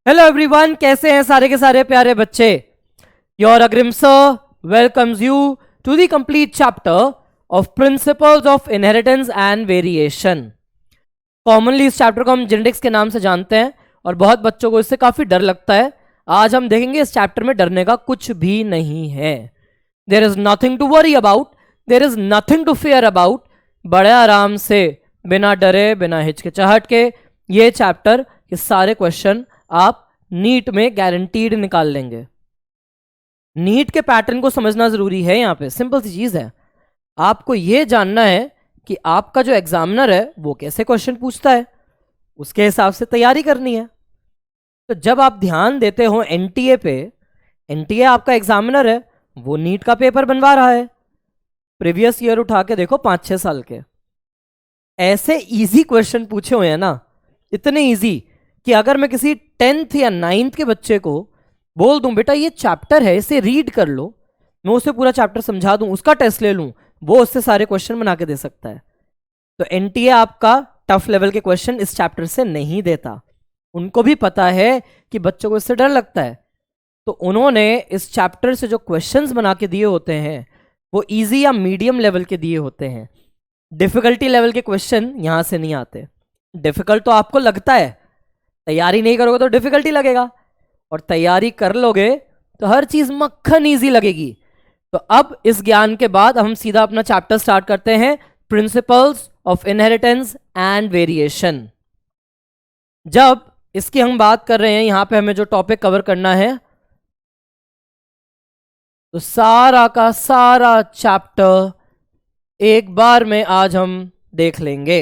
Hello everyone, कैसे हैं सारे के सारे प्यारे बच्चे। Your Agrim sir welcomes you to the complete chapter of principles of inheritance and variation. Commonly इस चैप्टर को हम जेनेटिक्स के नाम से जानते हैं और बहुत बच्चों को इससे काफ़ी डर लगता है। आज हम देखेंगे इस चैप्टर में डरने का कुछ भी नहीं है। There is nothing to worry about, there is nothing to fear about. बड़े आराम से, बिना डरे, बिना हिचकिचाहट के ये चैप्टर के सारे क्वेश्चन आप नीट में गारंटीड निकाल लेंगे। नीट के पैटर्न को समझना जरूरी है। यहाँ पे सिंपल सी चीज है, आपको यह जानना है कि आपका जो एग्जामिनर है वो कैसे क्वेश्चन पूछता है, उसके हिसाब से तैयारी करनी है। तो जब आप ध्यान देते हो एनटीए पे, एनटीए आपका एग्जामिनर है, वो नीट का पेपर बनवा रहा है। प्रीवियस ईयर उठा के देखो, 5-6 साल के ऐसे इजी क्वेश्चन पूछे हुए हैं ना, इतने इजी कि अगर मैं किसी 10th या 9th के बच्चे को बोल दूं बेटा ये चैप्टर है, इसे रीड कर लो, मैं उसे पूरा चैप्टर समझा दूं, उसका टेस्ट ले लूं, वो उससे सारे क्वेश्चन बना के दे सकता है। तो एनटीए आपका टफ लेवल के क्वेश्चन इस चैप्टर से नहीं देता। उनको भी पता है कि बच्चों को इससे डर लगता है, तो उन्होंने इस चैप्टर से जो क्वेश्चंस बना के दिए होते हैं वो इजी या मीडियम लेवल के दिए होते हैं। डिफिकल्टी लेवल के क्वेश्चन यहां से नहीं आते। डिफिकल्ट तो आपको लगता है, तैयारी नहीं करोगे तो डिफिकल्टी लगेगा, और तैयारी कर लोगे तो हर चीज मक्खन इजी लगेगी। तो अब इस ज्ञान के बाद हम सीधा अपना चैप्टर स्टार्ट करते हैं, principles of inheritance and variation. जब इसकी हम बात कर रहे हैं, यहां पे हमें जो टॉपिक कवर करना है, तो सारा का सारा चैप्टर एक बार में आज हम देख लेंगे।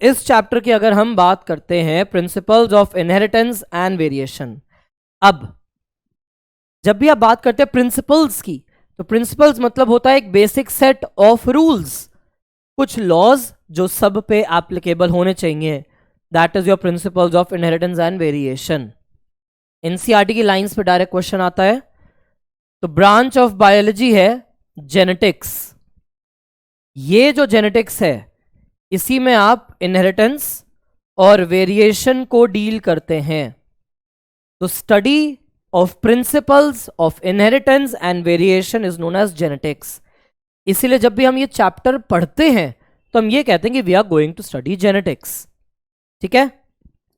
इस चैप्टर की अगर हम बात करते हैं, principles of inheritance and variation. अब जब भी आप बात करते हैं प्रिंसिपल्स की, तो प्रिंसिपल्स मतलब होता है एक बेसिक सेट ऑफ रूल्स, कुछ लॉज जो सब पे एप्लीकेबल होने चाहिए। That is your principles of inheritance and variation. NCERT की लाइंस पे डायरेक्ट क्वेश्चन आता है। तो ब्रांच ऑफ बायोलॉजी है जेनेटिक्स। ये जो जेनेटिक्स है, इसी में आप इनहेरिटेंस और वेरिएशन को डील करते हैं। तो study of principles of inheritance and variation is known as genetics. इसीलिए जब भी हम ये चैप्टर पढ़ते हैं तो हम ये कहते हैं कि we are going to study genetics. ठीक है,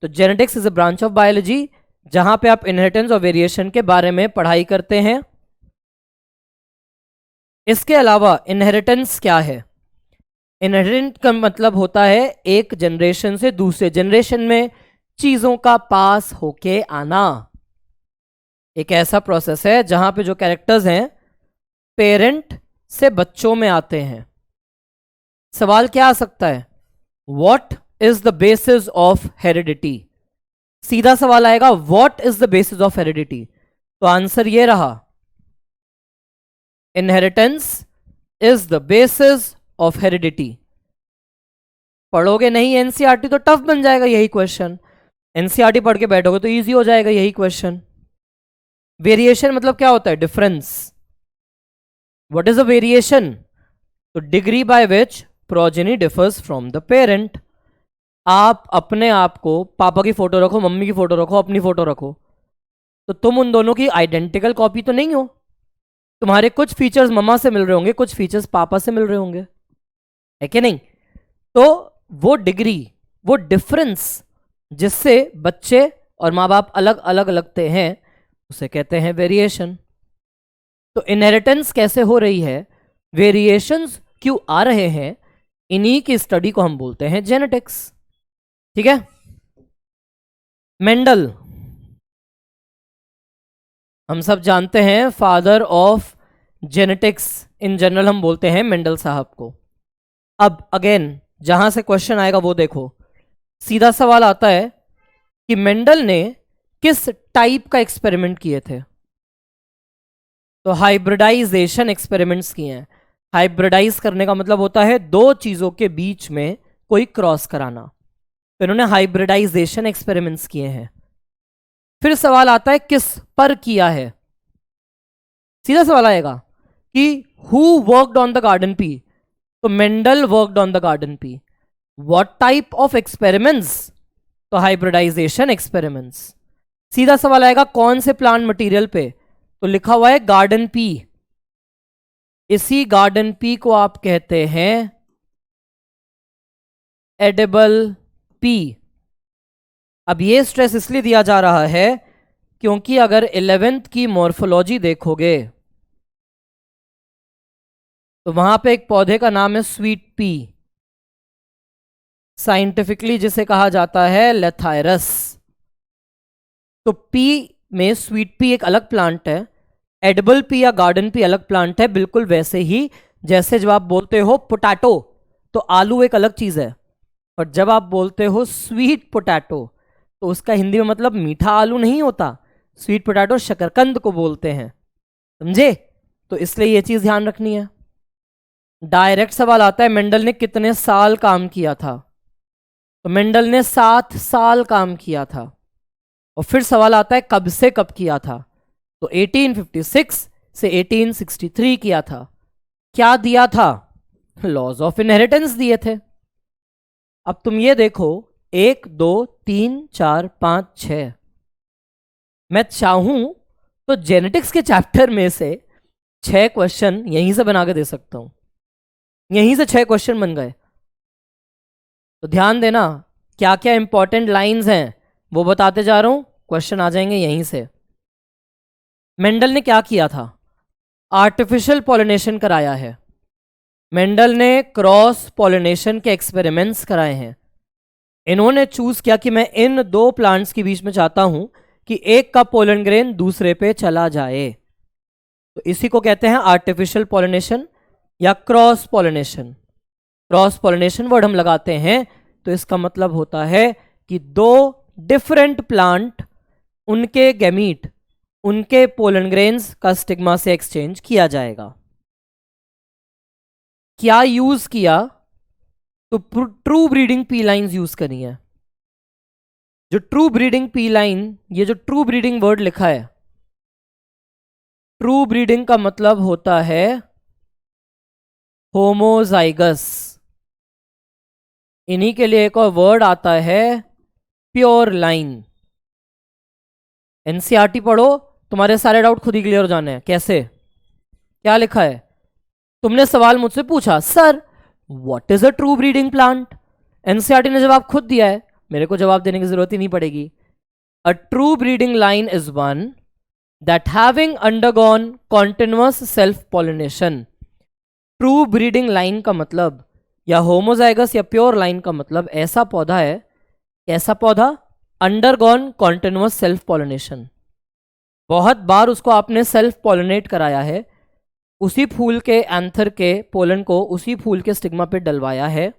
तो genetics is a branch of biology जहां पे आप इनहेरिटेंस और वेरिएशन के बारे में पढ़ाई करते हैं। इसके अलावा इनहेरिटेंस क्या है? इनहेरिटेंट का मतलब होता है एक जनरेशन से दूसरे जनरेशन में चीजों का पास होके आना। एक ऐसा प्रोसेस है जहां पे जो कैरेक्टर्स हैं पेरेंट से बच्चों में आते हैं। सवाल क्या आ सकता है, what is the basis of heredity? सीधा सवाल आएगा, what is the basis of heredity? तो आंसर ये रहा, inheritance is the basis of heredity. पढ़ोगे नहीं एनसीईआरटी तो टफ बन जाएगा यही क्वेश्चन, एनसीईआरटी पढ़ के बैठोगे तो इजी हो जाएगा यही क्वेश्चन। वेरिएशन मतलब क्या होता है? Difference. What is a variation? तो degree by which progeny differs from the parent. आप अपने आप को, पापा की फोटो रखो, मम्मी की फोटो रखो, अपनी फोटो रखो, तो तुम उन दोनों की आइडेंटिकल कॉपी तो नहीं हो। तुम्हारे कुछ फीचर्स मम्मा से मिल रहे होंगे, कुछ फीचर्स पापा से मिल रहे होंगे, है कि नहीं? तो वो डिग्री, वो डिफरेंस जिससे बच्चे और माँ बाप अलग अलग लगते हैं, उसे कहते हैं वेरिएशन। तो इनहेरिटेंस कैसे हो रही है, वेरिएशंस क्यों आ रहे हैं, इन्हीं की स्टडी को हम बोलते हैं जेनेटिक्स। ठीक है, मेंडल हम सब जानते हैं, father of genetics in general हम बोलते हैं मेंडल साहब को। अब अगेन जहां से क्वेश्चन आएगा वो देखो, सीधा सवाल आता है कि मेंडल ने किस टाइप का एक्सपेरिमेंट किए थे? तो हाइब्रिडाइजेशन एक्सपेरिमेंट्स किए हैं। हाइब्रिडाइज करने का मतलब होता है दो चीजों के बीच में कोई क्रॉस कराना। तो इन्होंने हाइब्रिडाइजेशन एक्सपेरिमेंट्स किए हैं। फिर सवाल आता है किस पर किया है? सीधा सवाल आएगा कि who worked on the garden pea? तो Mendel worked on the garden pea. What type of experiments? तो हाइब्रिडाइजेशन एक्सपेरिमेंट्स। सीधा सवाल आएगा कौन से प्लांट मटेरियल पे, तो लिखा हुआ है गार्डन पी। इसी गार्डन पी को आप कहते हैं एडिबल पी। अब ये स्ट्रेस इसलिए दिया जा रहा है क्योंकि अगर 11th की मॉर्फोलॉजी देखोगे तो वहां पे एक पौधे का नाम है स्वीट पी, साइंटिफिकली जिसे कहा जाता है लेथायरस। तो पी में स्वीट पी एक अलग प्लांट है, एडिबल पी या गार्डन पी अलग प्लांट है। बिल्कुल वैसे ही जैसे जब आप बोलते हो पोटैटो तो आलू एक अलग चीज है, और जब आप बोलते हो स्वीट पोटैटो तो उसका हिंदी में मतलब मीठा आलू नहीं होता। स्वीट पोटैटो शकरकंद को बोलते हैं, समझे? तो इसलिए ये चीज ध्यान रखनी है। डायरेक्ट सवाल आता है मेंडल ने कितने साल काम किया था, तो मेंडल ने 7 साल काम किया था। और फिर सवाल आता है कब से कब किया था, तो 1856 से 1863 किया था। क्या दिया था? लॉज ऑफ इनहेरिटेंस दिए थे। अब तुम ये देखो 1 2 3 4 5 6, मैं चाहूं तो जेनेटिक्स के चैप्टर में से 6 क्वेश्चन यहीं से बना के दे सकता हूं। यहीं से 6 क्वेश्चन बन गए। तो ध्यान देना क्या क्या इंपॉर्टेंट लाइंस हैं वो बताते जा रहा हूं, क्वेश्चन आ जाएंगे यहीं से। मेंडल ने क्या किया था? आर्टिफिशियल पॉलिनेशन कराया है। मेंडल ने क्रॉस पॉलिनेशन के एक्सपेरिमेंट्स कराए हैं। इन्होंने चूज किया कि मैं इन 2 प्लांट्स के बीच में चाहता हूं कि एक का पोलन ग्रेन दूसरे पे चला जाए, तो इसी को कहते हैं आर्टिफिशियल पॉलिनेशन या cross pollination. Cross pollination word हम लगाते हैं तो इसका मतलब होता है कि 2 डिफरेंट प्लांट, उनके गैमीट, उनके पोलन ग्रेन्स का स्टिग्मा से एक्सचेंज किया जाएगा। क्या यूज किया? तो true breeding P lines use करी है। जो ट्रू ब्रीडिंग पी लाइन, ये जो ट्रू ब्रीडिंग वर्ड लिखा है, ट्रू ब्रीडिंग का मतलब होता है होमोजाइगस। इन्हीं के लिए एक और वर्ड आता है प्योर लाइन। एनसीईआरटी पढ़ो, तुम्हारे सारे डाउट खुद ही क्लियर हो जाने हैं। कैसे? क्या लिखा है? तुमने सवाल मुझसे पूछा sir what is a true breeding plant, NCERT ने जवाब खुद दिया है, मेरे को जवाब देने की जरूरत ही नहीं पड़ेगी। A true breeding line is one that having undergone continuous self pollination. True breeding line का मतलब या होमोजाइगस या प्योर लाइन का मतलब ऐसा पौधा है, ऐसा पौधा अंडरगॉन कॉन्टिन्यूअस सेल्फ पॉलिनेशन। बहुत बार उसको आपने सेल्फ पॉलिनेट कराया है, उसी फूल के एंथर के पोलन को उसी फूल के स्टिग्मा पे डलवाया है।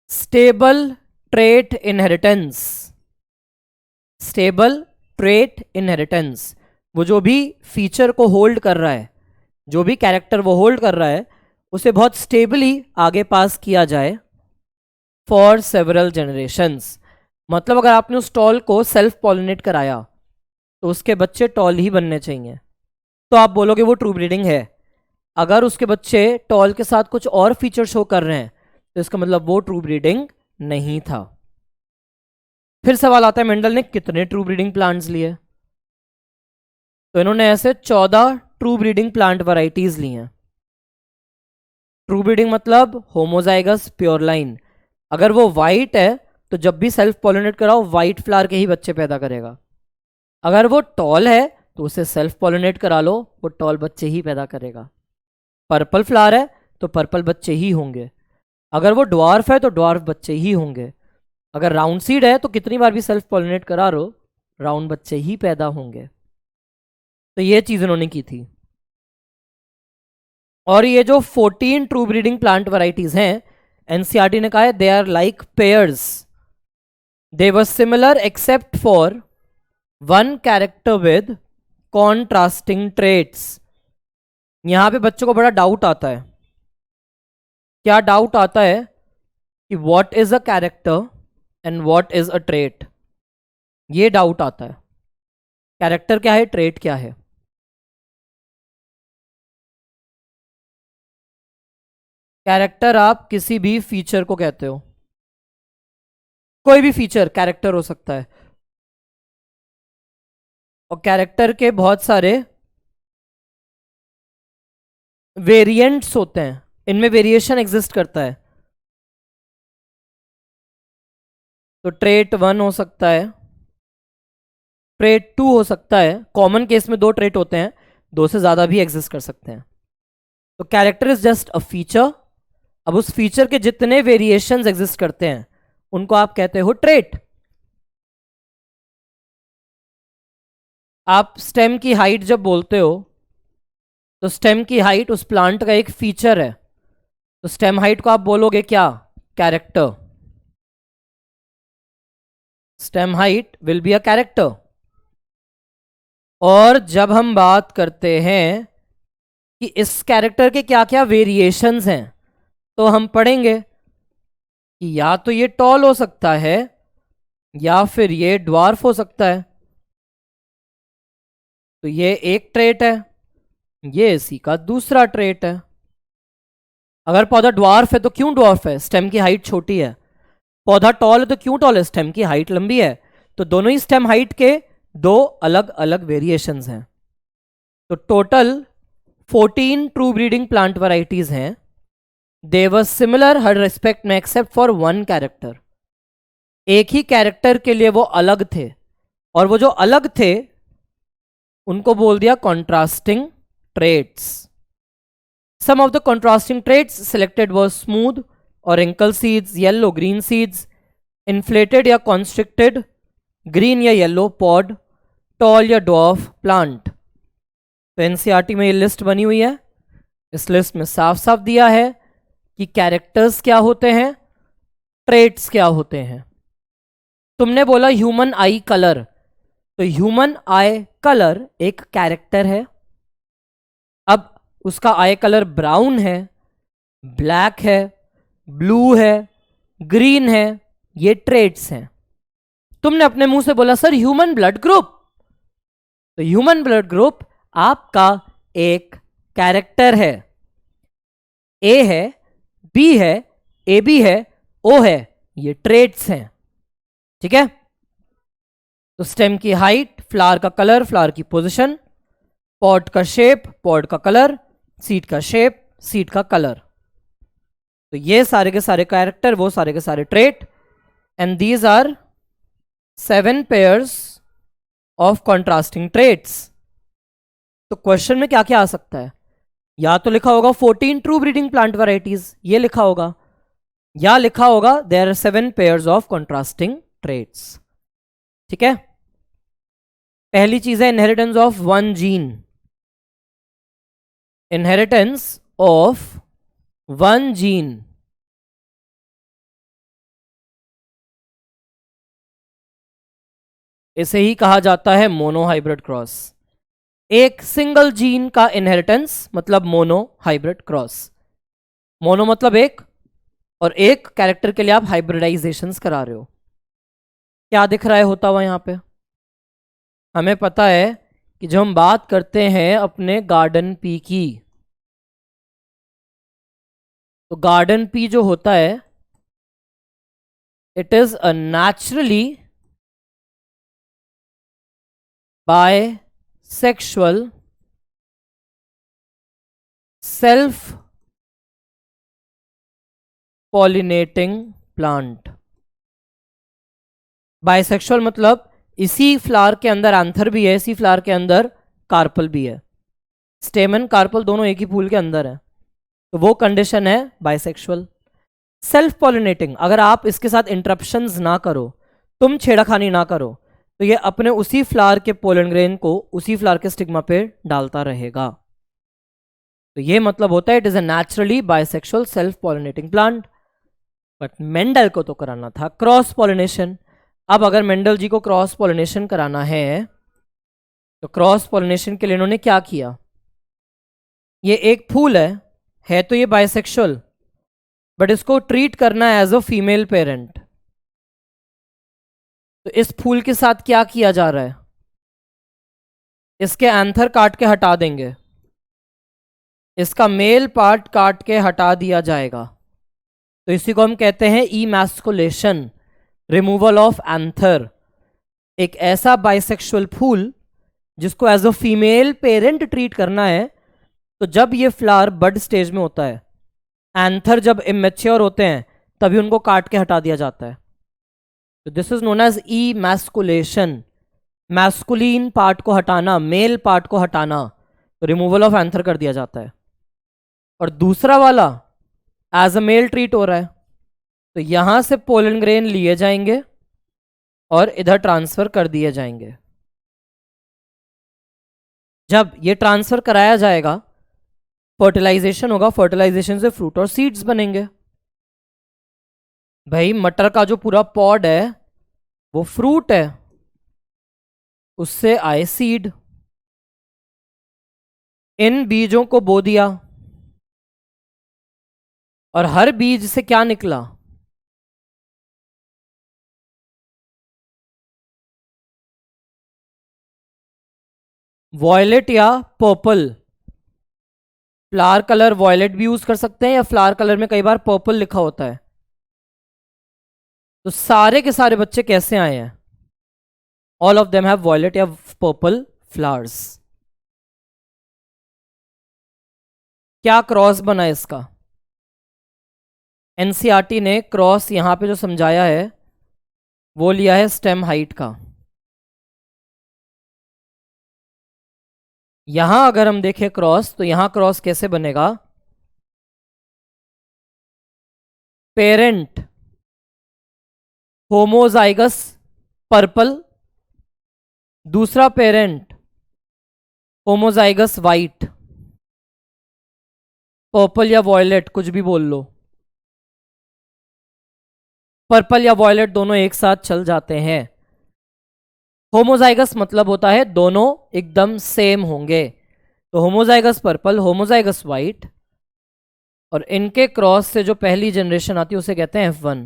Stable trait inheritance, stable trait inheritance, वो जो भी फीचर को होल्ड कर रहा है, जो भी कैरेक्टर वो होल्ड कर रहा है, उसे बहुत स्टेबली आगे पास किया जाए फॉर सेवरल जनरेशंस। मतलब अगर आपने उस टॉल को सेल्फ पॉलिनेट कराया तो उसके बच्चे टॉल ही बनने चाहिए, तो आप बोलोगे वो ट्रू ब्रीडिंग है। अगर उसके बच्चे टॉल के साथ कुछ और फीचर शो कर रहे हैं तो इसका मतलब वो ट्रू ब्रीडिंग नहीं था। फिर सवाल आता है मेंडल ने कितने ट्रू ब्रीडिंग प्लांट्स लिए, तो इन्होंने ऐसे 14 ट्रू ब्रीडिंग प्लांट वैरायटीज ली हैं। ट्रू ब्रीडिंग मतलब होमोजाइगस प्योर लाइन। अगर वो वाइट है तो जब भी सेल्फ पॉलिनेट कराओ वाइट फ्लावर के ही बच्चे पैदा करेगा। अगर वो टॉल है तो उसे सेल्फ पॉलिनेट करा लो, वो टॉल बच्चे ही पैदा करेगा। पर्पल फ्लावर है तो पर्पल बच्चे ही होंगे। अगर वो ड्वार्फ है तो ड्वार्फ बच्चे ही होंगे। अगर राउंड सीड है तो कितनी बार भी सेल्फ पॉलिनेट करा लो राउंड बच्चे ही पैदा होंगे। तो ये चीज उन्होंने की थी। और ये जो 14 ट्रू ब्रीडिंग प्लांट वैरायटीज हैं, एनसीईआरटी ने कहा है they are like pairs, they were similar except for one character with contrasting traits. यहां पे बच्चों को बड़ा डाउट आता है। क्या डाउट आता है? कि what is a character and what is a trait. ये डाउट आता है, कैरेक्टर क्या है, ट्रेट क्या है। कैरेक्टर आप किसी भी फीचर को कहते हो, कोई भी फीचर कैरेक्टर हो सकता है। और कैरेक्टर के बहुत सारे वेरिएंट्स होते हैं, इनमें वेरिएशन एग्जिस्ट करता है। तो ट्रेट 1 हो सकता है, ट्रेट 2 हो सकता है। कॉमन केस में 2 ट्रेट होते हैं, 2 से ज्यादा भी एग्जिस्ट कर सकते हैं। तो character is just a feature. अब उस फीचर के जितने वेरिएशंस एग्जिस्ट करते हैं उनको आप कहते हो ट्रेट। आप स्टेम की हाइट जब बोलते हो तो स्टेम की हाइट उस प्लांट का एक फीचर है, तो स्टेम हाइट को आप बोलोगे क्या? Character. Stem height will be a character. और जब हम बात करते हैं कि इस कैरेक्टर के क्या क्या वेरिएशंस हैं, तो हम पढ़ेंगे कि या तो ये टॉल हो सकता है या फिर ये ड्वार्फ हो सकता है। तो ये एक ट्रेट है, ये इसी का दूसरा ट्रेट है। अगर पौधा ड्वार्फ है तो क्यों ड्वार्फ है? स्टेम की हाइट छोटी है। पौधा टॉल है तो क्यों टॉल है? स्टेम की हाइट लंबी है। तो दोनों ही स्टेम हाइट के 2 अलग अलग वेरिएशंस हैं। तो total 14 true breeding plant varieties हैं। दे वर सिमिलर हर रिस्पेक्ट में एक्सेप्ट फॉर 1 कैरेक्टर। एक ही कैरेक्टर के लिए वो अलग थे, और वो जो अलग थे उनको बोल दिया contrasting traits. Some of the contrasting traits selected were smooth or wrinkle seeds, yellow green seeds, inflated या constricted green या yellow pod, tall या dwarf plant। तो एनसीईआरटी में ये लिस्ट बनी हुई है। इस लिस्ट में साफ साफ दिया है कि कैरेक्टर्स क्या होते हैं, ट्रेट्स क्या होते हैं। तुमने बोला ह्यूमन आई कलर, तो ह्यूमन आई कलर एक कैरेक्टर है। अब उसका आई कलर ब्राउन है, ब्लैक है, ब्लू है, ग्रीन है, ये ट्रेट्स हैं। तुमने अपने मुंह से बोला सर ह्यूमन ब्लड ग्रुप, तो ह्यूमन ब्लड ग्रुप आपका एक कैरेक्टर है। ए है, बी है, ए बी है, ओ है, ये ट्रेट्स हैं। ठीक है। तो स्टेम की हाइट, फ्लावर का कलर, फ्लावर की पोजीशन, पॉट का शेप, पॉट का कलर, सीड का शेप, सीड का कलर। तो ये सारे के सारे कैरेक्टर, वो सारे के सारे trait, and these are 7 pairs of contrasting traits. तो क्वेश्चन में क्या क्या आ सकता है? या तो लिखा होगा 14 ट्रू ब्रीडिंग प्लांट वैरायटीज, ये लिखा होगा, या लिखा होगा there are 7 pairs of contrasting traits. ठीक है। पहली चीज है inheritance of 1 gene. Inheritance of 1 gene, इसे ही कहा जाता है मोनोहाइब्रिड क्रॉस। एक सिंगल जीन का इनहेरिटेंस मतलब मोनोहाइब्रिड क्रॉस। मोनो मतलब एक, और एक कैरेक्टर के लिए आप हाइब्रिडाइजेशंस करा रहे हो। क्या दिख रहा है होता हुआ यहां पे? हमें पता है कि जब हम बात करते हैं अपने गार्डन पी की, तो गार्डन पी जो होता है it is a naturally bisexual self pollinating plant. Bisexual मतलब इसी फ्लावर के अंदर एंथर भी है, इसी फ्लावर के अंदर कार्पल भी है। स्टेमन कार्पल दोनों एक ही फूल के अंदर है, तो वो कंडीशन है बायसेक्सुअल। सेल्फ पॉलिनेटिंग, अगर आप इसके साथ इंटरप्शंस ना करो, तुम छेड़खानी ना करो, तो ये अपने उसी फ्लावर के पोलन ग्रेन को उसी फ्लावर के स्टिग्मा पे डालता रहेगा। तो ये मतलब होता है it is a naturally bisexual self pollinating plant. But Mendel को तो कराना था क्रॉस पॉलिनेशन। अब अगर मेंडल जी को क्रॉस पॉलिनेशन कराना है तो क्रॉस पॉलिनेशन के लिए इन्होंने क्या किया? ये एक फूल है तो ये बायसेक्सुअल, बट इसको ट्रीट करना है एज अ फीमेल पेरेंट। तो इस फूल के साथ क्या किया जा रहा है? इसके एंथर काट के हटा देंगे, इसका मेल पार्ट काट के हटा दिया जाएगा। तो इसी को हम कहते हैं इमैस्कुलेशन, रिमूवल ऑफ एंथर। एक ऐसा बाइसेक्सुअल फूल जिसको as a female parent treat करना है, तो जब ये फ्लावर बड स्टेज में होता है, एंथर जब इमेच्योर होते हैं, तभी उनको काट के हटा दिया जाता है। तो this is known as emasculation, masculine part को हटाना, मेल पार्ट को हटाना, तो रिमूवल ऑफ एंथर कर दिया जाता है। और दूसरा वाला एज अ मेल ट्रीट हो रहा है, तो यहां से पोलन ग्रेन लिए जाएंगे और इधर ट्रांसफर कर दिए जाएंगे। जब ये ट्रांसफर कराया जाएगा, फर्टिलाइजेशन होगा, फर्टिलाइजेशन से फ्रूट और सीड्स बनेंगे। भाई मटर का जो पूरा पॉड है वो फ्रूट है, उससे आए सीड, इन बीजों को बो दिया, और हर बीज से क्या निकला? वॉयलेट या पर्पल। फ्लावर कलर वॉयलेट भी यूज कर सकते हैं, या फ्लावर कलर में कई बार पर्पल लिखा होता है। तो सारे के सारे बच्चे कैसे आए हैं? All of them have violet या पर्पल फ्लावर्स। क्या क्रॉस बना है इसका? एनसीईआरटी ने क्रॉस यहां पे जो समझाया है वो लिया है स्टेम हाइट का। यहां अगर हम देखें क्रॉस, तो यहां क्रॉस कैसे बनेगा? पेरेंट होमोजाइगस पर्पल, दूसरा पेरेंट होमोजाइगस वाइट, पर्पल या वॉयलेट कुछ भी बोल लो, पर्पल या वॉयलेट दोनों एक साथ चल जाते हैं। होमोजाइगस मतलब होता है दोनों एकदम सेम होंगे, तो होमोजाइगस पर्पल, होमोजाइगस वाइट, और इनके क्रॉस से जो पहली जनरेशन आती है उसे कहते हैं F1।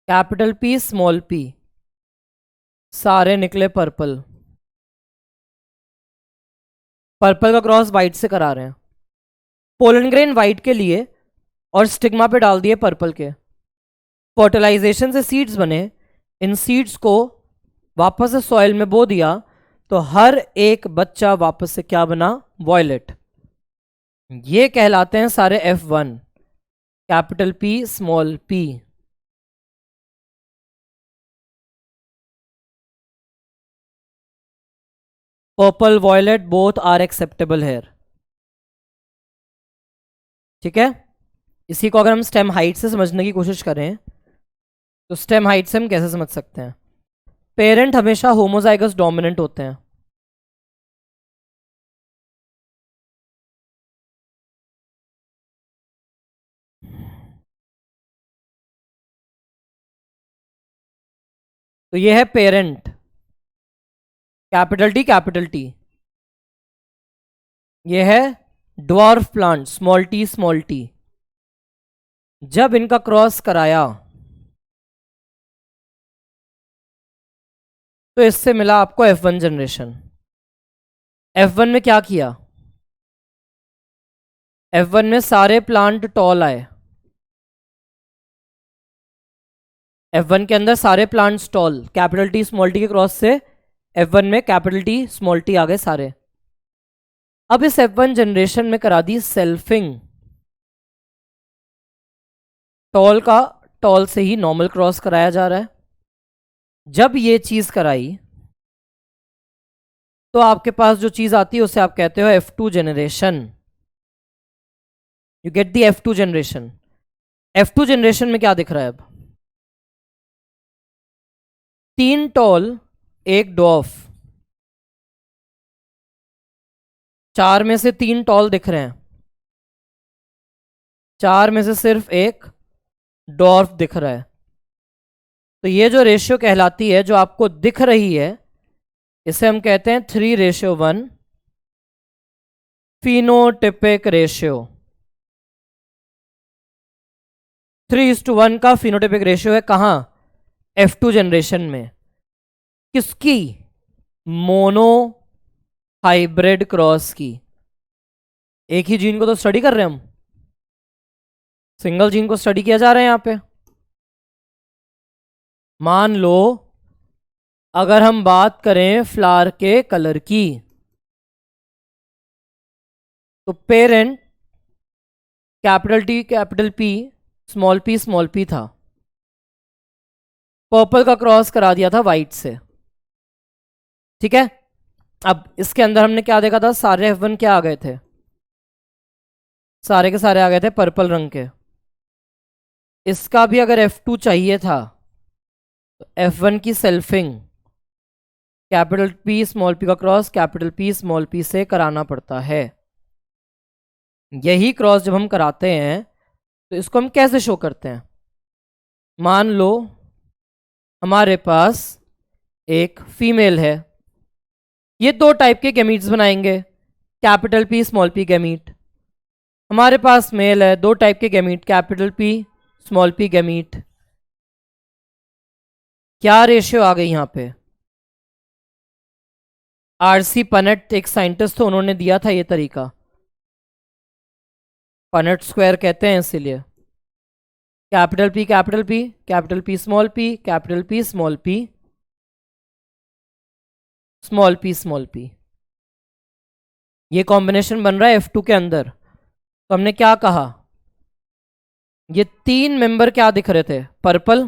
Capital P small P, सारे निकले पर्पल। पर्पल का क्रॉस वाइट से करा रहे हैं, पोलन ग्रेन वाइट के लिए और स्टिग्मा पे डाल दिए पर्पल के। फर्टिलाइजेशन से सीड्स बने, इन सीड्स को वापस से सॉइल में बो दिया, तो हर एक बच्चा वापस से क्या बना? वॉयलेट। ये कहलाते हैं सारे F1, capital P small P. Purple violet both are acceptable here. ठीक है, इसी को अगर हम स्टेम हाइट से समझने की कोशिश करें, तो स्टेम हाइट से हम कैसे समझ सकते हैं? पेरेंट हमेशा होमोजाइगस डोमिनेंट होते हैं, तो ये है parent, capital T capital T. ये है dwarf plant, small T small T. जब इनका क्रॉस कराया तो इससे मिला आपको F1 जनरेशन। F1 में क्या किया? F1 में सारे प्लांट टॉल आए, F1 के अंदर सारे plants tall, capital T small T के क्रॉस से F1 में कैपिटल टी स्मॉल टी आ गए सारे। अब इस F1 जनरेशन में करा दी सेल्फिंग, टॉल का टॉल से ही नॉर्मल क्रॉस कराया जा रहा है। जब ये चीज कराई तो आपके पास जो चीज आती है उसे आप कहते हो F2 generation. You get the F2 generation. F2 generation में क्या दिख रहा है? अब 3 टॉल, 1 डॉफ, 4 में से 3 टॉल दिख रहे हैं, 4 में से सिर्फ 1 डॉर्फ दिख रहा है। तो ये जो रेशियो कहलाती है, जो आपको दिख रही है, इसे हम कहते हैं 3:1 फिनोटिपिक रेशियो। 3:1 का फिनोटिपिक रेशियो है कहां? F2 जनरेशन में। किसकी? मोनो हाइब्रिड क्रॉस की। एक ही जीन को तो स्टडी कर रहे हैं हम, सिंगल जीन को स्टडी किया जा रहा है यहां पे। मान लो अगर हम बात करें फ्लावर के कलर की, तो parent capital T capital P small P था, पर्पल का क्रॉस करा दिया था वाइट से, ठीक है। अब इसके अंदर हमने क्या देखा था, सारे F1 क्या आ गए थे, सारे के सारे आ गए थे पर्पल रंग के। इसका भी अगर F2 चाहिए था तो F1 की selfing capital P small P का cross capital P small P से कराना पड़ता है। यही क्रॉस जब हम कराते हैं तो इसको हम कैसे शो करते हैं, मान लो हमारे पास एक फीमेल है, ये दो टाइप के गैमीट्स बनाएंगे, capital P small P gamete. हमारे पास मेल है, दो टाइप के gamete, capital P small P gamete. क्या रेशियो आ गई यहां पे, आरसी पनेट एक साइंटिस्ट थे, उन्होंने दिया था ये तरीका, पनेट स्क्वायर कहते हैं इसीलिए। Capital P capital P capital P small P capital P small P small P small P, ये कॉम्बिनेशन बन रहा है F2 के अंदर। तो हमने क्या कहा, ये तीन मेंबर क्या दिख रहे थे, पर्पल,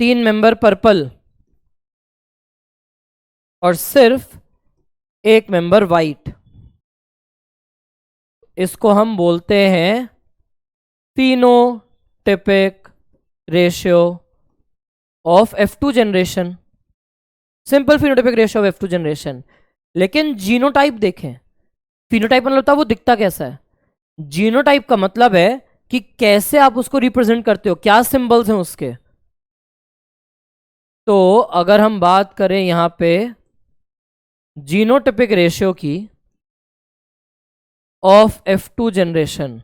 तीन मेंबर पर्पल और सिर्फ एक मेंबर वाइट। इसको हम बोलते हैं phenotypic ratio of F2 generation, simple phenotypic ratio of F2 generation. लेकिन जीनोटाइप देखें, फिनोटाइप मतलब होता है वो दिखता कैसा है, जीनोटाइप का मतलब है कि कैसे आप उसको रिप्रेजेंट करते हो, क्या सिंबल्स हैं उसके। तो अगर हम बात करें यहां पे जीनोटाइपिक रेशियो की ऑफ F2 जनरेशन,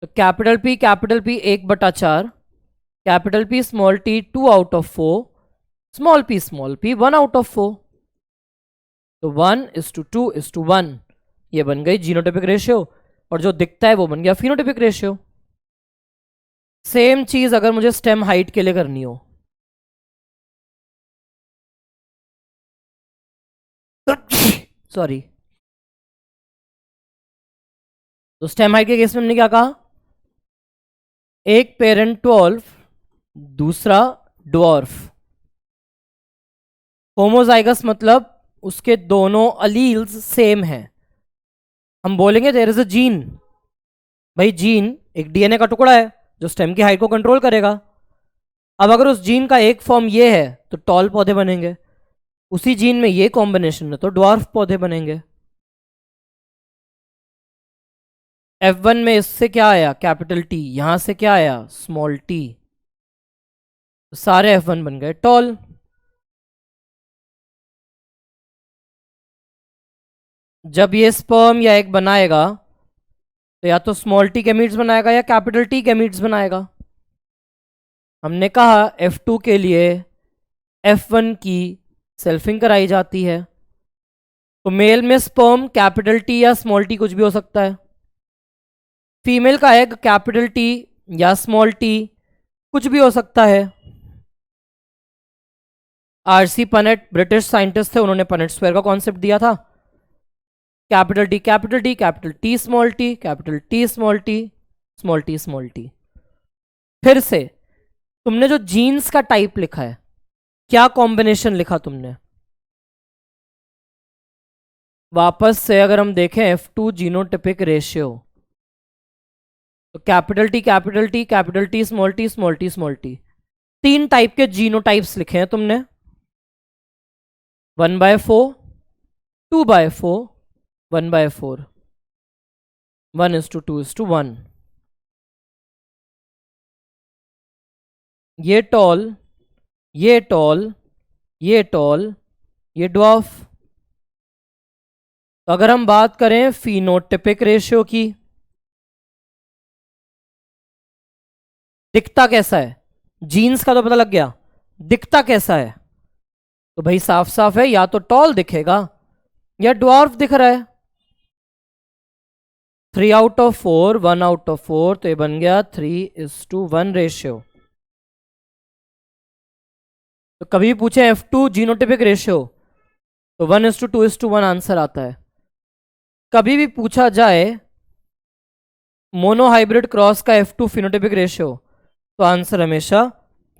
तो capital P 1/4, capital P small t 2 out of 4, small p 1 out of 4। तो 1:2:1 ये बन गई जीनोटाइपिक रेशियो, और जो दिखता है वो बन गया फिनोटाइपिक रेशियो। सेम चीज अगर मुझे स्टेम हाइट के लिए करनी हो, सॉरी, तो स्टेम हाइट के केस में हमने क्या कहा, एक पेरेंट 12, दूसरा ड्वार्फ। होमोजाइगस मतलब उसके दोनों अलील्स सेम हैं, हम बोलेंगे देयर इज अ जीन, भाई जीन एक डीएनए का टुकड़ा है जो स्टेम की हाइट को कंट्रोल करेगा। अब अगर उस जीन का एक फॉर्म ये है तो टॉल पौधे बनेंगे, उसी जीन में ये कॉम्बिनेशन है तो ड्वार्फ पौधे बनेंगे। F1 में इससे क्या आया, कैपिटल टी, यहां से क्या आया, स्मॉल टी, तो सारे F1 बन गए टॉल। जब ये स्पर्म या एग बनाएगा तो या तो स्मॉल टी गैमीट्स बनाएगा या कैपिटल टी गैमीट्स बनाएगा। हमने कहा F2 के लिए F1 की सेल्फिंग कराई जाती है, तो मेल में स्पर्म कैपिटल टी या स्मॉल टी कुछ भी हो सकता है, फीमेल का एग कैपिटल टी या स्मॉल टी कुछ भी हो सकता है। आरसी पनेट ब्रिटिश साइंटिस्ट थे, उन्होंने पनेट स्क्वायर का कॉन्सेप्ट दिया था, capital T capital T capital T small T capital T small T small T small T. फिर से तुमने जो जीन्स का टाइप लिखा है, क्या कॉम्बिनेशन लिखा तुमने, वापस से अगर हम देखें F2 जीनोटिपिक रेशियो, तो capital T capital T capital T small T small T small T, तीन टाइप के जीनोटाइप्स लिखे हैं तुमने, 1/4, 2/4, 1/4, 1:2:1। ये टॉल, ये टॉल, ये टॉल, ये ड्वार्फ। तो अगर हम बात करें फिनोटिपिक रेशियो की, दिखता कैसा है, जीन्स का तो पता लग गया, दिखता कैसा है, तो भाई साफ साफ है, या तो टॉल दिखेगा या ड्वार्फ दिख रहा है। 3 आउट ऑफ 4, 1 आउट ऑफ 4, तो ये बन गया 3:1 रेशियो। तो कभी पूछे F2 जीनोटिपिक रेशियो तो 1:2:1 आंसर आता है। कभी भी पूछा जाए मोनोहाइब्रिड क्रॉस का F2 फिनोटिपिक रेशियो तो आंसर हमेशा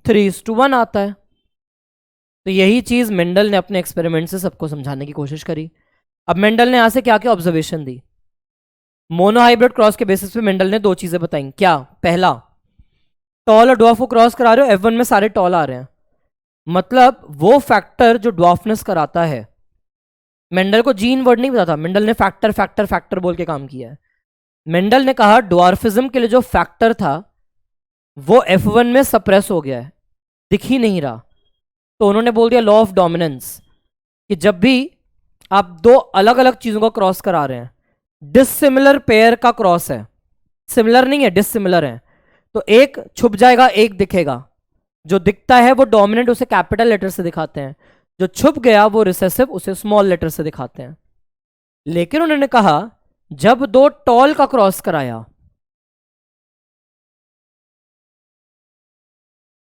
3:1 आता है। तो यही चीज मेंडल ने अपने एक्सपेरिमेंट से सबको समझाने की कोशिश करी। अब मेंडल ने यहां से क्या क्या ऑब्जर्वेशन दी? मोनोहाइब्रिड क्रॉस के बेसिस पे मेंडल ने दो चीजें बताई। क्या? पहला, टॉल और ड्वार्फ को क्रॉस करा रहे हो, F1 में सारे टॉल आ रहे हैं, मतलब वो फैक्टर जो ड्वार्फनेस कराता है। मेंडल को जीन वर्ड नहीं पता था, मेंडल ने फैक्टर फैक्टर फैक्टर बोल के काम किया है। मेंडल ने कहा ड्वार्फिज्म के लिए जो फैक्टर था वो F1 में सप्रेस हो गया है, दिख ही नहीं रहा। तो उन्होंने बोल दिया लॉ ऑफ डोमिनेंस कि जब भी आप दो अलग अलग चीजों को क्रॉस करा रहे हैं, डिसिमिलर पेयर का क्रॉस है, सिमिलर नहीं है डिसिमिलर है, तो एक छुप जाएगा एक दिखेगा। जो दिखता है वो डोमिनेंट उसे कैपिटल लेटर से दिखाते हैं, जो छुप गया वो रिसेसिव उसे स्मॉल लेटर से दिखाते हैं। लेकिन उन्होंने कहा जब दो टॉल का क्रॉस कराया,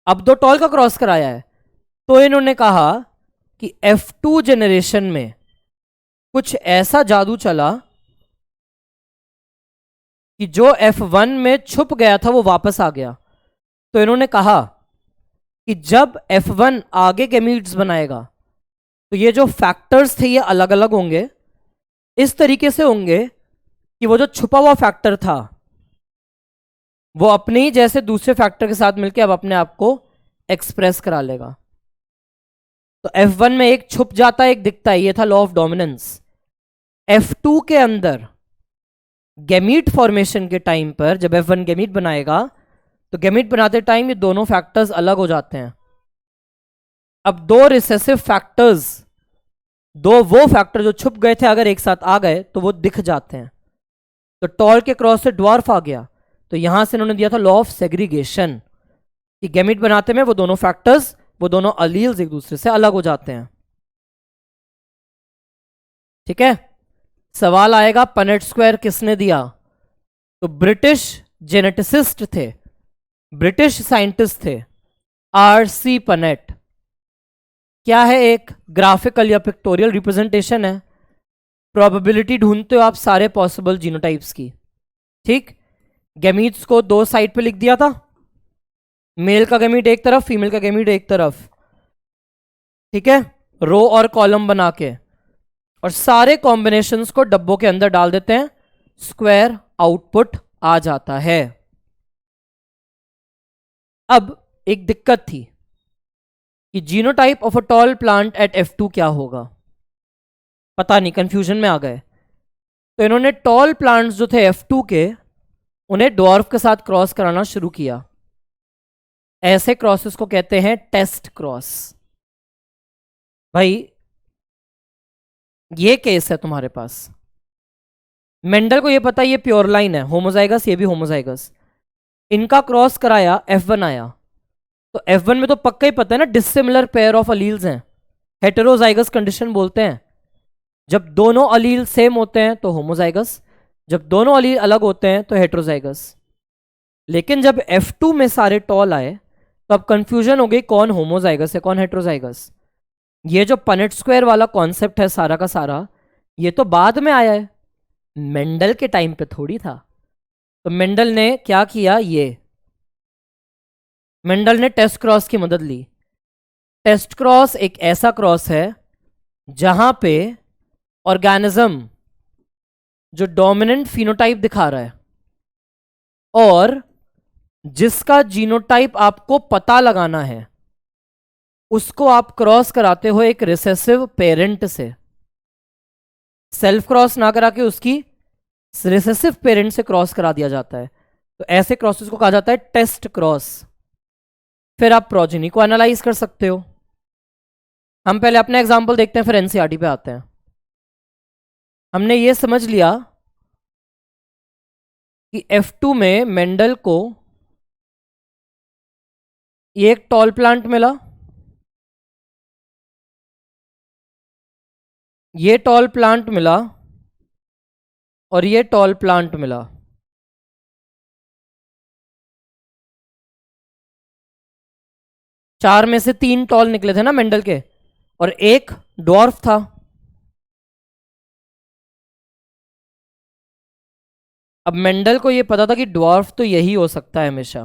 अब दो टॉल का क्रॉस कराया है, तो इन्होंने कहा कि F2 जनरेशन में कुछ ऐसा जादू चला कि जो F1 में छुप गया था वो वापस आ गया। तो इन्होंने कहा कि जब F1 आगे गैमीट्स बनाएगा तो ये जो फैक्टर्स थे ये अलग अलग होंगे, इस तरीके से होंगे कि वो जो छुपा हुआ फैक्टर था वो अपने ही जैसे दूसरे फैक्टर के साथ मिलकर अब अपने आप को एक्सप्रेस करा लेगा। तो F1 में एक छुप जाता है एक दिखता है, ये था लॉ ऑफ डोमिनेंस। F2 के अंदर गैमीट फॉर्मेशन के टाइम पर जब F1 गैमीट बनाएगा तो गैमीट बनाते टाइम ये दोनों फैक्टर्स अलग हो जाते हैं। अब दो रिसेसिव फैक्टर्स, दो वो फैक्टर जो छुप गए थे अगर एक साथ आ गए तो वो दिख जाते हैं। तो टॉल के क्रॉस से ड्वार्फ आ गया, तो यहां से इन्होंने दिया था लॉ ऑफ सेग्रीगेशन कि गैमीट बनाते में वो दोनों फैक्टर्स, वो दोनों अलील्स एक दूसरे से अलग हो जाते हैं। ठीक है, सवाल आएगा पनेट स्क्वायर किसने दिया? तो ब्रिटिश जेनेटिसिस्ट थे, ब्रिटिश साइंटिस्ट थे, RC पनेट। क्या है? एक ग्राफिकल या पिक्टोरियल रिप्रेजेंटेशन है। प्रोबेबिलिटी ढूंढते हो आप सारे पॉसिबल जीनोटाइप्स की। ठीक, गैमीट्स को दो साइड पे लिख दिया था, मेल का गैमीट एक तरफ, फीमेल का गैमीट एक तरफ। ठीक है, रो और कॉलम बना के, और सारे कॉम्बिनेशंस को डब्बों के अंदर डाल देते हैं, स्क्वायर आउटपुट आ जाता है। अब एक दिक्कत थी कि genotype of a tall plant at F2 क्या होगा, पता नहीं, कंफ्यूजन में आ गए। तो इन्होंने टॉल प्लांट्स जो थे F2 के, उन्हें ड्वार्फ के साथ क्रॉस कराना शुरू किया। ऐसे क्रॉसेस को कहते हैं टेस्ट क्रॉस। भाई ये केस है तुम्हारे पास, मेंडल को ये पता है ये प्योर लाइन है, होमोजाइगस, ये भी होमोजाइगस, इनका क्रॉस कराया F1 आया। तो F1 में तो पक्का ही पता है ना डिसिमिलर पेयर ऑफ अलील्स हैं, हेटेरोजाइगस कंडीशन बोलते हैं। जब दोनों अलील सेम होते हैं तो होमोजाइगस, जब दोनों अलील अलग होते हैं तो हेटेरोजाइगस। लेकिन जब F2 में सारे टॉल आए तो अब कंफ्यूजन हो गई कौन होमोजाइगस है कौन हेटेरोजाइगस। ये जो पनेट स्क्वायर वाला कॉन्सेप्ट है सारा का सारा, ये तो बाद में आया है, मेंडल के टाइम पे थोड़ी था। तो मेंडल ने क्या किया, ये मेंडल ने टेस्ट क्रॉस की मदद ली। टेस्ट क्रॉस एक ऐसा क्रॉस है जहां पे ऑर्गेनिज्म जो डोमिनेंट फिनोटाइप दिखा रहा है और जिसका जीनोटाइप आपको पता लगाना है, उसको आप क्रॉस कराते हो एक रिसेसिव पेरेंट से। सेल्फ क्रॉस ना करा के उसकी रिसेसिव पेरेंट से क्रॉस करा दिया जाता है। तो ऐसे क्रॉसेस को कहा जाता है टेस्ट क्रॉस। फिर आप प्रोजेनी को एनालाइज कर सकते हो। हम पहले अपना एग्जांपल देखते हैं फिर एनसीईआरटी पे आते हैं। हमने ये समझ लिया कि F2 में मेंडल को ये एक टॉल प्लांट मिला, ये टॉल प्लांट मिला और ये टॉल प्लांट मिला। 4 में से 3 टॉल निकले थे ना मेंडल के, और एक ड्वार्फ था। अब मेंडल को यह पता था कि ड्वार्फ तो यही हो सकता है हमेशा,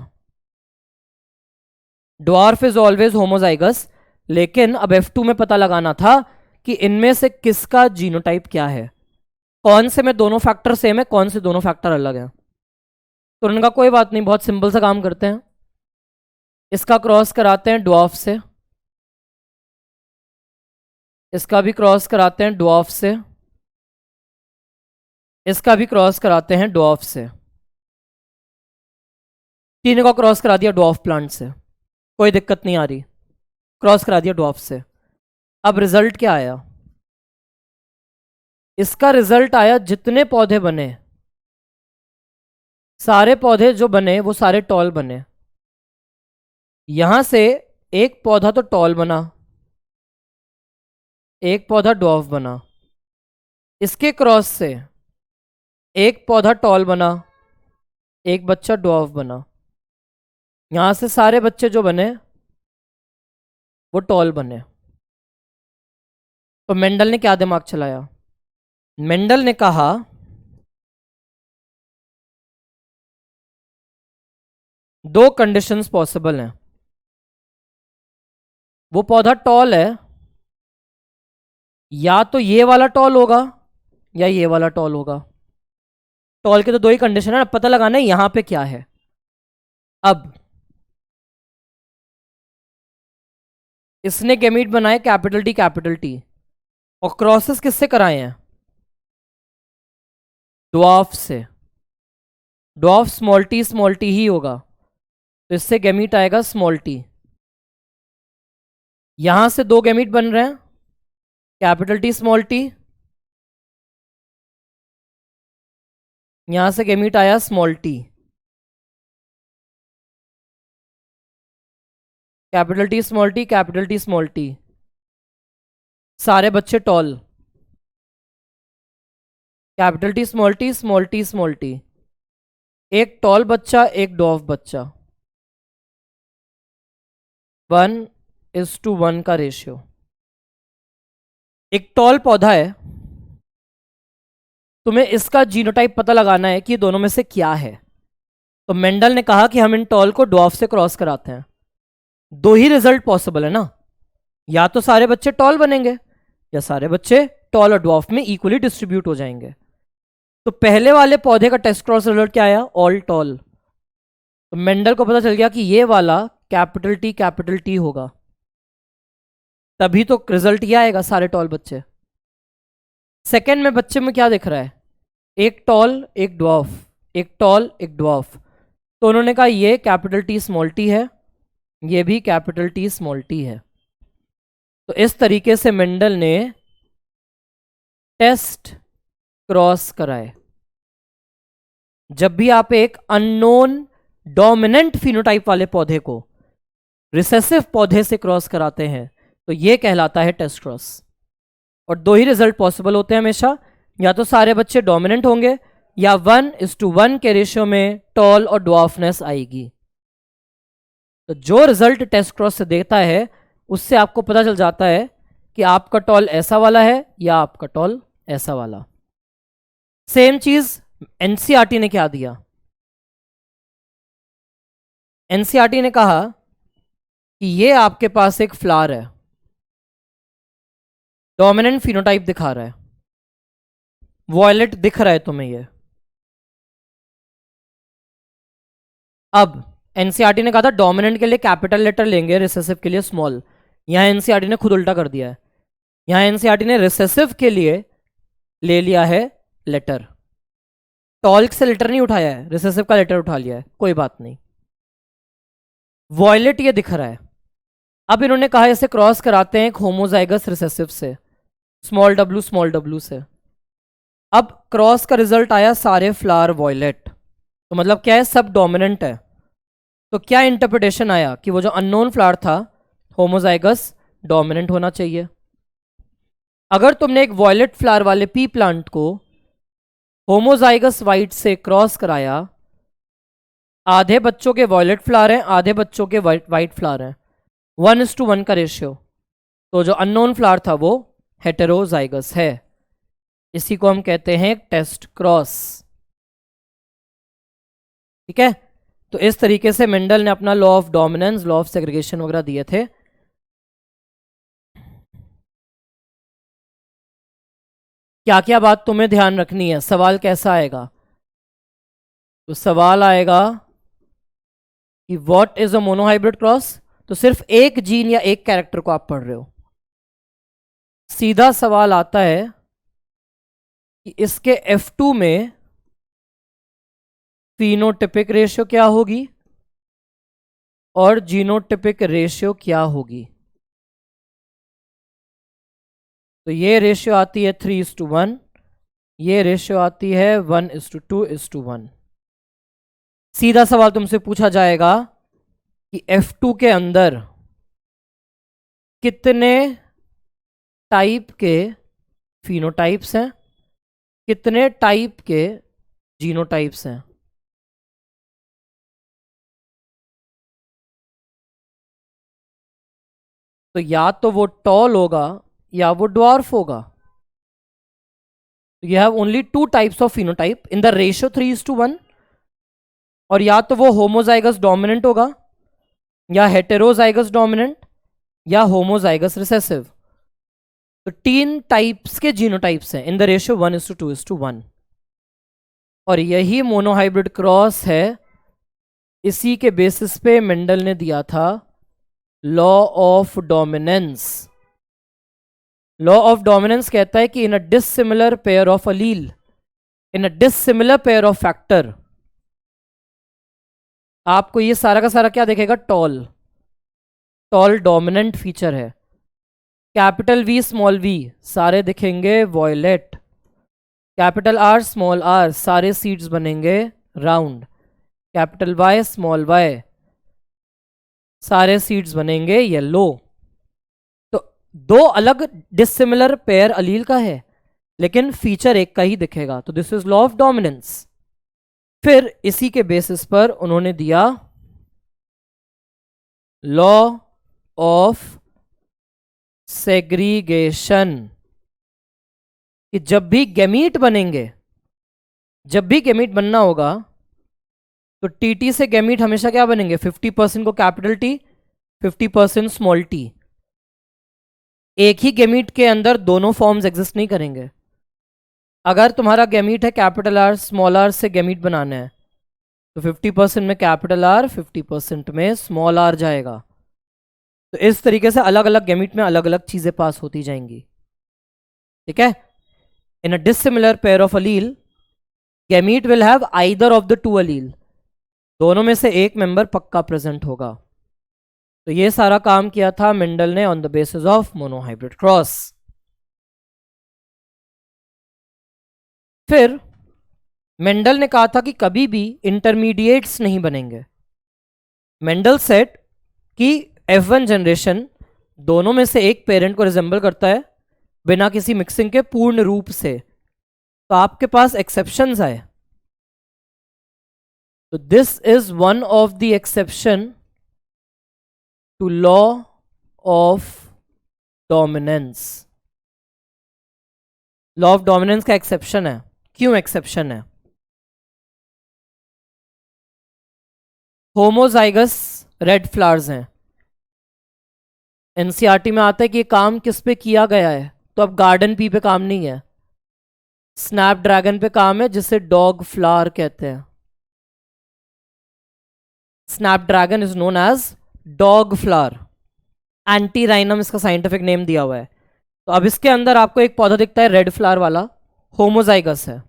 ड्वार्फ इज ऑलवेज होमोजाइगस, लेकिन अब F2 में पता लगाना था कि इनमें से किसका जीनोटाइप क्या है, कौन से में दोनों फैक्टर सेम है, कौन से दोनों फैक्टर अलग है। तो उन्होंने कहा कोई बात नहीं, बहुत सिंपल सा काम करते हैं, इसका क्रॉस कराते हैं ड्वार्फ से, इसका भी क्रॉस कराते हैं ड्वार्फ से, इसका भी क्रॉस कराते हैं ड्वार्फ से, तीनों का क्रॉस करा दिया ड्वार्फ प्लांट से, कोई दिक्कत नहीं आ रही, क्रॉस करा दिया ड्वार्फ से। अब रिजल्ट क्या आया, इसका रिजल्ट आया जितने पौधे बने, सारे पौधे जो बने वो सारे टॉल बने। यहां से एक पौधा तो टॉल बना, एक पौधा ड्वार्फ बना, इसके क्रॉस से एक पौधा टॉल बना, एक बच्चा ड्वार्फ बना, यहां से सारे बच्चे जो बने वो टॉल बने। तो मेंडल ने क्या दिमाग चलाया, मेंडल ने कहा दो कंडीशंस पॉसिबल हैं, वो पौधा टॉल है, या तो ये वाला टॉल होगा या ये वाला टॉल होगा। टॉल के तो दो ही कंडीशन है, पता लगाना है यहां पे क्या है। अब इसने गैमीट बनाए कैपिटल टी, और क्रॉसेस किससे कराए हैं, ड्वार्फ से। ड्वार्फ स्मॉल टी ही होगा, तो इससे गैमीट आएगा स्मॉल टी। यहां से दो गैमीट बन रहे हैं, कैपिटल टी स्मॉल टी, यहां से गैमीट आया small T, capital T small T, capital T small T, सारे बच्चे tall, capital T small T small T small T, एक टॉल बच्चा एक ड्वार्फ बच्चा, 1:1 का रेशियो। एक टॉल पौधा है, तुम्हें इसका जीनोटाइप पता लगाना है कि दोनों में से क्या है। तो मेंडल ने कहा कि हम इन टॉल को ड्वार्फ से क्रॉस कराते हैं। दो ही रिजल्ट पॉसिबल है ना, या तो सारे बच्चे टॉल बनेंगे या सारे बच्चे टॉल और ड्वार्फ में इक्वली डिस्ट्रीब्यूट हो जाएंगे। तो पहले वाले पौधे का टेस्ट क्रॉस रिजल्ट क्या आया, ऑल टॉल। तो मेंडल को पता चल गया कि ये वाला कैपिटल टी होगा, तभी तो रिजल्ट ये आएगा सारे टॉल बच्चे। सेकेंड में बच्चे में क्या दिख रहा है, एक टॉल एक ड्वार्फ, एक टॉल एक ड्वार्फ। तो उन्होंने कहा ये कैपिटल टी स्मॉल टी है, ये भी कैपिटल टी स्मॉल टी है। तो इस तरीके से मेंडल ने टेस्ट क्रॉस कराए। जब भी आप एक अननोन डोमिनेंट फिनोटाइप वाले पौधे को रिसेसिव पौधे से क्रॉस कराते हैं तो यह कहलाता है टेस्ट क्रॉस। और दो ही रिजल्ट पॉसिबल होते हैं हमेशा, या तो सारे बच्चे डोमिनेंट होंगे या 1:1 के रेशियो में टॉल और ड्वार्फनेस आएगी। तो जो रिजल्ट टेस्ट क्रॉस से देता है उससे आपको पता चल जाता है कि आपका टॉल ऐसा वाला है या आपका टॉल ऐसा वाला। सेम चीज एनसीईआरटी ने क्या दिया, एनसीईआरटी ने कहा कि ये आपके पास एक फ्लावर है, डोमिनेंट फिनोटाइप दिखा रहा है, वॉयलेट दिख रहा है तुम्हें ये। अब एनसीईआरटी ने कहा था डोमिनेंट के लिए कैपिटल लेटर लेंगे, रिसेसिव के लिए स्मॉल। यहां एनसीईआरटी ने खुद उल्टा कर दिया है, यहां एनसीईआरटी ने रिसेसिव के लिए ले लिया है लेटर, टॉल्क से लेटर नहीं उठाया है, रिसेसिव का लेटर उठा लिया है, कोई बात नहीं। वॉयलेट ये दिख रहा है। अब इन्होंने कहा इसे क्रॉस कराते हैं एक होमोजाइगस रिसेसिव से, स्मॉल डब्ल्यू से। अब क्रॉस का रिजल्ट आया सारे फ्लावर वॉयलेट, तो मतलब क्या है, सब डोमिनेंट है। तो क्या इंटरप्रिटेशन आया कि वो जो अननोन फ्लावर था होमोजाइगस डोमिनेंट होना चाहिए। अगर तुमने एक वॉयलेट फ्लावर वाले पी प्लांट को होमोजाइगस वाइट से क्रॉस कराया, आधे बच्चों के वॉयलेट फ्लावर हैं, आधे बच्चों के वाइट फ्लावर हैं, 1:1 का रेशियो, तो जो अननोन फ्लावर था वो हेटेरोजाइगस है। इसी को हम कहते हैं टेस्ट क्रॉस। ठीक है, तो इस तरीके से मेंडल ने अपना law of dominance, law of segregation वगैरह दिए थे। क्या क्या बात तुम्हें ध्यान रखनी है, सवाल कैसा आएगा? तो सवाल आएगा कि what is a monohybrid cross. तो सिर्फ एक जीन या एक कैरेक्टर को आप पढ़ रहे हो। सीधा सवाल आता है कि इसके F2 में फिनोटिपिक रेशियो क्या होगी और जीनोटिपिक रेशियो क्या होगी। तो ये रेशियो आती है 3:1, ये रेशियो आती है 1:2:1। सीधा सवाल तुमसे पूछा जाएगा कि F2 के अंदर कितने टाइप के फिनोटाइप्स हैं, कितने टाइप के जीनोटाइप्स हैं। तो या तो वो टॉल होगा या वो ड्वार्फ होगा। You have only 2 types of phenotype in the ratio 3:1। और या तो वो होमोजाइगस डोमिनेंट होगा या हेटेरोजाइगस डोमिनेंट या होमोजाइगस रिसेसिव। तो 3 टाइप्स के जीनोटाइप्स हैं इन द रेशियो 1:2:1। और यही मोनोहाइब्रिड क्रॉस है। इसी के बेसिस पे मेंडल ने दिया था law of dominance. Law of dominance कहता है कि in a dissimilar pair of allele, in a dissimilar pair of factor, आपको ये सारा का सारा क्या दिखेगा, टॉल। टॉल डोमिनेंट फीचर है। कैपिटल वी स्मॉल वी सारे दिखेंगे violet. Capital R small R सारे सीड्स बनेंगे round. Capital Y small Y सारे सीड्स बनेंगे येलो। तो दो अलग डिसिमिलर पेयर अलील का है लेकिन फीचर एक का ही दिखेगा। तो this is law of dominance. फिर इसी के बेसिस पर उन्होंने दिया लॉ ऑफ सेग्रीगेशन कि जब भी गैमीट बनेंगे, जब भी गैमीट बनना होगा तो टीटी से गैमीट हमेशा क्या बनेंगे, 50% को कैपिटल टी, 50% स्मॉल टी। एक ही गैमीट के अंदर दोनों फॉर्म्स एग्जिस्ट नहीं करेंगे। अगर तुम्हारा गैमीट है कैपिटल आर स्मॉल आर से गैमीट बनाना है तो 50% में कैपिटल आर, 50% में स्मॉल आर जाएगा। तो इस तरीके से अलग अलग गैमीट में अलग अलग चीजें पास होती जाएंगी। ठीक है, in a dissimilar pair of allele gamete will have either of the 2 allele, दोनों में से एक मेंबर पक्का प्रेजेंट होगा। तो ये सारा काम किया था मेंडल ने on the basis of monohybrid cross. फिर मेंडल ने कहा था कि कभी भी इंटरमीडिएट्स नहीं बनेंगे। मेंडल सेट कि F1 जनरेशन दोनों में से एक पेरेंट को रिजेंबल करता है बिना किसी मिक्सिंग के पूर्ण रूप से। तो आपके पास एक्सेप्शंस आए। तो this is one of the exception to law of dominance. Law of dominance का एक्सेप्शन है। क्यों एक्सेप्शन है? होमोजाइगस रेड फ्लावर्स हैं। एनसीईआरटी में आता है कि ये काम किस पे किया गया है, तो अब गार्डन पी पे काम नहीं है, स्नैपड्रैगन पे काम है जिसे डॉग फ्लावर कहते हैं। Snapdragon is known as dog flower. Antirrhinum इसका साइंटिफिक नेम दिया हुआ है। तो अब इसके अंदर आपको एक पौधा दिखता है रेड फ्लावर वाला, होमोजाइगस है।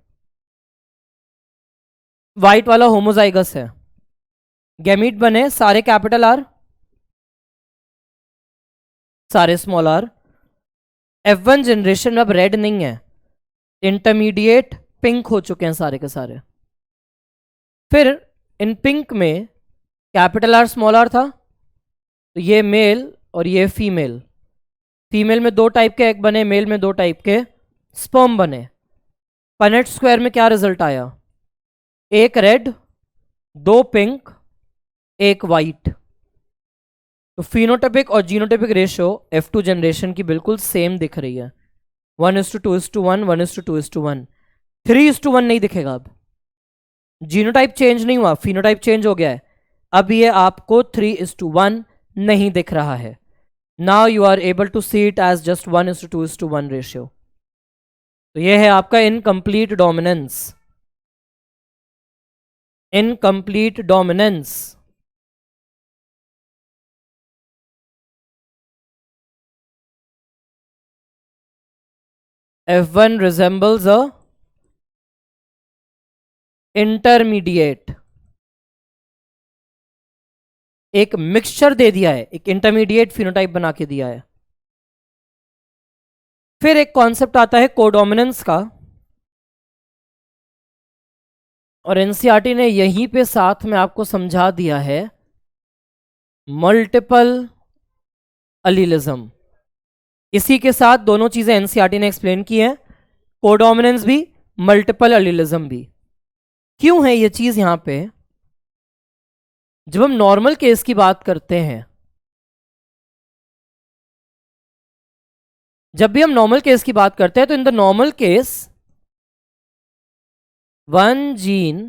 व्हाइट वाला होमोजाइगस है। गैमीट बने सारे कैपिटल आर, सारे स्मॉल आर। F1 जनरेशन में अब रेड नहीं है, इंटरमीडिएट पिंक हो चुके हैं सारे के सारे। फिर इन पिंक में कैपिटल आर स्मॉल आर था, तो ये मेल और ये फीमेल। फीमेल में 2 टाइप के एग बने, मेल में 2 टाइप के स्पर्म बने। पनेट स्क्वायर में क्या रिजल्ट आया, एक रेड, 2 पिंक, 1 वाइट। तो फिनोटाइपिक और जीनोटाइपिक रेशियो F2 जनरेशन की बिल्कुल सेम दिख रही है, 1:2:1, 1:2:1, 3:1 नहीं दिखेगा। अब जीनोटाइप चेंज नहीं हुआ, फिनोटाइप चेंज हो गया है। अब ये आपको 3:1 नहीं दिख रहा है। Now you are able to see it as just 1:2:1 ratio. तो ये है आपका incomplete dominance. Incomplete dominance F1 resembles a intermediate, एक मिक्सचर दे दिया है, एक इंटरमीडिएट फिनोटाइप बना के दिया है। फिर एक कॉन्सेप्ट आता है कोडोमिनेंस का, और एनसीईआरटी ने यहीं पे साथ में आपको समझा दिया है मल्टीपल अलीलिज्म। इसी के साथ दोनों चीजें एनसीईआरटी ने एक्सप्लेन की हैं, कोडोमिनेंस भी, मल्टीपल अलीलिज्म भी। क्यों है ये चीज यहां पे? जब हम नॉर्मल केस की बात करते हैं, जब भी हम नॉर्मल केस की बात करते हैं, तो in the normal case one gene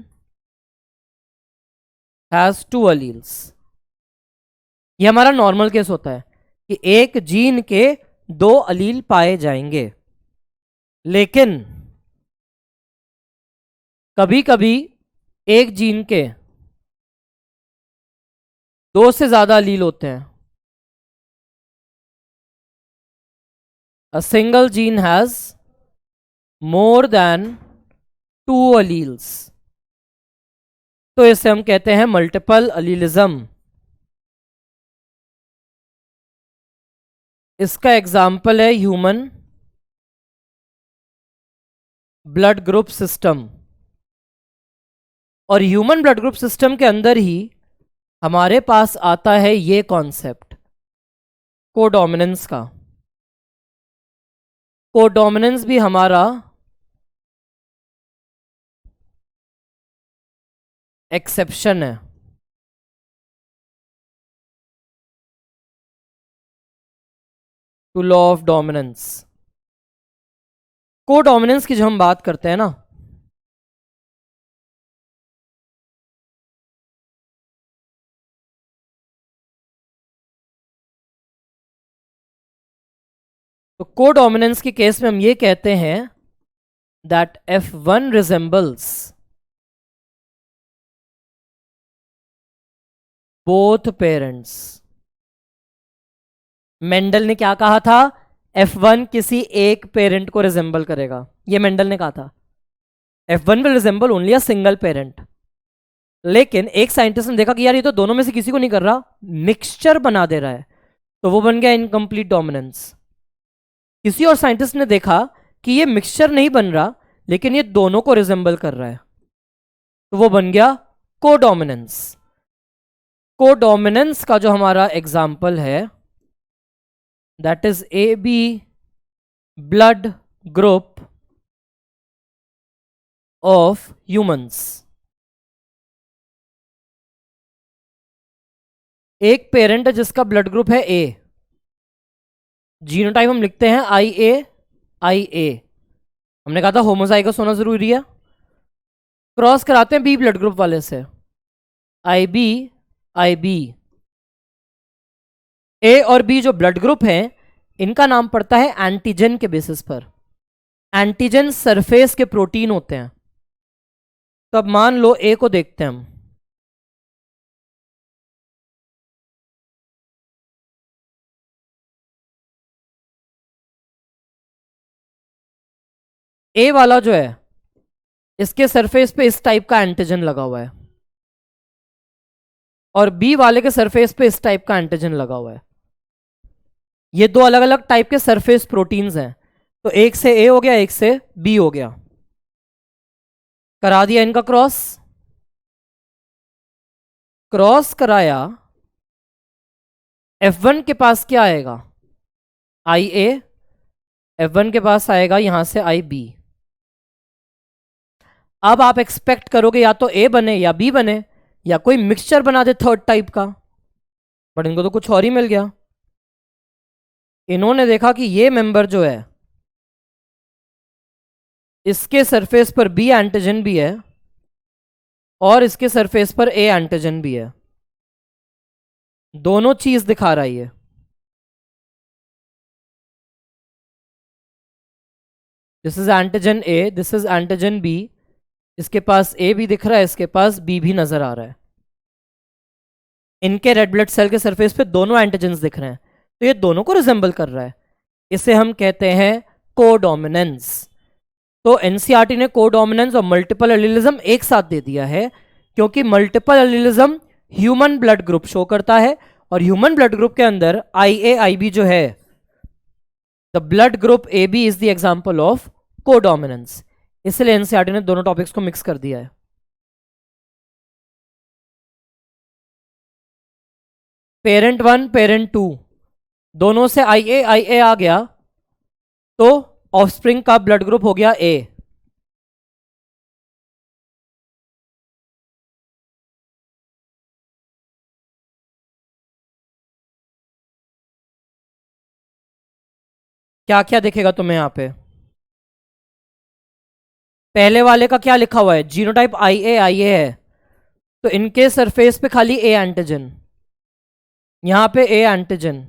has to alleles. ये हमारा नॉर्मल केस होता है कि एक जीन के 2 अलील पाए जाएंगे। लेकिन कभी कभी एक जीन के 2 से ज्यादा अलील होते हैं। A single gene has more than 2 alleles, तो इसे हम कहते हैं मल्टीपल अलीलिज्म। इसका एग्जाम्पल है ह्यूमन ब्लड ग्रुप सिस्टम। और ह्यूमन ब्लड ग्रुप सिस्टम के अंदर ही हमारे पास आता है ये कॉन्सेप्ट कोडोमिनेंस का। कोडोमिनेंस भी हमारा एक्सेप्शन है to law of dominance. Codominance की जब हम बात करते हैं ना, तो कोडोमिनेंस के केस में हम ये कहते हैं that F1 resembles both parents. Mendel ने क्या कहा था? F1 किसी एक पेरेंट को रिजेंबल करेगा, ये मेंडल ने कहा था। F1 will resemble only a single parent. लेकिन एक साइंटिस्ट ने देखा कि यार ये तो दोनों में से किसी को नहीं कर रहा, मिक्सचर बना दे रहा है, तो वो बन गया इनकम्प्लीट डोमिनेंस। किसी और साइंटिस्ट ने देखा कि ये मिक्सचर नहीं बन रहा, लेकिन ये दोनों को रिजेंबल कर रहा है, तो वो बन गया कोडोमिनेंस। कोडोमिनेंस का जो हमारा एग्जाम्पल है that is AB blood group of humans. एक पेरेंट है जिसका ब्लड ग्रुप है A, जीनोटाइप हम लिखते हैं IA। हमने कहा था होमोजाइगस होना जरूरी है। क्रॉस कराते हैं B ब्लड ग्रुप वाले से, IB। A और B जो ब्लड ग्रुप हैं, इनका नाम पड़ता है एंटीजन के बेसिस पर। एंटीजन सरफेस के प्रोटीन होते हैं। तो अब मान लो A को देखते हैं हम, A वाला जो है इसके सरफेस पे इस टाइप का एंटीजन लगा हुआ है, और B वाले के सरफेस पे इस टाइप का एंटीजन लगा हुआ है। ये दो अलग अलग टाइप के सरफेस प्रोटीन्स हैं, तो एक से A हो गया, एक से B हो गया। करा दिया इनका क्रॉस कराया। F1 के पास क्या आएगा? IA। F1 के पास आएगा यहां से IB। अब आप एक्सपेक्ट करोगे या तो A बने या B बने, या कोई मिक्सचर बना दे थर्ड टाइप का। बट इनको तो कुछ और ही मिल गया। इन्होंने देखा कि ये मेंबर जो है इसके सरफेस पर बी एंटीजन भी है और इसके सरफेस पर ए एंटीजन भी है, दोनों चीज दिखा रहा है ये। This is antigen A, this is antigen B, इसके पास ए भी दिख रहा है, इसके पास बी भी नजर आ रहा है। इनके रेड ब्लड सेल के सरफेस पे दोनों एंटीजेंस दिख रहे हैं, तो ये दोनों को रिजेंबल कर रहा है। इसे हम कहते हैं कोडोमिनेंस। तो एनसीईआरटी ने कोडोमिनेंस और मल्टीपल एलिलिज्म एक साथ दे दिया है, क्योंकि multiple allelism human blood group show करता है, और ह्यूमन ब्लड ग्रुप के अंदर IAIB जो है, the blood group AB is the example of codominance. इसलिए एनसीईआरटी ने दोनों टॉपिक्स को मिक्स कर दिया है। पेरेंट 1 पेरेंट 2 दोनों से IA आ गया, तो ऑफस्प्रिंग का ब्लड ग्रुप हो गया A। क्या क्या दिखेगा तुम्हें यहां पे? पहले वाले का क्या लिखा हुआ है? जीनोटाइप IA है, तो इनके सरफेस पे खाली A एंटीजन, यहां पे A एंटीजन,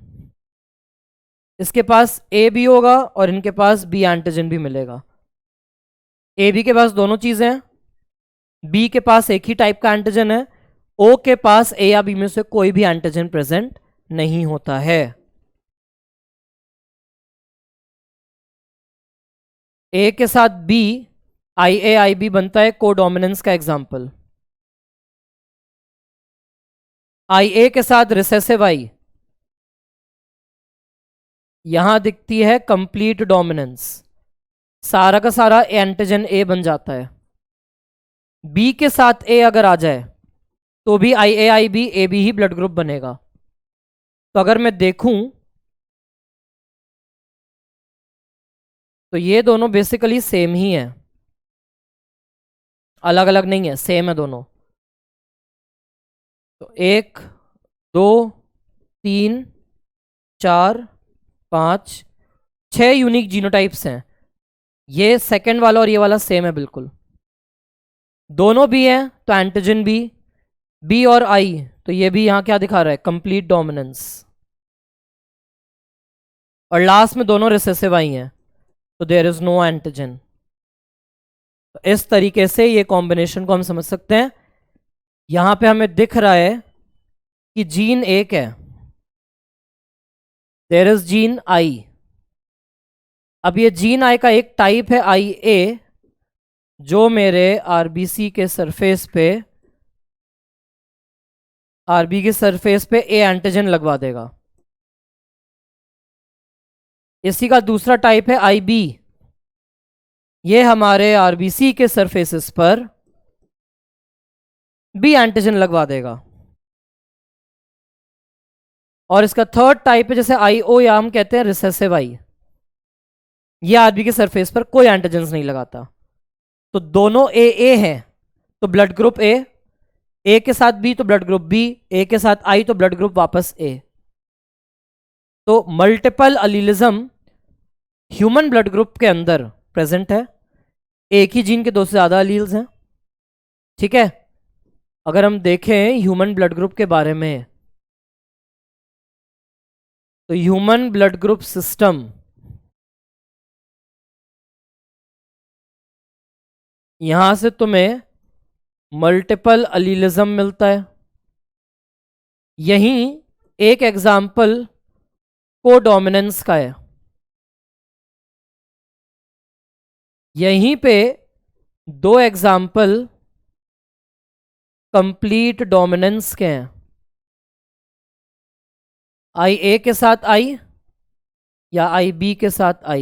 इसके पास A भी होगा और इनके पास B एंटीजन भी मिलेगा। A B के पास दोनों चीजें हैं, B के पास एक ही टाइप का एंटीजन है, O के पास A या B में से कोई भी एंटीजन प्रेजेंट नहीं होता है। A के साथ B IAIB बनता है कोडोमिनेंस का एग्जाम्पल। IA के साथ रिसेसिव I, यहां दिखती है कंप्लीट डोमिनेंस, सारा का सारा एंटीजन A बन जाता है। B के साथ A अगर आ जाए तो भी IAIB AB ही ब्लड ग्रुप बनेगा। तो अगर मैं देखूं तो ये दोनों बेसिकली सेम ही है, अलग अलग नहीं है, सेम है दोनों। तो 1 2 3 4 5 6 यूनिक जीनोटाइप्स हैं। ये सेकंड वाला और ये वाला सेम है बिल्कुल, दोनों भी हैं, तो एंटीजन बी और आई, तो ये भी यहां क्या दिखा रहा है? Complete dominance. और लास्ट में दोनों रिसेसिव आई हैं, तो देयर इज नो एंटीजन। तो इस तरीके से ये कॉम्बिनेशन को हम समझ सकते हैं। यहां पे हमें दिख रहा है कि जीन एक है, देयर इज जीन आई। अब ये जीन आई का एक टाइप है IA, जो मेरे आरबीसी के सरफेस पे, आरबी के सरफेस पे ए एंटीजन लगवा देगा। इसी का दूसरा टाइप है IB, ये हमारे आरबीसी के सरफेसेस पर बी एंटीजन लगवा देगा। और इसका थर्ड टाइप है जैसे IO, या हम कहते हैं रिसेसिव I, ये आरबी के सरफेस पर कोई एंटीजन नहीं लगाता। तो दोनों AA हैं, तो ब्लड ग्रुप A के साथ B तो ब्लड ग्रुप B, A के साथ I तो ब्लड ग्रुप वापस A। तो multiple allelism human blood group के अंदर प्रेजेंट है, एक ही जीन के दो से ज्यादा अलील्स हैं। ठीक है, अगर हम देखें ह्यूमन ब्लड ग्रुप के बारे में, तो ह्यूमन ब्लड ग्रुप सिस्टम यहां से तुम्हें मल्टीपल अलीलिज्म मिलता है। यहीं एक एग्जाम्पल कोडोमिनेंस का है, यहीं पे दो एग्जाम्पल कंप्लीट डोमिनेंस के हैं, IA के साथ I या IB के साथ I।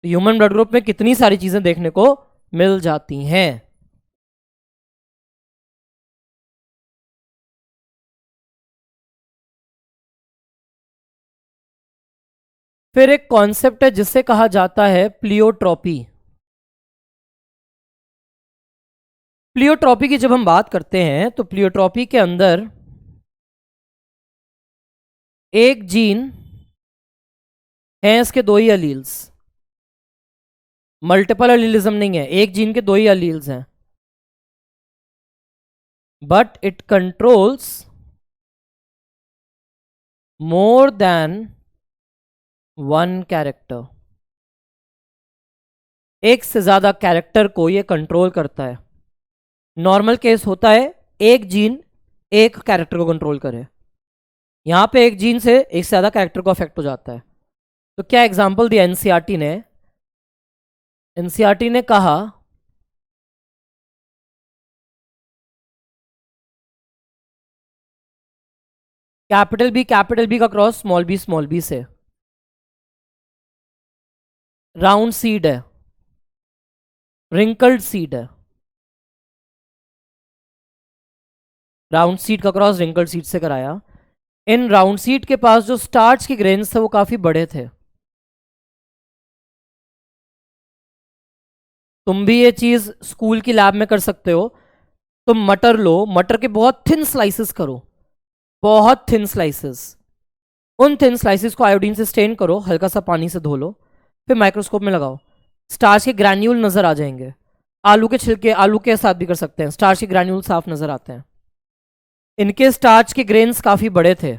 ह्यूमन ब्लड ग्रुप में कितनी सारी चीजें देखने को मिल जाती हैं। फिर एक कॉन्सेप्ट है जिसे कहा जाता है प्लियोट्रॉपी। प्लियोट्रॉपी की जब हम बात करते हैं तो प्लियोट्रॉपी के अंदर एक जीन है, इसके दो ही अलील्स, मल्टीपल अलीलिज्म नहीं है, एक जीन के दो ही अलील्स हैं, but it controls more than one character, एक से ज्यादा कैरेक्टर को ये कंट्रोल करता है। नॉर्मल केस होता है एक जीन एक कैरेक्टर को कंट्रोल करे, यहां पे एक जीन से एक से ज्यादा कैरेक्टर को अफेक्ट हो जाता है। तो क्या एग्जांपल दिया एनसीईआरटी ने? एनसीईआरटी ने कहा कैपिटल बी का क्रॉस स्मॉल बी से, राउंड सीड है, रिंकल्ड सीड है, राउंड सीड का क्रॉस रिंकल्ड सीड से कराया। इन राउंड सीड के पास जो स्टार्च के ग्रेन्स थे वो काफी बड़े थे। तुम भी ये चीज स्कूल की लैब में कर सकते हो। तुम मटर लो, मटर के बहुत थिन स्लाइसेस करो, बहुत थिन स्लाइसेस, उन थिन स्लाइसेस को आयोडीन से स्टेन करो, हल्का सा पानी से धो लो, फिर माइक्रोस्कोप में लगाओ, स्टार्च के ग्रैन्यूल नजर आ जाएंगे। आलू के छिलके, आलू के साथ भी कर सकते हैं, स्टार्च के ग्रैन्यूल साफ नजर आते हैं। इनके स्टार्च के ग्रेन्स काफी बड़े थे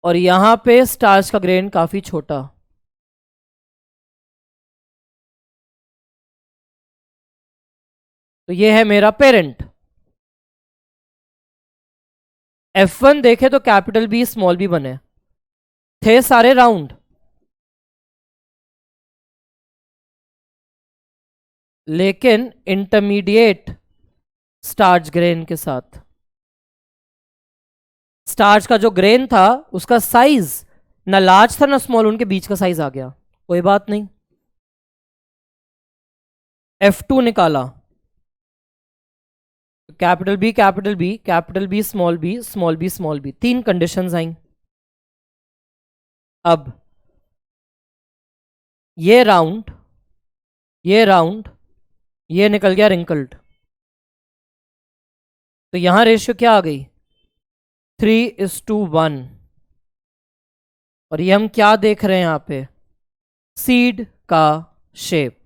और यहां पे स्टार्च का ग्रेन काफी छोटा। तो ये है मेरा पेरेंट। F1 देखे तो कैपिटल बी स्मॉल बी बने थे, सारे राउंड, लेकिन इंटरमीडिएट स्टार्च ग्रेन के साथ। स्टार्च का जो ग्रेन था उसका साइज ना लार्ज था ना स्मॉल, उनके बीच का साइज आ गया, कोई बात नहीं। F2 निकाला, capital B capital B capital B small B small B small B, तीन कंडीशंस आई। अब ये राउंड, ये राउंड, ये निकल गया रिंकल्ड, तो यहां रेशियो क्या आ गई? 3:1। और ये हम क्या देख रहे हैं यहां पे? सीड का शेप।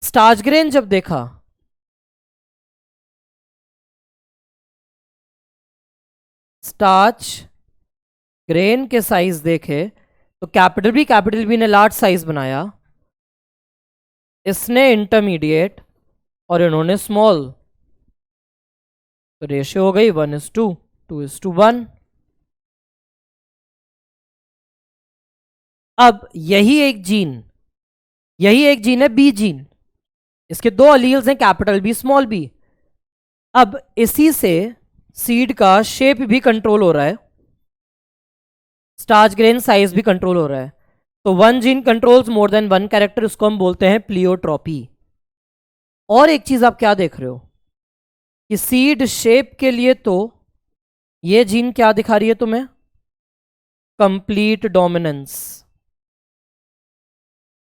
स्टार्च ग्रेन जब देखा, स्टार्च ग्रेन के साइज देखे तो कैपिटल बी ने लार्ज साइज बनाया, इसने इंटरमीडिएट और इन्होंने स्मॉल, तो रेशियो हो गई 1:2, 2:1। अब यही एक जीन है बी जीन, इसके दो अलील्स हैं कैपिटल बी स्मॉल बी। अब इसी से सीड का शेप भी कंट्रोल हो रहा है, स्टार्च ग्रेन साइज भी कंट्रोल हो रहा है। तो वन जीन कंट्रोल्स मोर देन वन कैरेक्टर, उसको हम बोलते हैं प्लियोट्रॉपी। और एक चीज आप क्या देख रहे हो कि सीड शेप के लिए तो ये जीन क्या दिखा रही है तुम्हें? Complete dominance.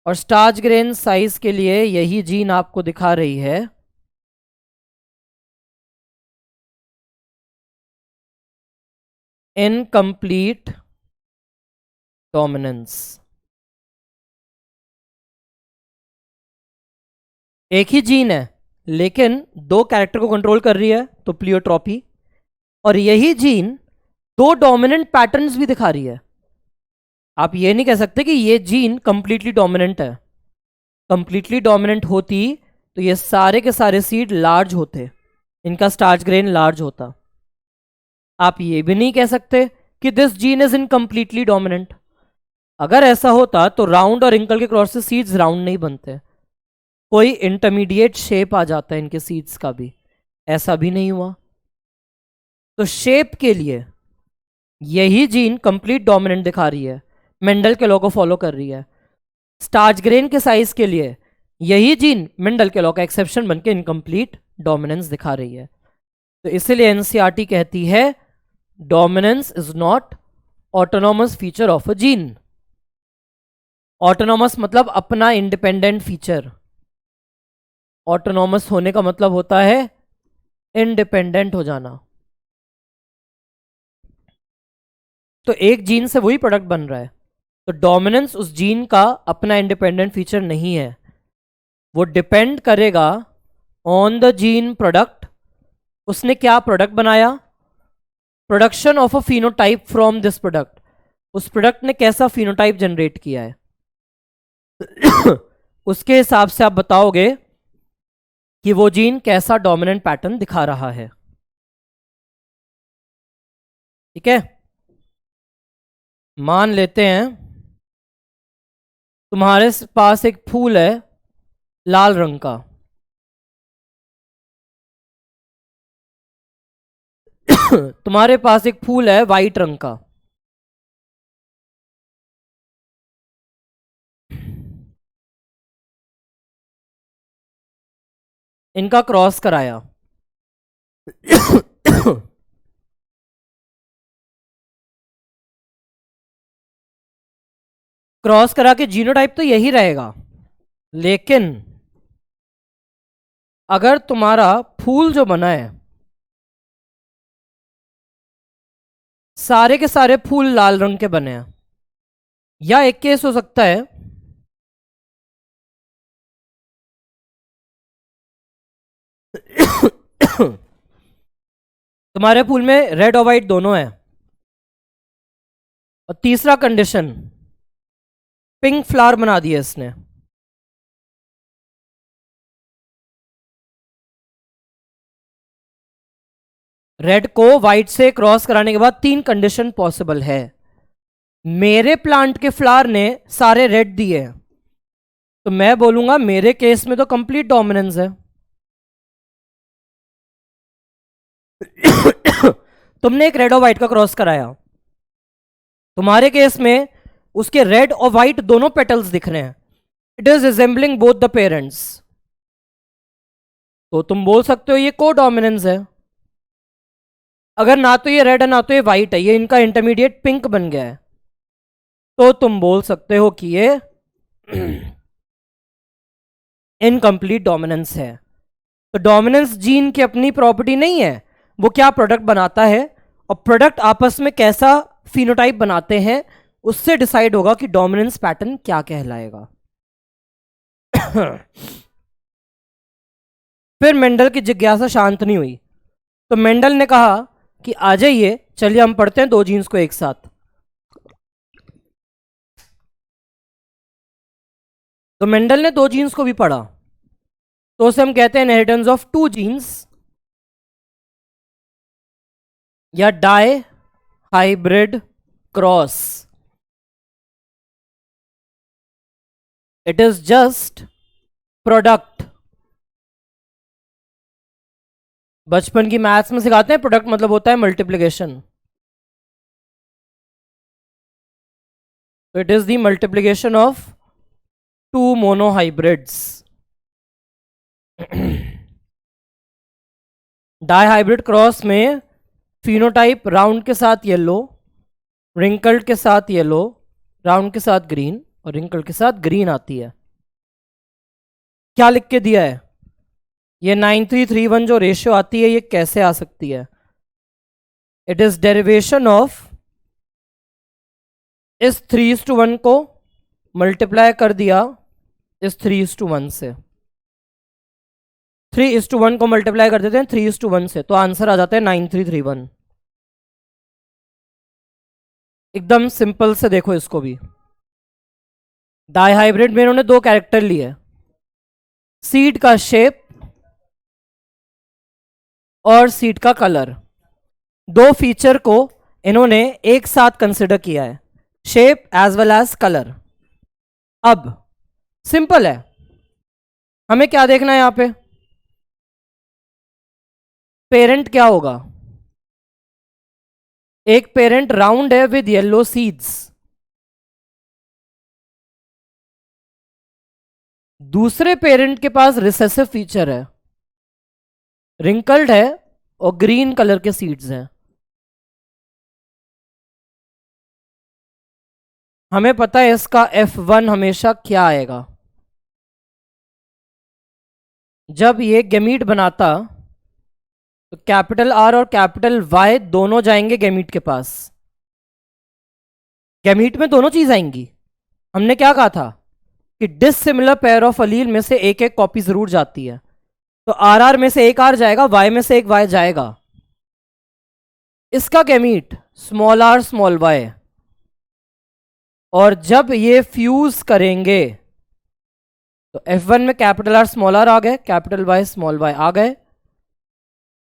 और स्टार्च ग्रेन साइज के लिए यही जीन आपको दिखा रही है इनकम्प्लीट डोमिनेंस। एक ही जीन है लेकिन दो कैरेक्टर को कंट्रोल कर रही है, तो प्लियोट्रॉपी। और यही जीन दो डोमिनेंट पैटर्न्स भी दिखा रही है। आप ये नहीं कह सकते कि ये जीन कंप्लीटली डोमिनेंट है। कंप्लीटली डोमिनेंट होती तो ये सारे के सारे सीड लार्ज होते, इनका स्टार्च ग्रेन लार्ज होता। आप ये भी नहीं कह सकते कि this gene is incompletely dominant. अगर ऐसा होता तो राउंड और रिंकल के क्रॉस से सीड्स राउंड नहीं बनते, कोई इंटरमीडिएट शेप आ जाता है इनके सीड्स का भी, ऐसा भी नहीं हुआ। तो शेप के लिए यही जीन कंप्लीट डोमिनेंट दिखा रही है, मेंडल के लॉ को फॉलो कर रही है। स्टार्च ग्रेन के साइज के लिए यही जीन मेंडल के लॉ का एक्सेप्शन बनके इनकम्प्लीट डोमिनेंस दिखा रही है। तो इसलिए एनसीईआरटी कहती है dominance is not autonomous feature of a gene. Autonomous मतलब अपना इंडिपेंडेंट फीचर, ऑटोनॉमस होने का मतलब होता है इंडिपेंडेंट हो जाना। तो एक जीन से वही प्रोडक्ट बन रहा है, तो डोमिनेंस उस जीन का अपना इंडिपेंडेंट फीचर नहीं है, वो डिपेंड करेगा ऑन द जीन प्रोडक्ट। उसने क्या प्रोडक्ट बनाया, production of a phenotype from this product, उस प्रोडक्ट ने कैसा फिनोटाइप जनरेट किया है उसके हिसाब से आप बताओगे कि वो जीन कैसा डोमिनेंट पैटर्न दिखा रहा है। ठीक है, मान लेते हैं तुम्हारे पास एक फूल है लाल रंग का तुम्हारे पास एक फूल है वाइट रंग का। इनका क्रॉस कराया क्रॉस करा के जीनोटाइप तो यही रहेगा, लेकिन अगर तुम्हारा फूल जो बना है सारे के सारे फूल लाल रंग के बने हैं, या एक केस हो सकता है तुम्हारे फूल में रेड और व्हाइट दोनों है, और तीसरा कंडीशन पिंक फ्लावर बना दिया इसने। रेड को व्हाइट से क्रॉस कराने के बाद तीन कंडीशन पॉसिबल है। मेरे प्लांट के फ्लावर ने सारे रेड दिए हैं, तो मैं बोलूंगा मेरे केस में तो कंप्लीट डोमिनेंस है। तुमने एक रेड और व्हाइट का क्रॉस कराया, तुम्हारे केस में उसके रेड और व्हाइट दोनों पेटल्स दिख रहे हैं, it is resembling both the parents, तो तुम बोल सकते हो ये को डोमिनेंस है। अगर ना तो ये रेड है ना तो ये व्हाइट है, ये इनका इंटरमीडिएट पिंक बन गया है, तो तुम बोल सकते हो कि ये इनकम्प्लीट डोमिनेंस है। तो डोमिनेंस जीन की अपनी प्रॉपर्टी नहीं है, वो क्या प्रोडक्ट बनाता है और प्रोडक्ट आपस में कैसा फिनोटाइप बनाते हैं उससे डिसाइड होगा कि डोमिनेंस पैटर्न क्या कहलाएगा। फिर मेंडल की जिज्ञासा शांत नहीं हुई, तो मेंडल ने कहा कि आ जाइए, चलिए हम पढ़ते हैं दो जीन्स को एक साथ। तो मेंडल ने दो जीन्स को भी पढ़ा, तो उसे हम कहते हैं इनहेरिटेंस ऑफ टू जीन्स या dihybrid cross. It is just product. बचपन की मैथ्स में सिखाते हैं प्रोडक्ट मतलब होता है मल्टीप्लिकेशन, तो it is the multiplication of two monohybrids. Dihybrid cross में फिनोटाइप राउंड के साथ येलो, रिंकल्ड के साथ येलो, राउंड के साथ ग्रीन और रिंकल्ड के साथ ग्रीन आती है। क्या लिख के दिया है, ये 9331 जो रेशियो आती है ये कैसे आ सकती है? इट इज डेरिवेशन ऑफ इस 3:1 को मल्टीप्लाई कर दिया इस 3:1 से, 3:1 को मल्टीप्लाई कर देते हैं 3:1 से, तो आंसर आ जाता है 9331। एकदम सिंपल से देखो इसको भी, डाई हाइब्रिड में इन्होंने दो कैरेक्टर लिए, सीड का शेप और सीड का कलर, दो फीचर को इन्होंने एक साथ कंसिडर किया है, shape as well as colour. अब सिंपल है, हमें क्या देखना है यहां पे, पेरेंट क्या होगा, एक पेरेंट राउंड है विद येलो सीड्स, दूसरे पेरेंट के पास रिसेसिव फीचर है, रिंकल्ड है और ग्रीन कलर के सीड्स हैं। हमें पता है इसका F1 हमेशा क्या आएगा, जब ये गैमीट बनाता तो कैपिटल R और कैपिटल Y दोनों जाएंगे गैमीट के पास, गैमीट में दोनों चीज आएंगी। हमने क्या कहा था कि डिसिमिलर पेयर ऑफ अलील में से एक एक कॉपी जरूर जाती है। तो आर आर में से एक आर जाएगा, वाई में से एक वाई जाएगा। इसका gamete small R small Y, और जब ये फ्यूज करेंगे तो F1 में कैपिटल आर स्मॉल आर आ गए, कैपिटल वाई स्मॉल वाई आ गए,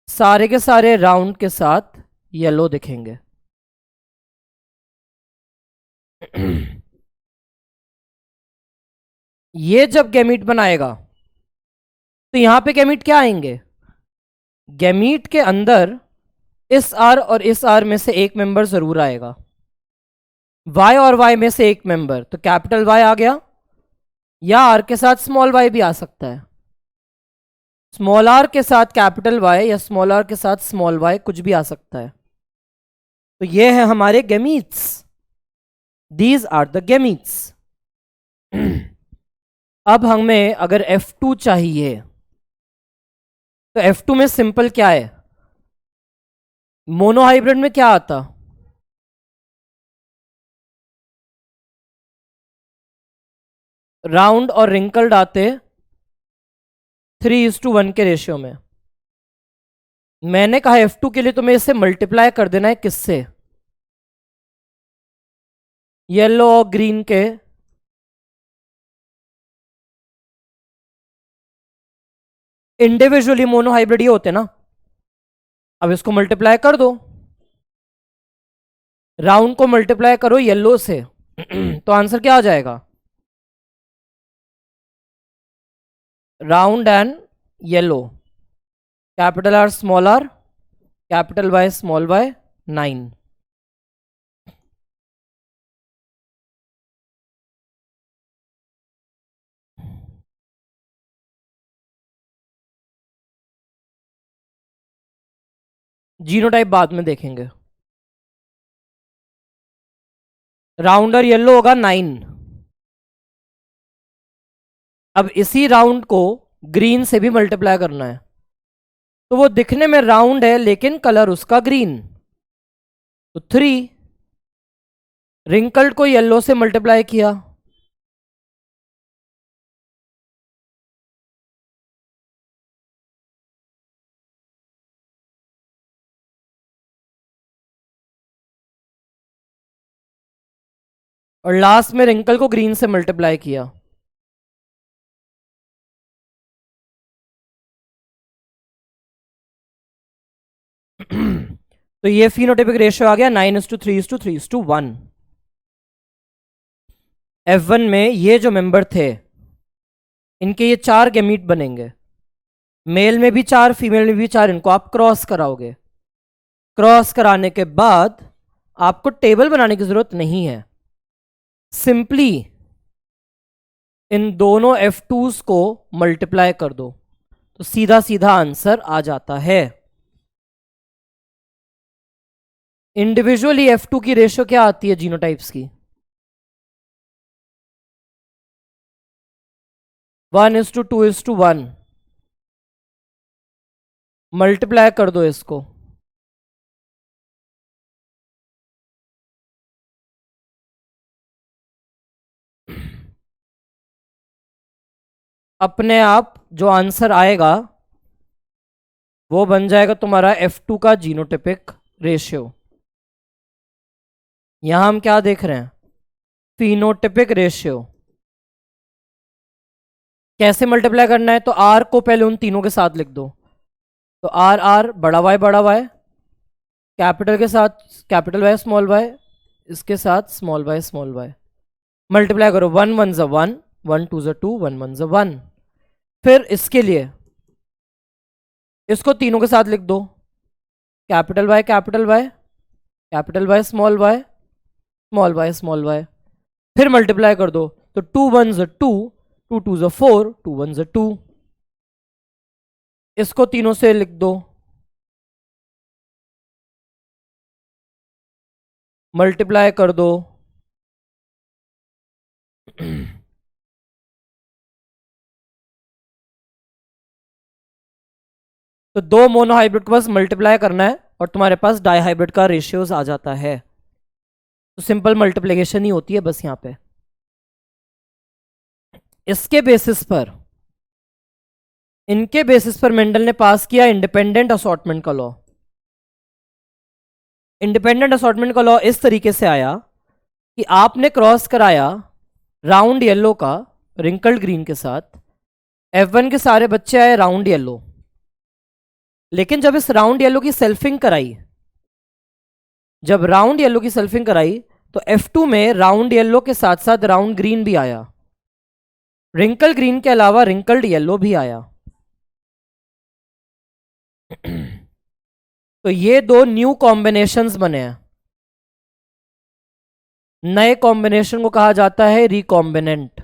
सारे के सारे राउंड के साथ येलो दिखेंगे। ये जब गैमीट बनाएगा तो यहां पे गैमीट क्या आएंगे, गैमीट के अंदर इस आर और इस आर में से एक मेंबर जरूर आएगा, वाई और वाई में से एक मेंबर, तो कैपिटल वाई आ गया, या आर के साथ स्मॉल वाई भी आ सकता है, स्मॉल आर के साथ कैपिटल वाई या स्मॉल आर के साथ स्मॉल वाई, कुछ भी आ सकता है। तो ये है हमारे gametes, these are the gametes. अब हमें अगर F2 चाहिए तो F2 में सिंपल क्या है, मोनोहाइब्रिड में क्या आता, राउंड और रिंकल्ड आते 3:1 के रेशियो में। मैंने कहा F2 के लिए तुम्हें इसे मल्टीप्लाई कर देना है किससे, येलो और ग्रीन के इंडिविजुअली मोनोहाइब्रिड ये होते ना। अब इसको मल्टीप्लाई कर दो, राउंड को मल्टीप्लाई करो येलो से, तो आंसर क्या आ जाएगा, round and yellow, capital R small R, capital Y small Y, 9। Genotype बाद में देखेंगे। राउंड और येलो होगा 9। अब इसी राउंड को ग्रीन से भी मल्टीप्लाई करना है, तो वो दिखने में राउंड है लेकिन कलर उसका ग्रीन, तो 3। रिंकल्ड को येलो से मल्टीप्लाई किया, और लास्ट में रिंकल को ग्रीन से मल्टीप्लाई किया। तो ये फिनोटाइपिक रेशियो आ गया 9:3:3:1। F1 में ये जो मेंबर थे इनके ये 4 गैमीट बनेंगे, मेल में भी 4 फीमेल में भी 4, इनको आप क्रॉस कराओगे। क्रॉस कराने के बाद आपको टेबल बनाने की जरूरत नहीं है, सिंपली इन दोनों F2s को मल्टीप्लाई कर दो तो सीधा सीधा आंसर आ जाता है। इंडिविजुअली F2 की रेशियो क्या आती है जीनोटाइप्स की, 1:2:1। मल्टीप्लाई कर दो इसको, अपने आप जो आंसर आएगा वो बन जाएगा तुम्हारा F2 का जीनोटाइपिक रेशियो। यहां हम क्या देख रहे हैं, फिनोटाइपिक रेशियो। कैसे मल्टीप्लाई करना है, तो R को पहले उन तीनों के साथ लिख दो, तो आर आर बड़ा वाई, कैपिटल के साथ कैपिटल वाई स्मॉल वाई, इसके साथ स्मॉल वाई, मल्टीप्लाई करो, 1 1 ज़ 1, 1 2 ज़ 2, 1 1 ज़ 1। फिर इसके लिए इसको तीनों के साथ लिख दो, capital Y capital Y, capital Y small Y, फिर मल्टीप्लाई कर दो, तो 2 1 ज़ 2, 2 2 ज़ 4, 2 1 ज़ 2। इसको तीनों से लिख दो, मल्टीप्लाई कर दो, तो दो मोनोहाइब्रिड को बस मल्टीप्लाई करना है और तुम्हारे पास डाईहाइब्रिड का रेशियोज आ जाता है। तो सिंपल मल्टीप्लिकेशन ही होती है बस यहां पे। इसके बेसिस पर, इनके बेसिस पर मेंडल ने पास किया इंडिपेंडेंट असॉर्टमेंट का लॉ। इंडिपेंडेंट असॉर्टमेंट का लॉ इस तरीके से आया कि आपने क्रॉस कराया राउंड येलो का रिंकल्ड ग्रीन के साथ, F1 के सारे बच्चे आए राउंड येलो, लेकिन जब इस राउंड येलो की सेल्फिंग कराई, जब राउंड येलो की सेल्फिंग कराई तो F2 में राउंड येलो के साथ साथ राउंड ग्रीन भी आया, रिंकल ग्रीन के अलावा रिंकल्ड येलो भी आया। तो ये दो न्यू कॉम्बिनेशंस बने हैं। नए कॉम्बिनेशन को कहा जाता है रिकॉम्बिनेंट।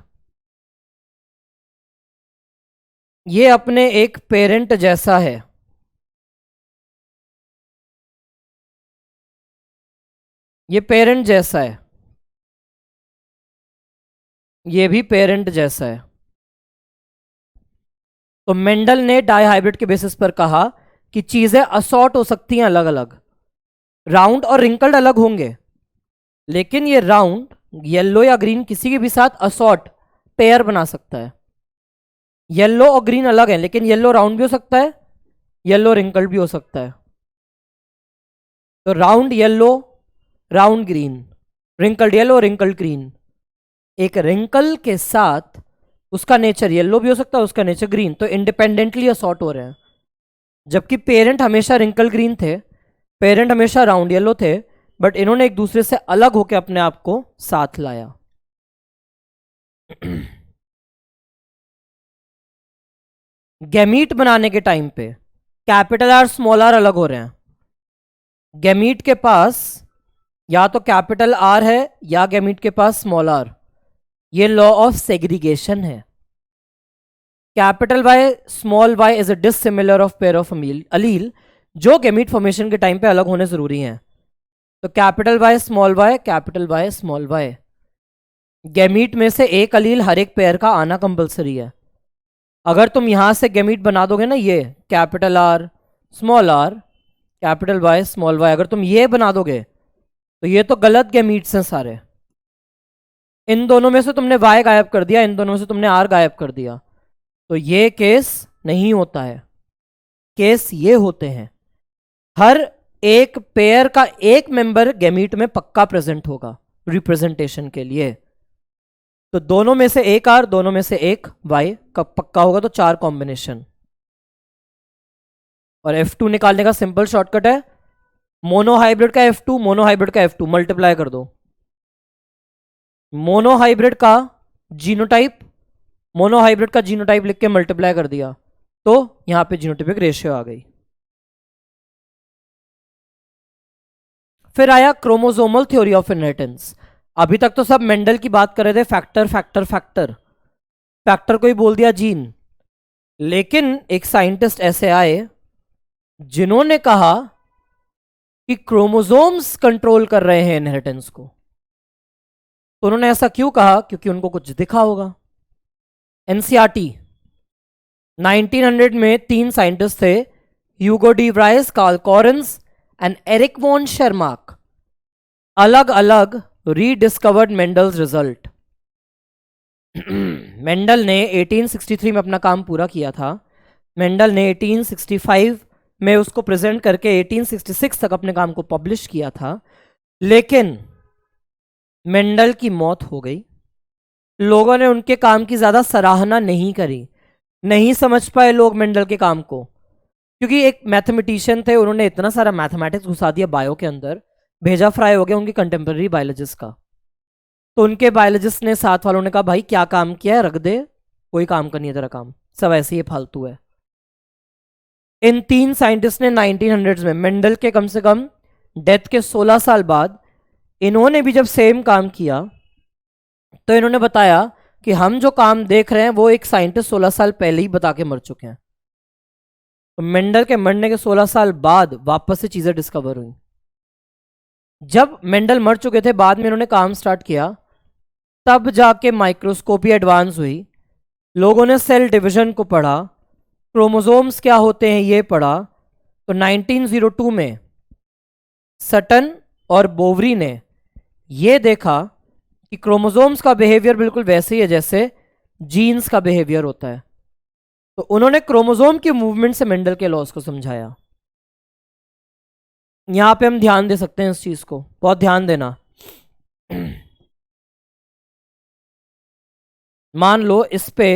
ये अपने एक पेरेंट जैसा है, ये पेरेंट जैसा है, ये भी पेरेंट जैसा है। तो मेंडल ने डाइहाइब्रिड के बेसिस पर कहा कि चीजें असॉर्ट हो सकती हैं अलग अलग, राउंड और रिंकल्ड अलग होंगे, लेकिन ये राउंड येलो या ग्रीन किसी के भी साथ असॉर्ट पेयर बना सकता है। येलो और ग्रीन अलग है, लेकिन येलो राउंड भी हो सकता है, येलो रिंकल्ड भी हो सकता है। तो round yellow, round green, wrinkled yellow, wrinkled green. एक रिंकल के साथ उसका नेचर येलो भी हो सकता है, उसका नेचर ग्रीन, तो इंडिपेंडेंटली असॉर्ट हो रहे हैं। जबकि पेरेंट हमेशा रिंकल ग्रीन थे, पेरेंट हमेशा राउंड येलो थे, बट इन्होंने एक दूसरे से अलग होकर अपने आप को साथ लाया। गैमीट बनाने के टाइम पे कैपिटल आर स्मॉल आर अलग हो रहे हैं। गैमीट के पास या तो कैपिटल आर है या गैमीट के पास स्मॉल आर। ये लॉ ऑफ सेग्रीगेशन है। Capital Y small Y is a dissimilar of pair of allele जो गैमीट फॉर्मेशन के टाइम पे अलग होने जरूरी हैं। तो capital Y small Y, capital Y small Y. Gamete में से एक अलील हर एक पेयर का आना कंपलसरी है। अगर तुम यहां से गैमीट बना दोगे ना, ये capital R small R capital Y small Y, अगर तुम ये बना दोगे तो ये तो गलत गैमीट्स हैं सारे। इन दोनों में से तुमने वाई गायब कर दिया, इन दोनों में से तुमने आर गायब कर दिया, तो ये केस नहीं होता है। केस ये होते हैं हर एक पेयर का एक मेंबर गैमीट में पक्का प्रेजेंट होगा रिप्रेजेंटेशन के लिए। तो दोनों में से एक आर, दोनों में से एक वाई कब पक्का होगा, तो 4 कॉम्बिनेशन। और F2 निकालने का सिंपल शॉर्टकट है मोनोहाइब्रिड का F2, मोनोहाइब्रिड का F2 मल्टीप्लाई कर दो। मोनोहाइब्रिड का जीनोटाइप, मोनोहाइब्रिड का जीनोटाइप लिख के मल्टीप्लाई कर दिया, तो यहां पे जीनोटाइपिक रेशियो आ गई। फिर आया क्रोमोसोमल थ्योरी ऑफ इनहेरिटेंस। अभी तक तो सब मेंडल की बात कर रहे थे, फैक्टर फैक्टर फैक्टर, फैक्टर को ही बोल दिया जीन। लेकिन एक साइंटिस्ट ऐसे आए जिन्होंने कहा कि क्रोमोसोम्स कंट्रोल कर रहे हैं इनहेरिटेंस को। तो उन्होंने ऐसा क्यों कहा? क्योंकि उनको कुछ दिखा होगा। एनसीईआरटी 1900 में 3 साइंटिस्ट थे, Hugo de Vries, Carl Correns and Erich von Tschermak, अलग अलग रीडिस्कवर्ड मेंडल्स रिजल्ट। मेंडल ने 1863 में अपना काम पूरा किया था। मेंडल ने 1865 में उसको प्रेजेंट करके 1866 तक अपने काम को पब्लिश किया था, लेकिन मेंडल की मौत हो गई। लोगों ने उनके काम की ज्यादा सराहना नहीं करी, नहीं समझ पाए लोग मेंडल के काम को, क्योंकि एक मैथमेटिशियन थे, उन्होंने इतना सारा मैथमेटिक्स घुसा दिया बायो के अंदर, भेजा फ्राई हो गया उनके कंटेम्प्रेरी बायोलॉजिस्ट का। तो उनके बायोलॉजिस्ट ने, साथ वालों ने कहा भाई क्या काम किया है, रख दे, कोई काम का नहीं है तेरा काम, सब ऐसे ही फालतू है। इन 3 साइंटिस्ट ने 1900s में मेंडल के कम से कम डेथ के 16 साल बाद इन्होंने भी जब सेम काम किया, तो इन्होंने बताया कि हम जो काम देख रहे हैं वो एक साइंटिस्ट 16 साल पहले ही बता के मर चुके हैं। तो मेंडल के मरने के 16 साल बाद वापस से चीजें डिस्कवर हुई। जब मेंडल मर चुके थे, बाद में इन्होंने काम स्टार्ट किया, तब जाके माइक्रोस्कोपी एडवांस हुई, लोगों ने सेल डिवीजन को पढ़ा, क्रोमोसोम्स क्या होते हैं ये पढ़ा। तो 1902 में सटन और बोवरी ने ये देखा कि क्रोमोसोम्स का बिहेवियर बिल्कुल वैसे ही है जैसे जीन्स का बिहेवियर होता है। तो उन्होंने क्रोमोसोम की मूवमेंट से मेंडल के लॉज को समझाया। यहां पे हम ध्यान दे सकते हैं इस चीज को, बहुत ध्यान देना। मान लो इस पे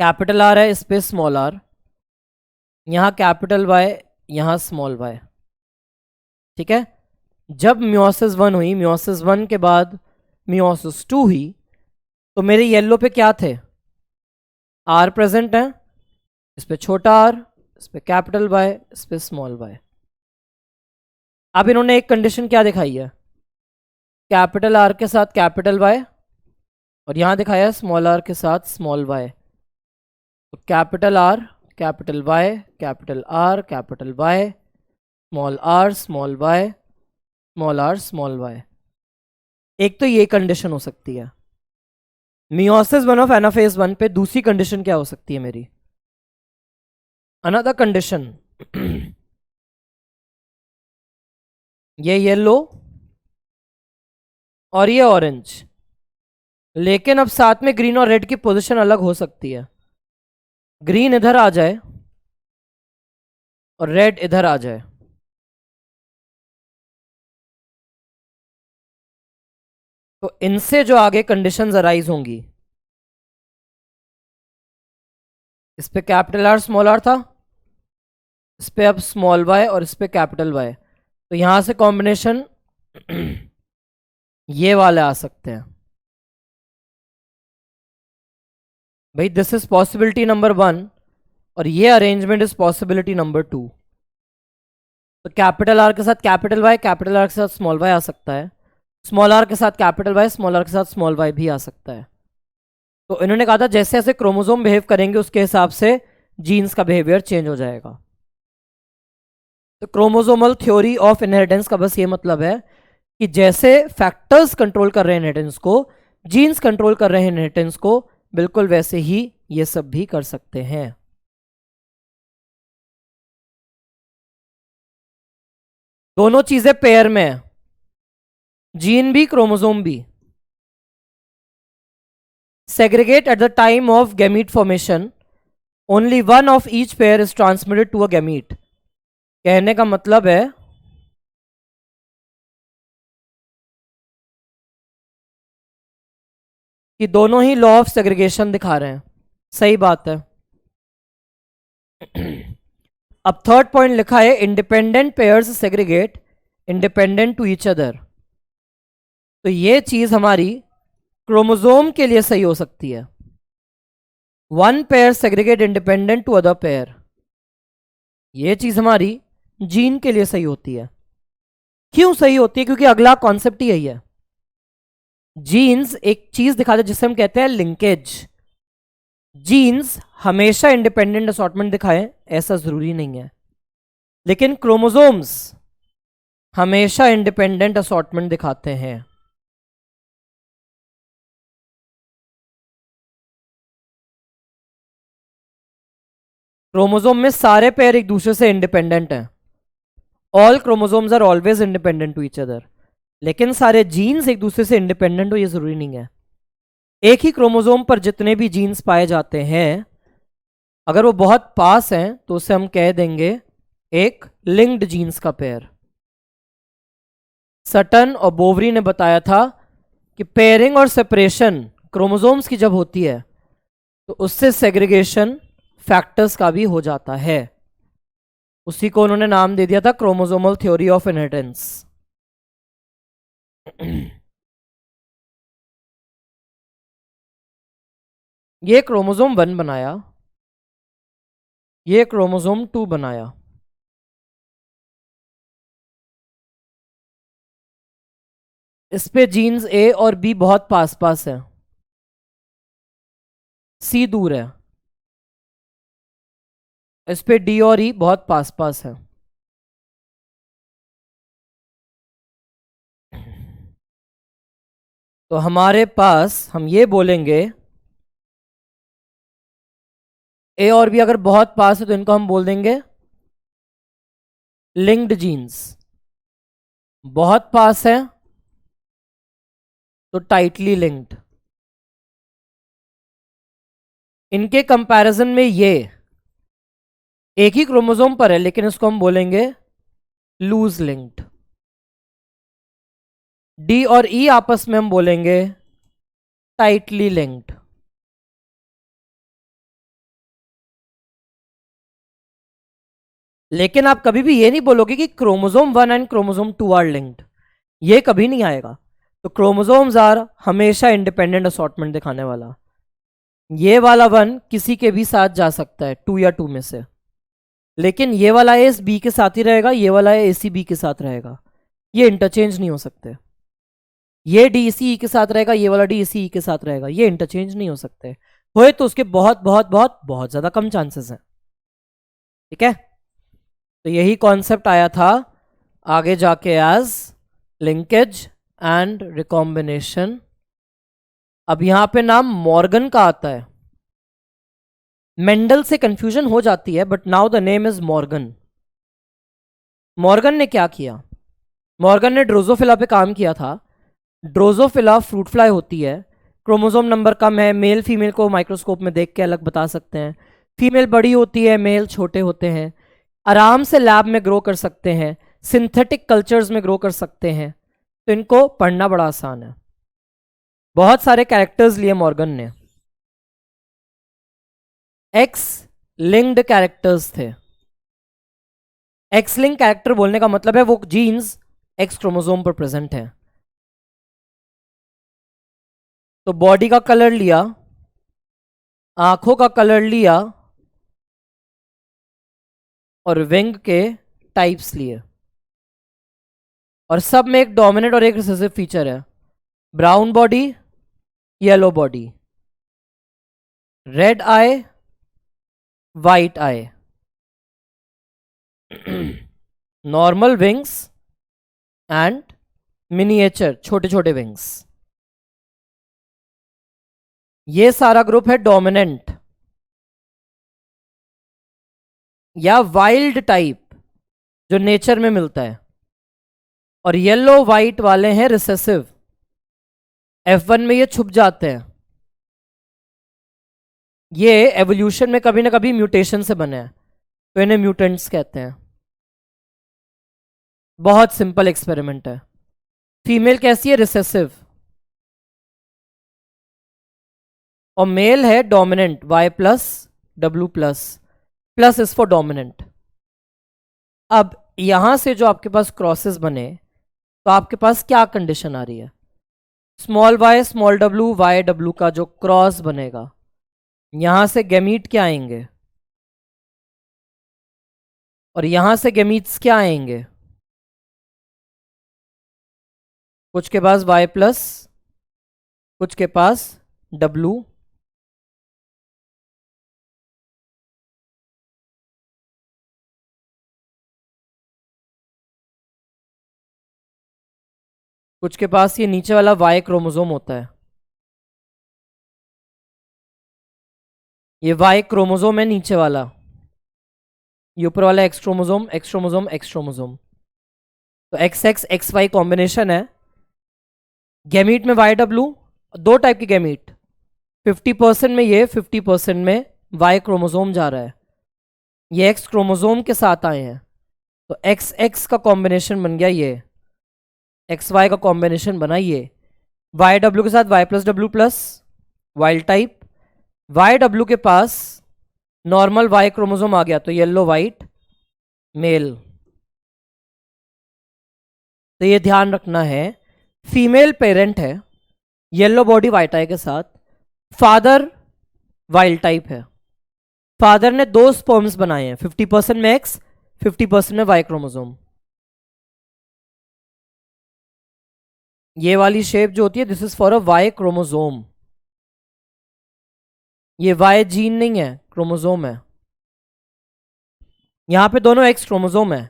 कैपिटल आर है, इस पे स्मॉल आर, यहां कैपिटल वाई, यहां स्मॉल वाई। ठीक है। जब मियोसिस 1 हुई, मियोसिस 1 के बाद मियोसिस 2 हुई, तो मेरे येलो पे क्या थे? आर प्रेजेंट है, इस पे छोटा आर, इस पे कैपिटल वाई, इस पे स्मॉल वाई। अब इन्होंने एक कंडीशन क्या दिखाई है? कैपिटल आर के साथ कैपिटल वाई, और यहां दिखाया है स्मॉल आर के साथ स्मॉल वाई। तो capital R, capital Y, capital R, capital Y, small R, small Y, small R, small Y. एक तो ये कंडीशन हो सकती है। मियोसिस 1 ऑफ एनाफेज 1 पे दूसरी कंडीशन क्या हो सकती है मेरी? अनदर कंडीशन, ये येलो और ये ऑरेंज, लेकिन अब साथ में ग्रीन और रेड की पोजीशन अलग हो सकती है। ग्रीन इधर आ जाए और रेड इधर आ जाए, तो इनसे जो आगे कंडीशंस अराइज होंगी, इस पे कैपिटल आर स्मॉल आर था, इस पे अब स्मॉल वाई और इस पे कैपिटल वाई, तो यहां से कॉम्बिनेशन ये वाले आ सकते हैं। भाई दिस इज पॉसिबिलिटी नंबर 1 और ये अरेंजमेंट इज पॉसिबिलिटी नंबर 2। तो कैपिटल आर के साथ कैपिटल वाई, कैपिटल आर के साथ स्मॉल वाई आ सकता है, स्मॉल आर के साथ कैपिटल वाई, स्मॉल आर के साथ स्मॉल वाई भी आ सकता है। तो इन्होंने कहा था जैसे जैसे क्रोमोसोम बिहेव करेंगे उसके हिसाब से जीन्स का बिहेवियर चेंज हो जाएगा। तो क्रोमोसोमल थ्योरी ऑफ इनहेरिटेंस का बस ये मतलब है कि जैसे फैक्टर्स कंट्रोल कर रहे हैं इनहेरिटेंस को, जीन्स कंट्रोल कर रहे हैं इनहेरिटेंस को, बिल्कुल वैसे ही ये सब भी कर सकते हैं। दोनों चीजें पेयर में है, जीन भी क्रोमोसोम भी। Segregate at the time of gamete formation, only one of each pair is transmitted to a gamete. कहने का मतलब है कि दोनों ही लॉ ऑफ सेग्रीगेशन दिखा रहे हैं। सही बात है। अब थर्ड पॉइंट लिखा है independent pairs segregate independent to each other. तो ये चीज हमारी क्रोमोसोम के लिए सही हो सकती है। One pair segregate independent to other pair, ये चीज हमारी जीन के लिए सही होती है। क्यों सही होती है? क्योंकि अगला कॉन्सेप्ट ही यही है। जीन्स एक चीज दिखाते हैं जिसे हम कहते हैं लिंकेज। जीन्स हमेशा इंडिपेंडेंट असॉर्टमेंट दिखाएं ऐसा जरूरी नहीं है, लेकिन क्रोमोसोम्स हमेशा इंडिपेंडेंट असॉर्टमेंट दिखाते हैं। क्रोमोसोम में सारे पेयर एक दूसरे से इंडिपेंडेंट हैं। All chromosomes are always independent to each other, लेकिन सारे जीन्स एक दूसरे से इंडिपेंडेंट हो ये जरूरी नहीं है। एक ही क्रोमोसोम पर जितने भी जीन्स पाए जाते हैं, अगर वो बहुत पास हैं तो उसे हम कह देंगे एक लिंक्ड जीन्स का पेयर। सटन और बोवरी ने बताया था कि पेयरिंग और सेपरेशन क्रोमोसोम्स की जब होती है तो उससे सेग्रीगेशन फैक्टर्स का भी हो जाता है। उसी को उन्होंने नाम दे दिया था क्रोमोसोमल थ्योरी ऑफ इनहेरिटेंस। ये क्रोमोसोम 1 बनाया, ये क्रोमोसोम 2 बनाया। इस पे जीन्स ए और बी बहुत पास पास है, सी दूर है। इस पे डी और ई बहुत पास पास है। तो हमारे पास हम ये बोलेंगे ए और बी अगर बहुत पास है तो इनको हम बोल देंगे लिंक्ड जीन्स। बहुत पास है तो टाइटली लिंक्ड। इनके कंपैरिजन में ये एक ही क्रोमोसोम पर है लेकिन इसको हम बोलेंगे लूज लिंक्ड। डी और ई आपस में हम बोलेंगे टाइटली लिंक्ड। लेकिन आप कभी भी ये नहीं बोलोगे कि chromosome 1 and chromosome 2 are linked, ये कभी नहीं आएगा। तो क्रोमोसोम्स आर हमेशा इंडिपेंडेंट असॉर्टमेंट दिखाने वाला। ये वाला 1 किसी के भी साथ जा सकता है 2 या 2 में से, लेकिन ये वाला ए बी के साथ ही रहेगा, ये वाला ए सी बी के साथ रहेगा। ये इंटरचेंज नहीं हो सकते। ये डी सी ई के साथ रहेगा, ये वाला डी सी ई के साथ रहेगा, ये इंटरचेंज नहीं हो सकते। होए तो उसके बहुत बहुत बहुत बहुत ज्यादा कम चांसेस हैं। ठीक है, तो यही कॉन्सेप्ट आया था आगे जाके एज लिंकेज एंड रिकॉम्बिनेशन। अब यहां पे नाम मॉर्गन का आता है। मेंडल से कंफ्यूजन हो जाती है but now the name is Morgan. Morgan ने क्या किया? मॉर्गन ने ड्रोजोफिला पे काम किया था। ड्रोजोफिला फ्रूट फ्लाई होती है, क्रोमोसोम नंबर कम है, मेल फीमेल को माइक्रोस्कोप में देख के अलग बता सकते हैं। फीमेल बड़ी होती है, मेल छोटे होते हैं, आराम से लैब में ग्रो कर सकते हैं, सिंथेटिक कल्चर्स में ग्रो कर सकते हैं। तो इनको पढ़ना बड़ा आसान है। बहुत सारे कैरेक्टर्स लिए मॉर्गन ने। एक्स लिंक्ड कैरेक्टर्स थे। एक्स लिंक कैरेक्टर बोलने का मतलब है वो जीन्स एक्स क्रोमोसोम पर प्रेजेंट है। तो बॉडी का कलर लिया, आंखों का कलर लिया और विंग के टाइप्स लिए, और सब में एक डोमिनेंट और एक रिसेसिव फीचर है। Brown body, yellow body, red I, white I, normal wings and miniature छोटे छोटे विंग्स। ये सारा ग्रुप है डोमिनेंट या वाइल्ड टाइप जो नेचर में मिलता है, और येलो वाइट वाले हैं रिसेसिव। F1 में ये छुप जाते हैं। ये एवोल्यूशन में कभी ना कभी म्यूटेशन से बने हैं, तो इन्हें म्यूटेंट्स कहते हैं। बहुत सिंपल एक्सपेरिमेंट है। फीमेल कैसी है? रिसेसिव, और मेल है dominant, Y plus W plus, plus is for dominant. अब यहां से जो आपके पास क्रॉसेस बने, तो आपके पास क्या कंडीशन आ रही है? Small y small w y w का जो क्रॉस बनेगा, यहां से गैमीट क्या आएंगे और यहां से गैमीट्स क्या आएंगे? कुछ के पास y प्लस, कुछ के पास w, कुछ के पास ये नीचे वाला Y क्रोमोसोम होता है। ये Y क्रोमोसोम है नीचे वाला, ये ऊपर वाला X chromosome, X chromosome, X chromosome. तो XX XY कॉम्बिनेशन है। गैमीट में YW, दो टाइप के गैमीट, 50% में ये, 50% में Y क्रोमोसोम जा रहा है। ये X क्रोमोसोम के साथ आए हैं, तो XX का कॉम्बिनेशन बन गया ये, XY का कॉम्बिनेशन बना ये। YW के साथ Y plus W plus wild type, YW के पास नॉर्मल Y क्रोमोसोम आ गया, तो येलो वाइट मेल। तो ये ध्यान रखना है, फीमेल पेरेंट है येलो बॉडी वाइट आई के साथ, फादर वाइल्ड टाइप है। फादर ने दो स्पर्म्स बनाए हैं, 50% में X, 50% में Y क्रोमोसोम। ये वाली शेप जो होती है, this is for a Y chromosome. ये Y जीन नहीं है, क्रोमोसोम है। यहां पे दोनों X क्रोमोसोम है,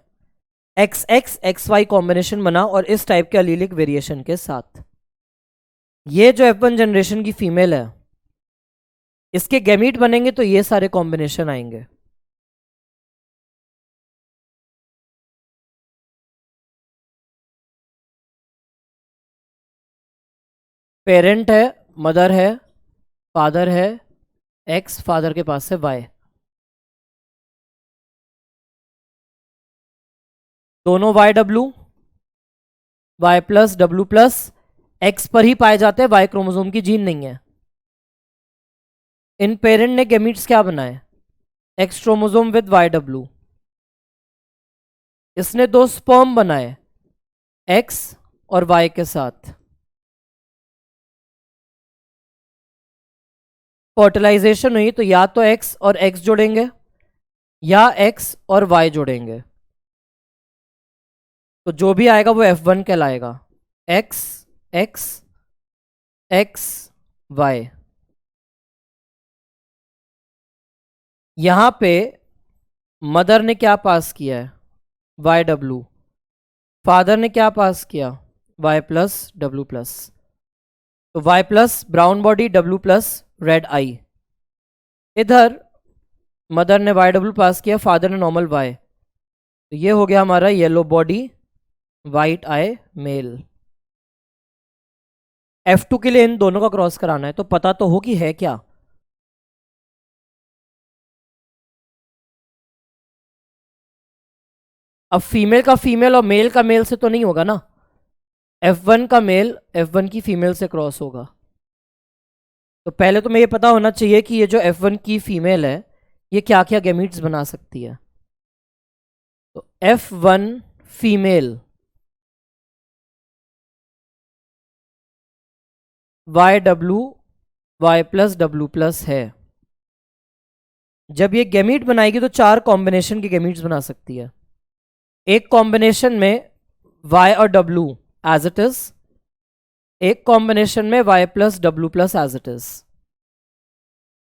XX XY कॉम्बिनेशन बना, और इस टाइप के अलीलिक वेरिएशन के साथ। ये जो F1 जनरेशन की फीमेल है, इसके गैमीट बनेंगे तो ये सारे कॉम्बिनेशन आएंगे। पेरेंट है, मदर है, फादर है एक्स, फादर के पास है वाई, दोनों Y W, Y plus W plus X पर ही पाए जाते हैं, वाई क्रोमोसोम की जीन नहीं है। इन पेरेंट ने गैमीट्स क्या बनाए, X chromosome with Y W. इसने दो स्पर्म बनाए एक्स और वाई के साथ। फर्टिलाइजेशन हुई तो या तो एक्स और एक्स जोड़ेंगे या एक्स और वाई जोड़ेंगे, तो जो भी आएगा वो F1 कहलाएगा। X X X Y. यहां पे मदर ने क्या पास किया है, वाई डब्ल्यू, फादर ने क्या पास किया, वाई प्लस डब्ल्यू प्लस। तो Y plus brown body, W plus red eye. इधर मदर ने वाई डब्ल्यू पास किया, फादर ने नॉर्मल वाई, तो ये हो गया हमारा येलो बॉडी वाइट आई मेल। F2 के लिए इन दोनों का क्रॉस कराना है, तो पता तो हो कि है क्या। अब फीमेल का फीमेल और मेल का मेल से तो नहीं होगा ना, F1 का मेल F1 की फीमेल से क्रॉस होगा। तो पहले तो मैं ये पता होना चाहिए कि ये जो F1 की फीमेल है ये क्या क्या गैमीट्स बना सकती है। तो F1 female Y W Y plus W plus है। जब ये गैमीट बनाएगी तो चार कॉम्बिनेशन के गैमीट्स बना सकती है। एक कॉम्बिनेशन में y और w एज इट इज, एक कॉम्बिनेशन में y plus W plus as it is,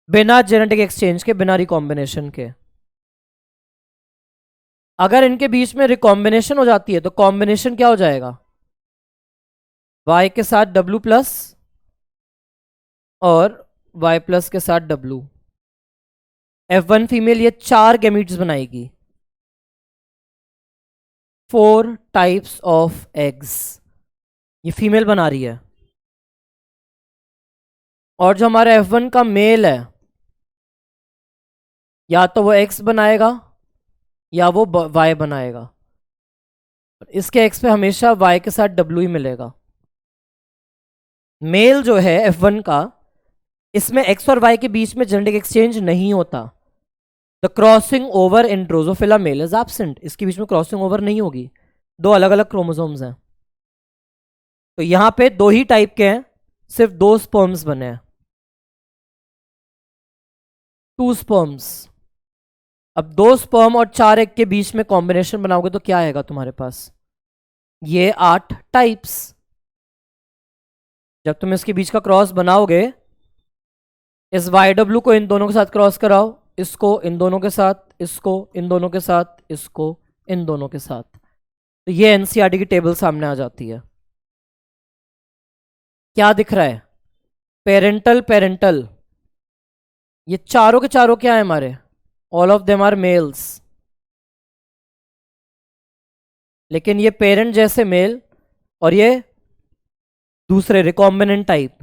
बिना जेनेटिक एक्सचेंज के, बिना रिकॉम्बिनेशन के। अगर इनके बीच में रिकॉम्बिनेशन हो जाती है तो कॉम्बिनेशन क्या हो जाएगा, y के साथ w प्लस और y प्लस के साथ w। F1 फीमेल ये चार गैमीट्स बनाएगी, 4 टाइप्स ऑफ एग्स ये फीमेल बना रही है। और जो हमारा F1 का मेल है या तो वो एक्स बनाएगा या वो वाई बनाएगा। इसके एक्स पे हमेशा वाई के साथ डब्ल्यू ही मिलेगा। मेल जो है F1 का, इसमें एक्स और वाई के बीच में जेनेटिक एक्सचेंज नहीं होता। The crossing over in Drosophila male is absent. इसके बीच में क्रॉसिंग ओवर नहीं होगी, दो अलग अलग क्रोमोसोम्स हैं। तो यहां पे दो ही टाइप के हैं, सिर्फ दो स्पर्म्स बने हैं, 2 स्पर्म्स। अब 2 स्पर्म और 4 एग के बीच में कॉम्बिनेशन बनाओगे तो क्या आएगा तुम्हारे पास, ये 8 टाइप्स। जब तुम इसके बीच का क्रॉस बनाओगे, इस वाई डब्ल्यू को इन दोनों के साथ क्रॉस कराओ, इसको इन दोनों के साथ, इसको इन दोनों के साथ, इसको इन दोनों के साथ, तो ये एनसीईआरटी की टेबल सामने आ जाती है। क्या दिख रहा है, पेरेंटल पेरेंटल, ये चारों के चारों क्या है हमारे, all of them are males. लेकिन ये पेरेंट जैसे मेल और ये दूसरे रिकॉम्बिनेंट टाइप,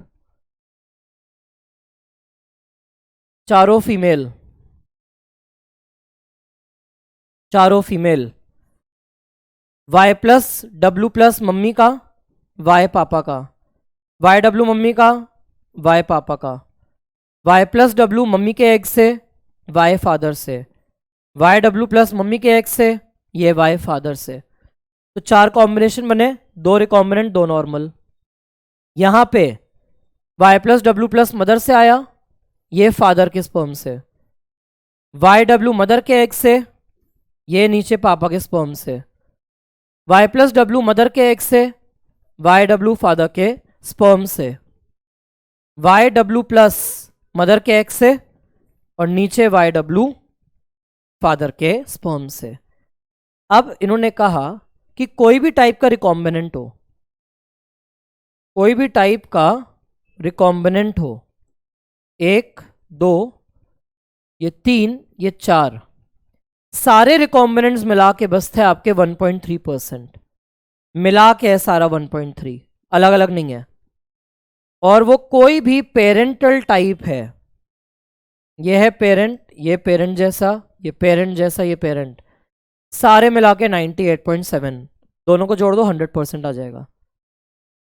चारों फीमेल, चारों female. Y plus W plus mummy का, वाई पापा का, वाई डब्ल्यू मम्मी का, वाई पापा का, वाई प्लस डब्ल्यू मम्मी के एग से, वाई फादर से, वाई डब्ल्यू प्लस मम्मी के एग से, ये वाई फादर से। तो 4 कॉम्बिनेशन बने, 2 रिकॉम्बिनेंट 2 नॉर्मल। यहां पे Y plus W plus mother से आया, ये फादर के स्पर्म से, वाई डब्ल्यू मदर के एग से, ये नीचे पापा के स्पर्म से, वाई प्लस डब्ल्यू मदर के एग से, वाई डब्ल्यू फादर के स्पर्म से, वाई डब्ल्यू प्लस मदर के एग से और नीचे वाई डब्ल्यू फादर के स्पर्म से। अब इन्होंने कहा कि कोई भी टाइप का रिकॉम्बिनेंट हो, कोई भी टाइप का रिकॉम्बिनेंट हो, 1 2 ये 3 ये 4, सारे रिकॉम्बिनेंट्स मिला के बसते हैं आपके 1.3%, मिला के है सारा 1.3, अलग अलग नहीं है। और वो कोई भी पेरेंटल टाइप है, ये है पेरेंट, ये पेरेंट जैसा, ये पेरेंट जैसा, ये पेरेंट, सारे मिला के 98.7, दोनों को जोड़ दो 100% आ जाएगा।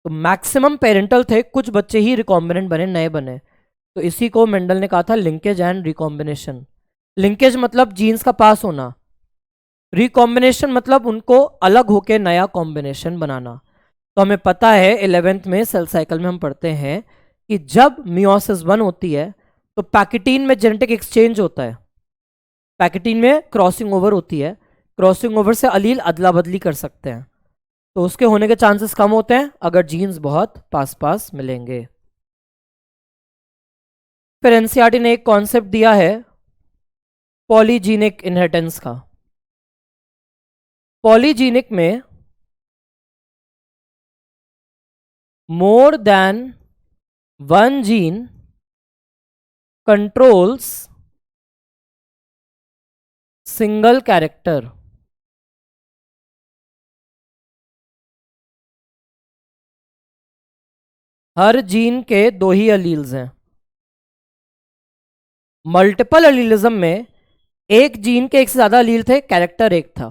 तो मैक्सिमम पेरेंटल थे, कुछ बच्चे ही रिकॉम्बिनेंट बने, नए बने। तो इसी को मेंडल ने कहा था लिंकेज एंड रिकॉम्बिनेशन। लिंकेज मतलब जीन्स का पास होना, रिकॉम्बिनेशन मतलब उनको अलग होके नया कॉम्बिनेशन बनाना। तो हमें पता है 11th में सेल साइकिल में हम पढ़ते हैं कि जब मियोसिस 1 होती है तो पैकेटीन में जेनेटिक एक्सचेंज होता है, पैकेटीन में क्रॉसिंग ओवर होती है, क्रॉसिंग ओवर से अलील अदला बदली कर सकते हैं, तो उसके होने के चांसेस कम होते हैं अगर जीन्स बहुत पास पास मिलेंगे। फिर एनसीईआरटी ने एक कॉन्सेप्ट दिया है पॉलीजीनिक इनहेरिटेंस का। पॉलीजीनिक में more than one gene controls single character. हर जीन के दो ही अलील्स हैं। मल्टीपल अलीलिज्म में एक जीन के एक से ज्यादा अलील थे, कैरेक्टर एक था।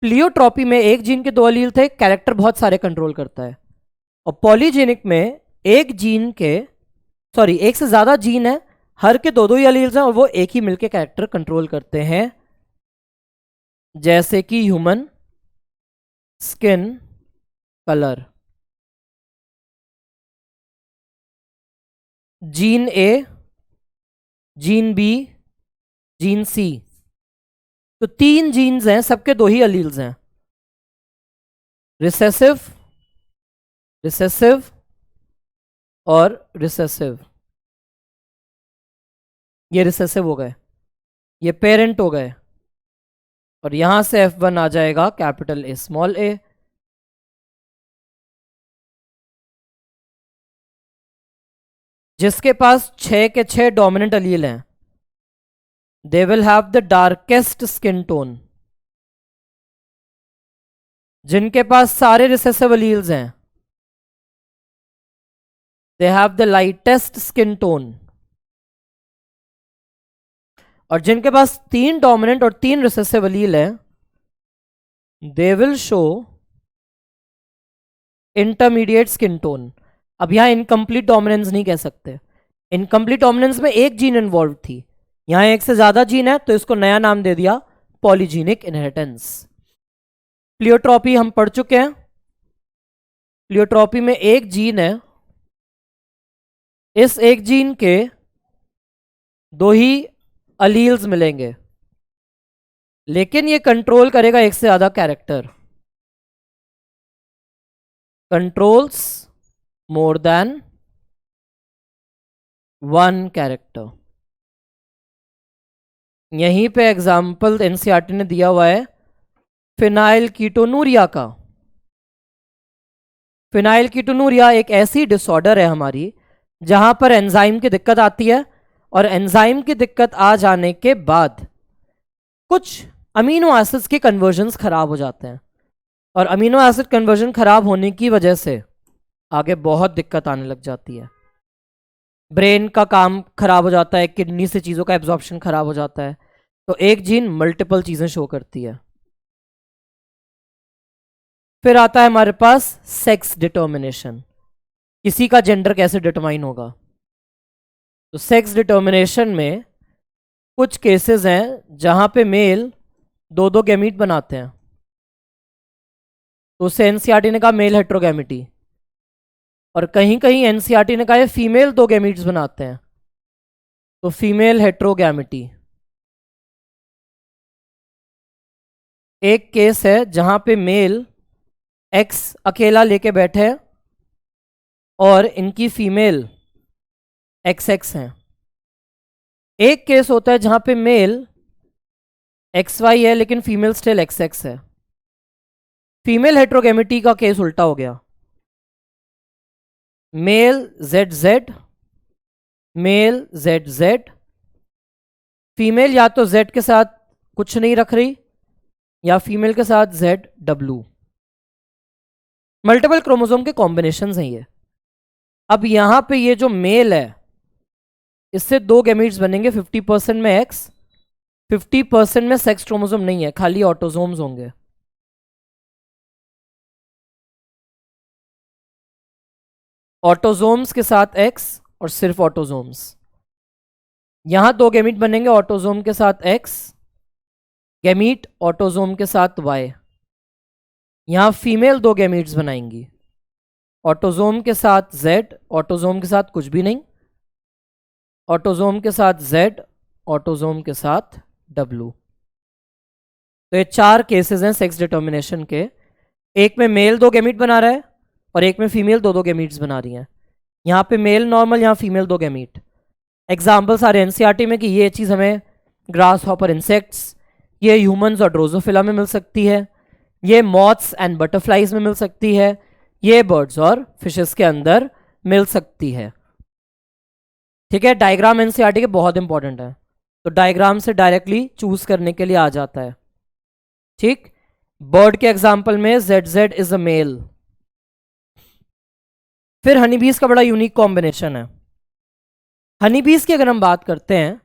प्लियोट्रॉपी में एक जीन के दो अलील थे, कैरेक्टर बहुत सारे कंट्रोल करता है। और पॉलीजेनिक में एक जीन के एक से ज्यादा जीन है, हर के दो दो ही अलील्स हैं और वो एक ही मिलके कैरेक्टर कंट्रोल करते हैं, जैसे कि human skin colour. Gene A, gene B, gene C, तो 3 जीन्स हैं, सबके दो ही अलील्स हैं, रिसेसिव, रिसेसिव और रिसेसिव। ये रिसेसिव हो गए, ये पेरेंट हो गए, और यहां से F1 आ जाएगा कैपिटल ए स्मॉल ए। जिसके पास 6 के 6 डोमिनेंट अलील हैं, they will have the darkest skin tone. जिनके पास सारे रिसेसिव अलील्स हैं, they have the lightest skin tone. और जिनके पास 3 डोमिनेंट और 3 रिसेसिव अलील हैं, they will show intermediate skin tone. अब यहां इनकम्प्लीट डोमिनेंस नहीं कह सकते, इनकम्प्लीट डोमिनेंस में एक जीन इन्वॉल्व थी, यहां एक से ज्यादा जीन है तो इसको नया नाम दे दिया पॉलीजीनिक इनहेरिटेंस। प्लियोट्रॉपी हम पढ़ चुके हैं। प्लियोट्रॉपी में एक जीन है, इस एक जीन के दो ही अलील्स मिलेंगे, लेकिन ये कंट्रोल करेगा एक से ज्यादा character, controls more than 1 character. यहीं पे एग्जाम्पल एनसीईआरटी ने दिया हुआ है फिनाइल कीटोनूरिया का। फिनाइल कीटोनूरिया एक ऐसी डिसऑर्डर है हमारी जहां पर एंजाइम की दिक्कत आती है, और एंजाइम की दिक्कत आ जाने के बाद कुछ अमीनो एसिड्स के कन्वर्जन्स खराब हो जाते हैं, और अमीनो एसिड कन्वर्जन खराब होने की वजह से आगे बहुत दिक्कत आने लग जाती है। ब्रेन का काम खराब हो जाता है, किडनी से चीज़ों का एब्जॉर्प्शन खराब हो जाता है। तो एक जीन मल्टीपल चीज़ें शो करती है। फिर आता है हमारे पास सेक्स डिटर्मिनेशन, किसी का जेंडर कैसे डिटरमाइन होगा। तो सेक्स डिटर्मिनेशन में कुछ केसेस हैं जहां पे मेल दो दो गैमीट बनाते हैं, तो उससे एनसीईआरटी ने कहा मेल हेट्रोगैमिटी, और कहीं कहीं एनसीईआरटी ने कहा ये फीमेल दो गैमीट्स बनाते हैं, तो फीमेल हेट्रोगैमिटी। एक केस है जहां पे मेल एक्स अकेला लेके बैठे हैं और इनकी फीमेल एक्स एक्स हैं। एक केस होता है जहां पे मेल एक्स वाई है लेकिन फीमेल स्टिल एक्स एक्स है। फीमेल हेट्रोगैमिटी का केस उल्टा हो गया, male Z Z, male Z Z, female या तो जेड के साथ कुछ नहीं रख रही या फीमेल के साथ जेड डब्ल्यू। मल्टीपल क्रोमोसोम के कॉम्बिनेशन हैं ये। अब यहां पे ये जो मेल है इससे 2 गैमीट्स बनेंगे, 50% में एक्स, 50% में सेक्स क्रोमोसोम नहीं है, खाली ऑटोसोम्स होंगे। ऑटोसोम्स के साथ एक्स और सिर्फ ऑटोसोम्स। यहां 2 गैमीट बनेंगे ऑटोसोम के साथ एक्स, गैमीट ऑटोसोम के साथ वाई। यहां फीमेल 2 गैमीट्स बनाएंगी, ऑटोसोम के साथ जेड, ऑटोसोम के साथ कुछ भी नहीं, ऑटोसोम के साथ जेड, ऑटोसोम के साथ डब्ल्यू। तो ये 4 केसेस हैं सेक्स डिटर्मिनेशन के। एक में मेल 2 गैमीट बना रहा है और एक में फीमेल 2 गैमीट्स बना रही हैं। यहाँ पे मेल नॉर्मल, यहाँ फीमेल 2 गैमीट। एग्जाम्पल्स आ रहे हैं एनसीईआरटी में कि ये चीज़ हमें ग्रास हॉपर इंसेक्ट्स, ये ह्यूमंस और ड्रोजोफिला में मिल सकती है, ये मॉथ्स एंड बटरफ्लाइज में मिल सकती है, ये बर्ड्स और फिशेस के अंदर मिल सकती है। ठीक है, डायग्राम एनसीईआरटी के बहुत इंपॉर्टेंट है, तो डायग्राम से डायरेक्टली चूज करने के लिए आ जाता है। ठीक, बर्ड के एग्जाम्पल में Z Z is a male. फिर हनीबीज का बड़ा यूनिक कॉम्बिनेशन है। हनीबीज की अगर हम बात करते हैं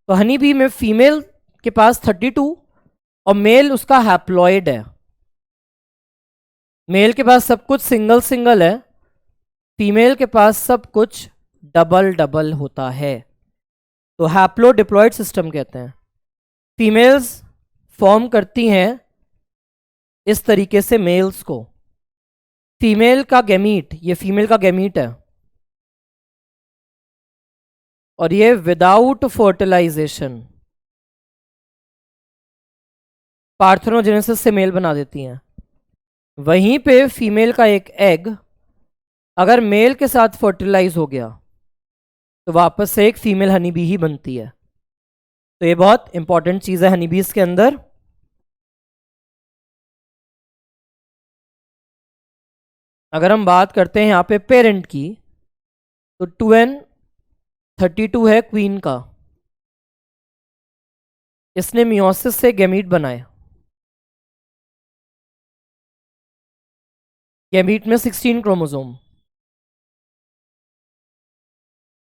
तो हनीबी में फीमेल के पास 32 और मेल उसका हैप्लॉइड है। मेल के पास सब कुछ सिंगल सिंगल है, फीमेल के पास सब कुछ डबल डबल होता है, तो हैप्लो डिप्लॉयड सिस्टम कहते हैं। फीमेल्स फॉर्म करती हैं इस तरीके से मेल्स को। फीमेल का गैमीट, ये फीमेल का गैमीट है और ये विदाउट फर्टिलाइजेशन पार्थेनोजेनेसिस से मेल बना देती हैं। वहीं पे फीमेल का एक एग अगर मेल के साथ फर्टिलाइज हो गया तो वापस से एक फीमेल हनीबी ही बनती है। तो ये बहुत इंपॉर्टेंट चीज है हनीबीज के अंदर। अगर हम बात करते हैं यहाँ पे पेरेंट की, तो 2n32 है क्वीन का, इसने मियोसिस से गैमीट बनाए। गैमीट में 16 क्रोमोसोम।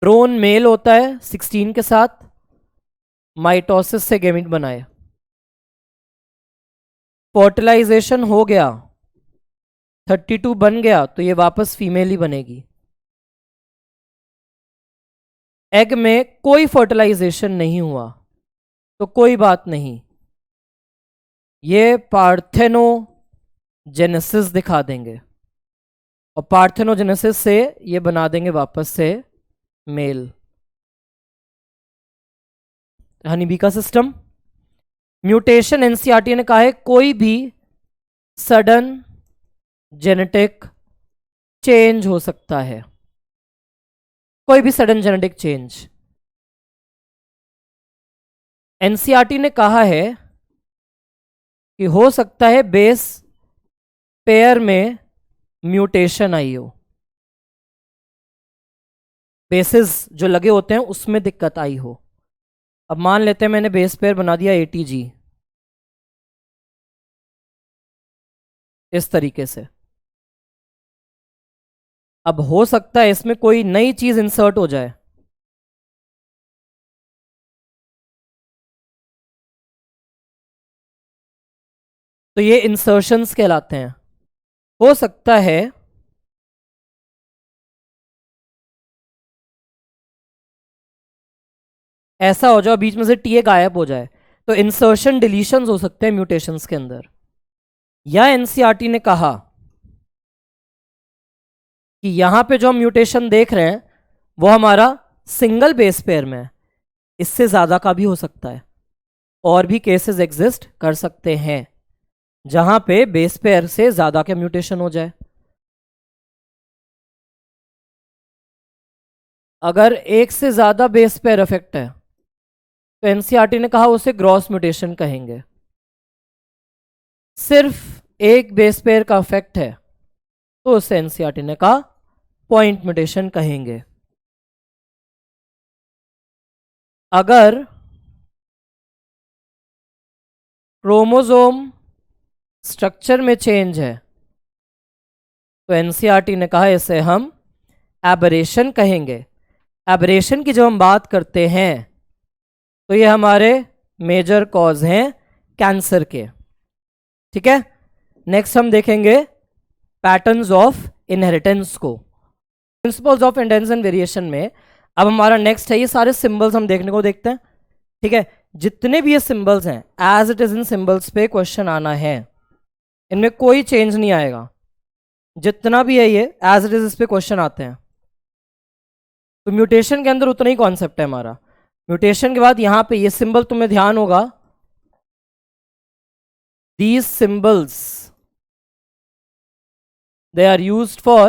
ड्रोन मेल होता है 16 के साथ, माइटोसिस से गैमीट बनाए, फर्टिलाइजेशन हो गया, 32 बन गया तो ये वापस फीमेल ही बनेगी। एग में कोई फर्टिलाइजेशन नहीं हुआ तो कोई बात नहीं, ये पार्थेनोजेनेसिस दिखा देंगे और पार्थेनोजेनेसिस से ये बना देंगे वापस से मेल। हनीबी का सिस्टम। म्यूटेशन एनसीईआरटी ने कहा है कोई भी सडन जेनेटिक चेंज हो सकता है, कोई भी सडन जेनेटिक चेंज। एनसीईआरटी ने कहा है कि हो सकता है बेस पेयर में म्यूटेशन आई हो, बेसिस जो लगे होते हैं उसमें दिक्कत आई हो। अब मान लेते हैं मैंने बेस पेयर बना दिया ATG इस तरीके से। अब हो सकता है इसमें कोई नई चीज इंसर्ट हो जाए, तो ये इंसर्शंस कहलाते हैं। हो सकता है ऐसा हो जाए बीच में से टीए गायब हो जाए, तो इंसर्शन डिलीशन हो सकते हैं म्यूटेशंस के अंदर। या एनसीईआरटी ने कहा कि यहां पे जो हम म्यूटेशन देख रहे हैं वो हमारा सिंगल बेस पेयर में है, इससे ज्यादा का भी हो सकता है, और भी केसेस एग्जिस्ट कर सकते हैं जहां पे बेस पेयर से ज्यादा के म्यूटेशन हो जाए। अगर एक से ज्यादा बेस पेयर इफेक्ट है तो एनसीईआरटी ने कहा उसे ग्रॉस म्यूटेशन कहेंगे। सिर्फ एक बेस पेयर का इफेक्ट है तो उसे एनसीईआरटी ने कहा पॉइंट म्यूटेशन कहेंगे। अगर क्रोमोसोम स्ट्रक्चर में चेंज है तो एनसीईआरटी ने कहा इसे हम एबरेशन कहेंगे। एबरेशन की जब हम बात करते हैं तो ये हमारे मेजर कॉज हैं कैंसर के। ठीक है, नेक्स्ट हम देखेंगे पैटर्न्स ऑफ इनहेरिटेंस को, principles of inheritance and variation में। अब हमारा नेक्स्ट है, ये सारे सिंबल्स हम देखने को देखते हैं। ठीक है, जितने भी ये सिंबल्स हैं as it is in symbols पे क्वेश्चन आना है, इनमें कोई चेंज नहीं आएगा। जितना भी है ये एज इट इज इस पे क्वेश्चन आते हैं। तो म्यूटेशन के अंदर उतना ही कॉन्सेप्ट है हमारा। म्यूटेशन के बाद यहां पे ये सिंबल तुम्हें ध्यान होगा, these symbols they are used for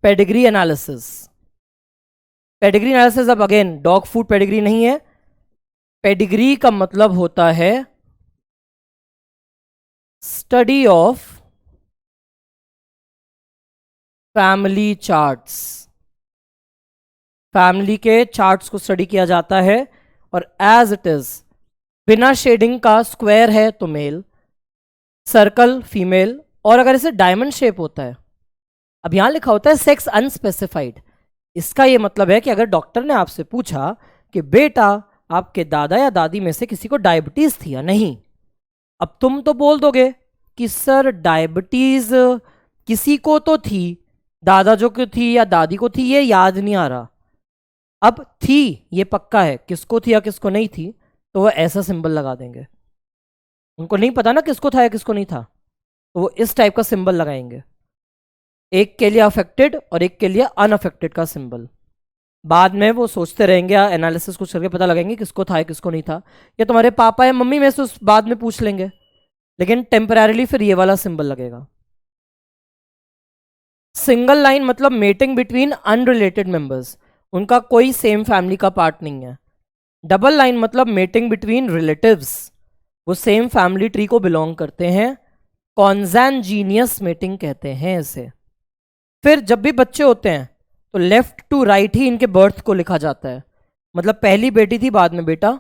pedigree analysis। Pedigree analysis अब अगेन डॉग फूड पेडिग्री नहीं है, पेडिग्री का मतलब होता है study of family charts. Family के चार्ट्स को स्टडी किया जाता है और एज इट इज बिना शेडिंग का स्क्वायर है तो मेल, सर्कल फीमेल, और अगर इसे डायमंड शेप होता है, अब यहां लिखा होता है सेक्स अनस्पेसिफाइड, इसका यह मतलब है कि अगर डॉक्टर ने आपसे पूछा कि बेटा आपके दादा या दादी में से किसी को डायबिटीज थी या नहीं, अब तुम तो बोल दोगे कि सर डायबिटीज किसी को तो थी, दादा जो को थी या दादी को थी ये याद नहीं आ रहा। अब थी ये पक्का है, किसको थी या किसको नहीं थी, तो वो ऐसा सिंबल लगा देंगे। उनको नहीं पता ना किसको था या किसको नहीं था, तो वो इस टाइप का सिंबल लगाएंगे, एक के लिए अफेक्टेड और एक के लिए अनअफेक्टेड का सिंबल। बाद में वो सोचते रहेंगे या एनालिसिस कुछ करके पता लगाएंगे किसको था या किसको नहीं था, या तुम्हारे पापा या मम्मी में से उस बाद में पूछ लेंगे, लेकिन टेम्पररीली फिर ये वाला सिंबल लगेगा। सिंगल लाइन मतलब मेटिंग बिटवीन अनरिलेटेड मेंबर्स, उनका कोई सेम फैमिली का पार्ट नहीं है। डबल लाइन मतलब मेटिंग बिटवीन रिलेटिव्स, वो सेम फैमिली ट्री को बिलोंग करते हैं, कॉन्सैंजीनियस मेटिंग कहते हैं इसे। फिर जब भी बच्चे होते हैं तो लेफ्ट टू राइट ही इनके बर्थ को लिखा जाता है, मतलब पहली बेटी थी बाद में बेटा,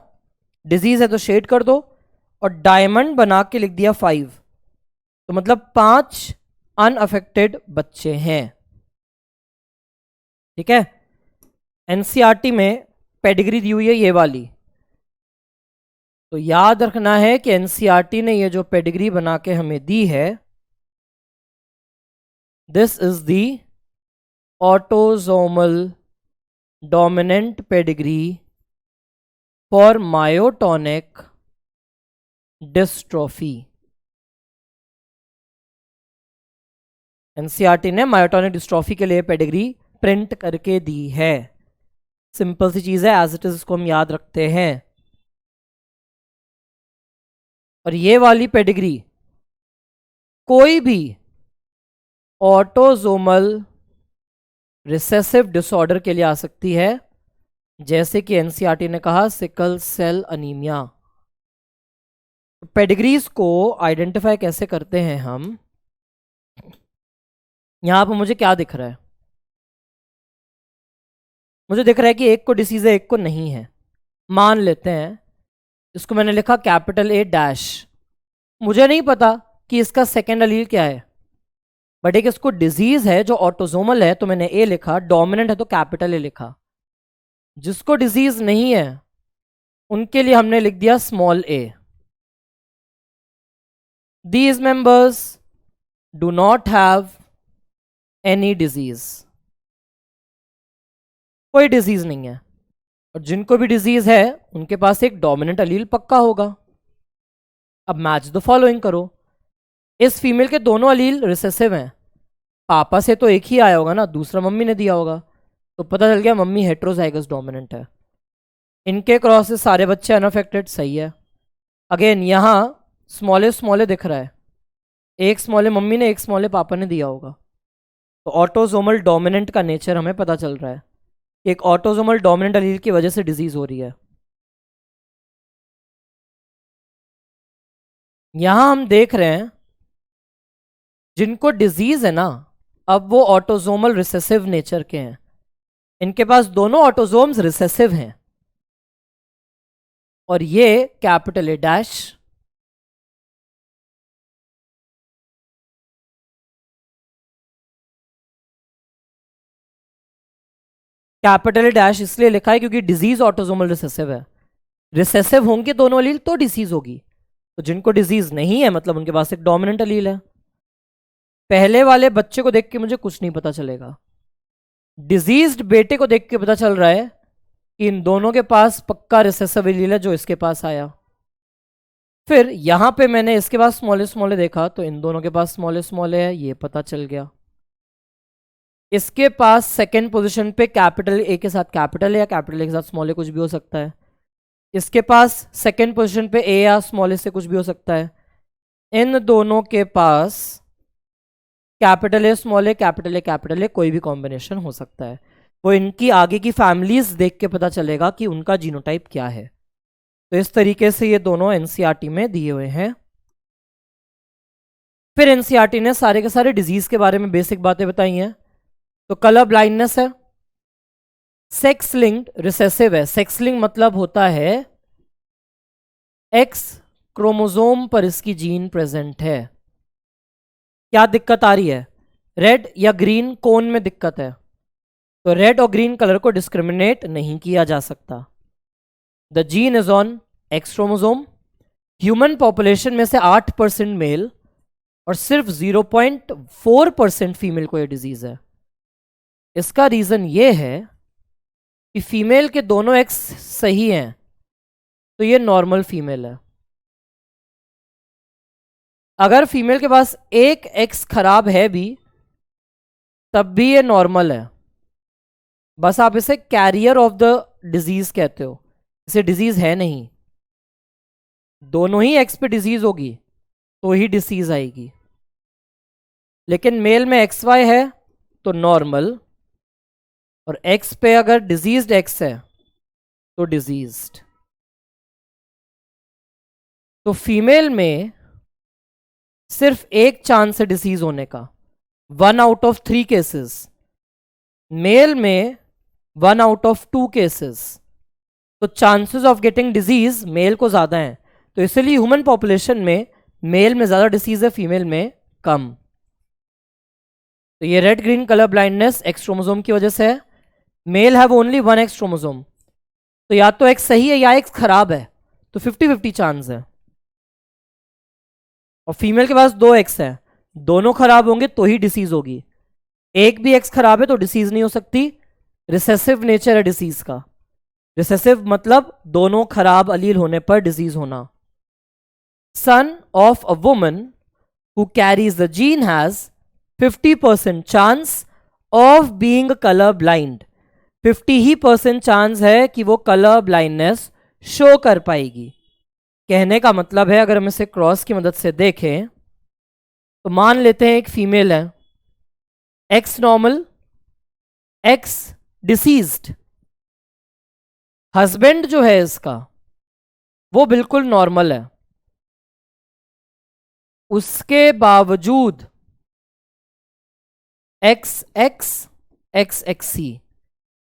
डिजीज है तो शेड कर दो, और डायमंड बना के लिख दिया 5, तो मतलब 5 अनअफेक्टेड बच्चे हैं। ठीक है, एनसीईआरटी में पेडिग्री दी हुई है ये वाली, तो याद रखना है कि एनसीईआरटी ने ये जो पेडिग्री बना के हमें दी है, this is the autosomal dominant pedigree for myotonic dystrophy. NCERT ने मायोटोनिक डिस्ट्रोफी के लिए पेडिग्री प्रिंट करके दी है। सिंपल सी चीज है, एज इट इज इसको हम याद रखते हैं। और ये वाली पेडिग्री कोई भी ऑटोसोमल रिसेसिव डिसऑर्डर के लिए आ सकती है, जैसे कि एनसीईआरटी ने कहा सिकल सेल अनीमिया। पेडिग्रीज को आइडेंटिफाई कैसे करते हैं हम, यहां पर मुझे क्या दिख रहा है, मुझे दिख रहा है कि एक को डिसीज है एक को नहीं है। मान लेते हैं इसको मैंने लिखा कैपिटल ए डैश, मुझे नहीं पता कि इसका सेकेंड अलील क्या है, बट एक इसको डिजीज है जो ऑटोसोमल है तो मैंने ए लिखा, डोमिनेंट है तो कैपिटल ए लिखा। जिसको डिजीज नहीं है उनके लिए हमने लिख दिया small A. These members do not have any disease, कोई डिजीज नहीं है। और जिनको भी डिजीज है उनके पास एक डोमिनेंट अलील पक्का होगा। अब मैच द फॉलोइंग करो, इस फीमेल के दोनों अलील रिसेसिव हैं, पापा से तो एक ही आया होगा ना, दूसरा मम्मी ने दिया होगा, तो पता चल गया मम्मी हेट्रोजाइगस डोमिनेंट है। इनके क्रॉस से सारे बच्चे अनअफेक्टेड, सही है। अगेन यहाँ स्मॉले दिख रहा है, एक स्मॉले मम्मी ने एक स्मॉले पापा ने दिया होगा, तो ऑटोसोमल डोमिनेंट का नेचर हमें पता चल रहा है, एक ऑटोसोमल डोमिनेंट अलील की वजह से डिजीज हो रही है। यहां हम देख रहे हैं जिनको डिजीज है ना, अब वो ऑटोसोमल रिसेसिव नेचर के हैं, इनके पास दोनों ऑटोसोम्स रिसेसिव हैं, और ये capital A dash capital dash इसलिए लिखा है क्योंकि डिजीज ऑटोसोमल रिसेसिव है, रिसेसिव होंगे दोनों अलील तो डिसीज होगी, तो जिनको डिजीज नहीं है मतलब उनके पास एक डोमिनेंट अलील है। पहले वाले बच्चे को देख के मुझे कुछ नहीं पता चलेगा, डिजीज्ड बेटे को देख के पता चल रहा है कि इन दोनों के पास पक्का रिसेसिव एलील है जो इसके पास आया। फिर यहां पे मैंने इसके पास स्मॉल ए देखा तो इन दोनों के पास स्मॉल ए है, ये पता चल गया। इसके पास सेकेंड पोजीशन पे कैपिटल ए के साथ कैपिटल है या कैपिटल ए के साथ स्मॉल ए कुछ भी हो सकता है। इसके पास सेकेंड पोजीशन पे ए या स्मॉल ए से कुछ भी हो सकता है। इन दोनों के पास capital A small A capital A कोई भी कॉम्बिनेशन हो सकता है। वो इनकी आगे की फैमिलीज देख के पता चलेगा कि उनका जीनोटाइप क्या है। तो इस तरीके से ये दोनों एनसीईआरटी में दिए हुए हैं। फिर एनसीईआरटी ने सारे के सारे डिजीज के बारे में बेसिक बातें बताई हैं। तो कलर ब्लाइंडनेस है, सेक्स लिंक्ड रिसेसिव है। सेक्स लिंक मतलब होता है एक्स क्रोमोसोम पर इसकी जीन प्रेजेंट है। क्या दिक्कत आ रही है, रेड या ग्रीन कोन में दिक्कत है, तो रेड और ग्रीन कलर को डिस्क्रिमिनेट नहीं किया जा सकता। The gene is on x chromosome. Human population में से 8% मेल और सिर्फ 0.4% फीमेल को यह डिजीज है। इसका रीजन ये है कि फीमेल के दोनों एक्स सही हैं तो ये नॉर्मल फीमेल है। अगर फीमेल के पास एक एक्स खराब है भी तब भी ये नॉर्मल है, बस आप इसे कैरियर ऑफ द डिजीज कहते हो, इसे डिजीज है नहीं। दोनों ही एक्स पे डिजीज होगी तो ही डिसीज आएगी, लेकिन मेल में एक्स वाई है तो नॉर्मल, और एक्स पे अगर डिजीज्ड एक्स है तो डिजीज्ड। तो फीमेल में सिर्फ एक चांस है डिसीज होने का, 1 आउट ऑफ 3 केसेस। मेल में 1 आउट ऑफ 2 केसेस। तो chances of getting disease male को ज्यादा हैं, तो इसलिए ह्यूमन पॉपुलेशन में मेल में ज्यादा डिसीज है, फीमेल में कम। तो ये red green colour blindness X chromosome की वजह से है। Male have only 1 X chromosome, तो या तो एक्स सही है या एक्स खराब है, तो 50-50 चांस है। और फीमेल के पास 2 एक्स है, दोनों खराब होंगे तो ही डिसीज होगी। एक भी एक्स खराब है तो डिसीज नहीं हो सकती। रिसेसिव नेचर है डिसीज का। रिसेसिव मतलब दोनों खराब अलील होने पर डिजीज होना। Son of a woman who carries the gene has 50% chance of being colour blind. 50% chance है कि वो कलर ब्लाइंडनेस शो कर पाएगी। कहने का मतलब है अगर हम इसे क्रॉस की मदद से देखें तो मान लेते हैं एक फीमेल है, x normal x deceased, husband जो है इसका वो बिल्कुल नॉर्मल है, उसके बावजूद एक्स एक्स एक्स एक्स सी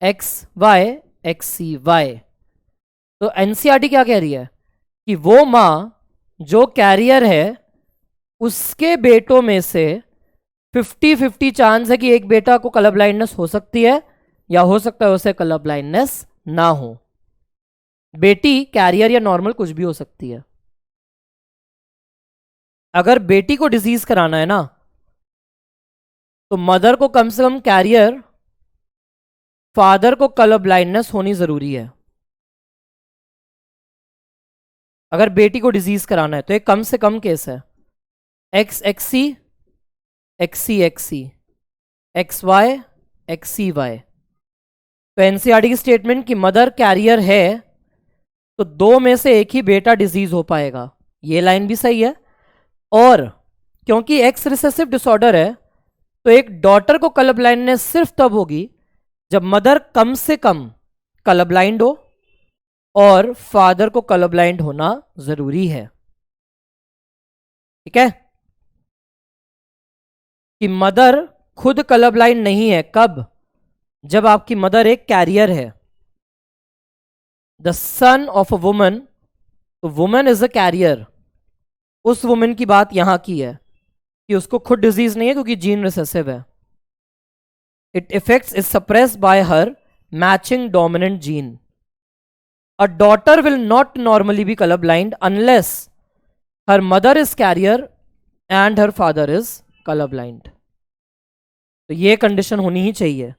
एक्स वाई एक्स सी वाई। तो एनसीईआरटी क्या कह रही है कि वो मां जो कैरियर है उसके बेटों में से 50-50 चांस है कि एक बेटा को कलर ब्लाइंडनेस हो सकती है या हो सकता है उसे कलर ब्लाइंडनेस ना हो। बेटी कैरियर या नॉर्मल कुछ भी हो सकती है। अगर बेटी को डिजीज कराना है ना तो मदर को कम से कम कैरियर, फादर को कलर ब्लाइंडनेस होनी जरूरी है। अगर बेटी को डिजीज कराना है तो एक कम से कम केस है, एक्स एक्स सी एक्स सी एक्स सी एक्स वाई एक्स सी वाई। तो एनसीईआरटी की स्टेटमेंट कि मदर कैरियर है तो 2 में से एक ही बेटा डिजीज हो पाएगा, ये लाइन भी सही है। और क्योंकि एक्स रिसेसिव डिसऑर्डर है तो एक डॉटर को कलर ब्लाइंडनेस सिर्फ तब होगी जब मदर कम से कम कलर ब्लाइंड हो और फादर को कलर ब्लाइंड होना जरूरी है। ठीक है, कि मदर खुद कलर ब्लाइंड नहीं है, कब? जब आपकी मदर एक कैरियर है। The son of a woman, तो वुमन इज अ कैरियर, उस वुमन की बात यहां की है कि उसको खुद डिजीज नहीं है क्योंकि जीन रिसेसिव है। It effects is suppressed bye her matching dominant gene. A daughter will not normally be colorblind unless her mother is carrier and her father is colorblind. तो ये कंडीशन होनी ही चाहिए.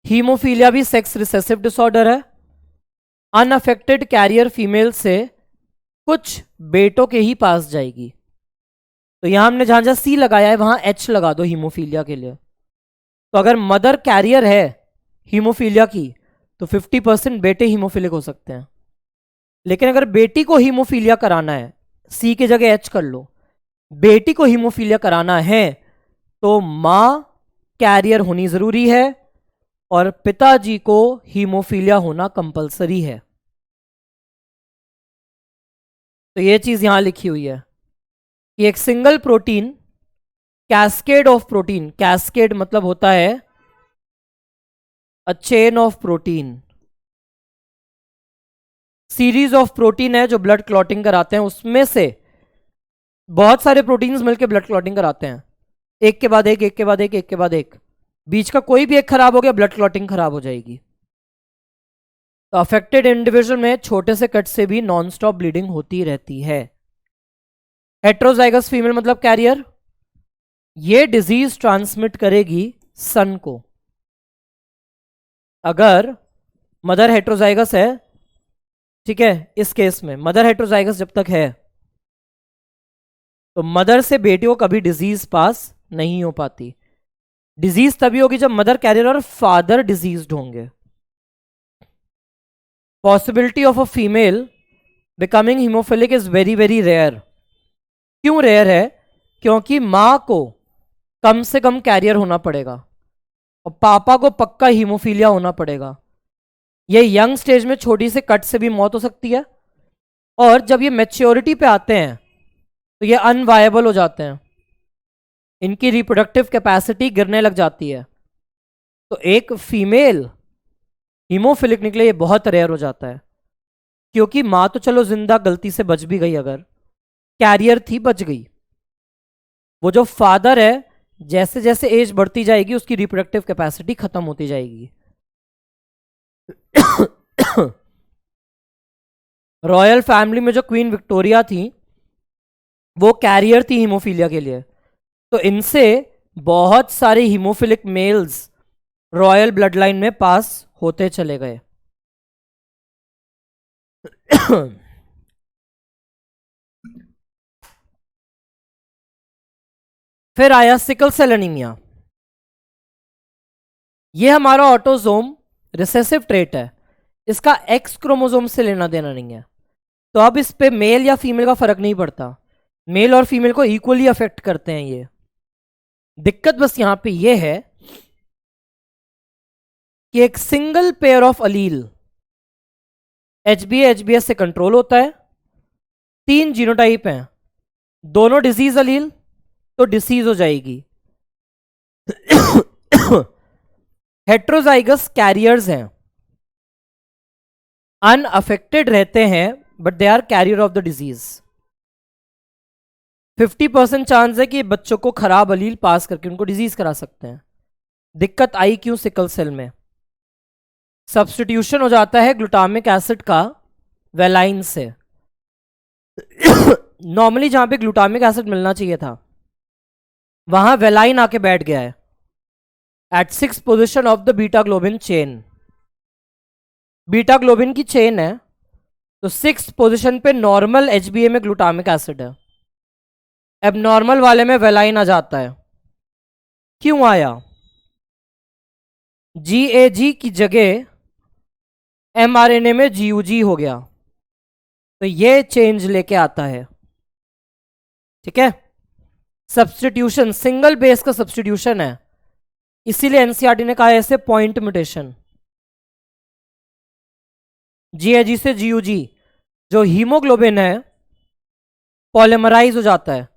हीमोफीलिया भी sex recessive disorder है. Unaffected carrier female से कुछ बेटों के ही पास जाएगी. तो यहां हमने जहां जहां सी लगाया है वहां एच लगा दो हीमोफीलिया के लिए. तो अगर मदर कैरियर है हीमोफीलिया की तो 50% बेटे हीमोफिलिक हो सकते हैं. लेकिन अगर बेटी को हीमोफीलिया कराना है, सी की जगह एच कर लो, बेटी को हीमोफीलिया कराना है तो मां कैरियर होनी जरूरी है और पिताजी को हीमोफीलिया होना कंपलसरी है. तो ये चीज यहां लिखी हुई है कि एक single protein, cascade of protein, cascade मतलब होता है a chain of protein, series of protein है जो ब्लड क्लॉटिंग कराते हैं. उसमें से बहुत सारे प्रोटीन्स मिलकर ब्लड क्लॉटिंग कराते हैं, एक के बाद एक, एक के बाद एक, एक के बाद एक. बीच का कोई भी एक खराब हो गया ब्लड क्लॉटिंग खराब हो जाएगी. तो अफेक्टेड इंडिविजुअल में छोटे से कट से भी नॉन स्टॉप ब्लीडिंग होती रहती है. हेट्रोजाइगस फीमेल मतलब कैरियर, ये डिजीज ट्रांसमिट करेगी सन को. अगर मदर हेट्रोजाइगस है, ठीक है, इस केस में मदर हेट्रोजाइगस जब तक है तो मदर से बेटी को कभी डिजीज पास नहीं हो पाती. डिजीज तभी होगी जब मदर कैरियर और फादर डिजीज्ड होंगे. Possibility of a female becoming haemophilic is very very rare. क्यों रेयर है? क्योंकि मां को कम से कम कैरियर होना पड़ेगा और पापा को पक्का हीमोफीलिया होना पड़ेगा. ये यंग स्टेज में छोटी से कट से भी मौत हो सकती है और जब ये मैच्योरिटी पे आते हैं तो ये अनवायबल हो जाते हैं, इनकी रिप्रोडक्टिव कैपेसिटी गिरने लग जाती है. तो एक फीमेल हीमोफिलिक निकले ये बहुत रेयर हो जाता है. क्योंकि मां तो चलो जिंदा गलती से बच भी गई, अगर कैरियर थी बच गई, वो जो फादर है जैसे जैसे एज बढ़ती जाएगी उसकी रिप्रोडक्टिव कैपेसिटी खत्म होती जाएगी. रॉयल फैमिली में जो क्वीन विक्टोरिया थी वो कैरियर थी हीमोफीलिया के लिए, तो इनसे बहुत सारे haemophilic males royal blood line में पास होते चले गए. फिर आया सिकल सेल एनीमिया. ये हमारा ऑटोजोम रिसेसिव ट्रेट है, इसका एक्स क्रोमोसोम से लेना देना नहीं है. तो अब इस पे मेल या फीमेल का फर्क नहीं पड़ता, मेल और फीमेल को इक्वली अफेक्ट करते हैं. ये दिक्कत बस यहां पे ये है कि एक single pair of Aleel HbA-HbS से कंट्रोल होता है. 3 जीनोटाइप हैं, दोनों डिजीज अलील तो डिसीज हो जाएगी. हेट्रोजाइगस कैरियर्स हैं, अनअफेक्टेड रहते हैं but they are carrier of the disease. 50% chance है कि बच्चों को खराब अलील पास करके उनको डिजीज करा सकते हैं. दिक्कत आई क्यों? सिकल सेल में सब्स्टिट्यूशन हो जाता है ग्लूटामिक एसिड का वेलाइन से. नॉर्मली जहां पे ग्लूटामिक एसिड मिलना चाहिए था वहां वेलाइन आके बैठ गया है at 6th position of the beta globin chain. Beta globin की चेन है तो 6th पोजिशन पे नॉर्मल HbA में ग्लूटामिक एसिड है, अब नॉर्मल वाले में वेलाइन आ जाता है. क्यों आया? GAG की जगह mRNA में GUG हो गया, तो ये चेंज लेके आता है. ठीक है, सब्स्टिट्यूशन, सिंगल बेस का सब्स्टिट्यूशन है, इसीलिए एनसीईआरटी ने कहा है ऐसे पॉइंट म्यूटेशन. GAG से GUG जो हीमोग्लोबिन है पॉलीमराइज हो जाता है,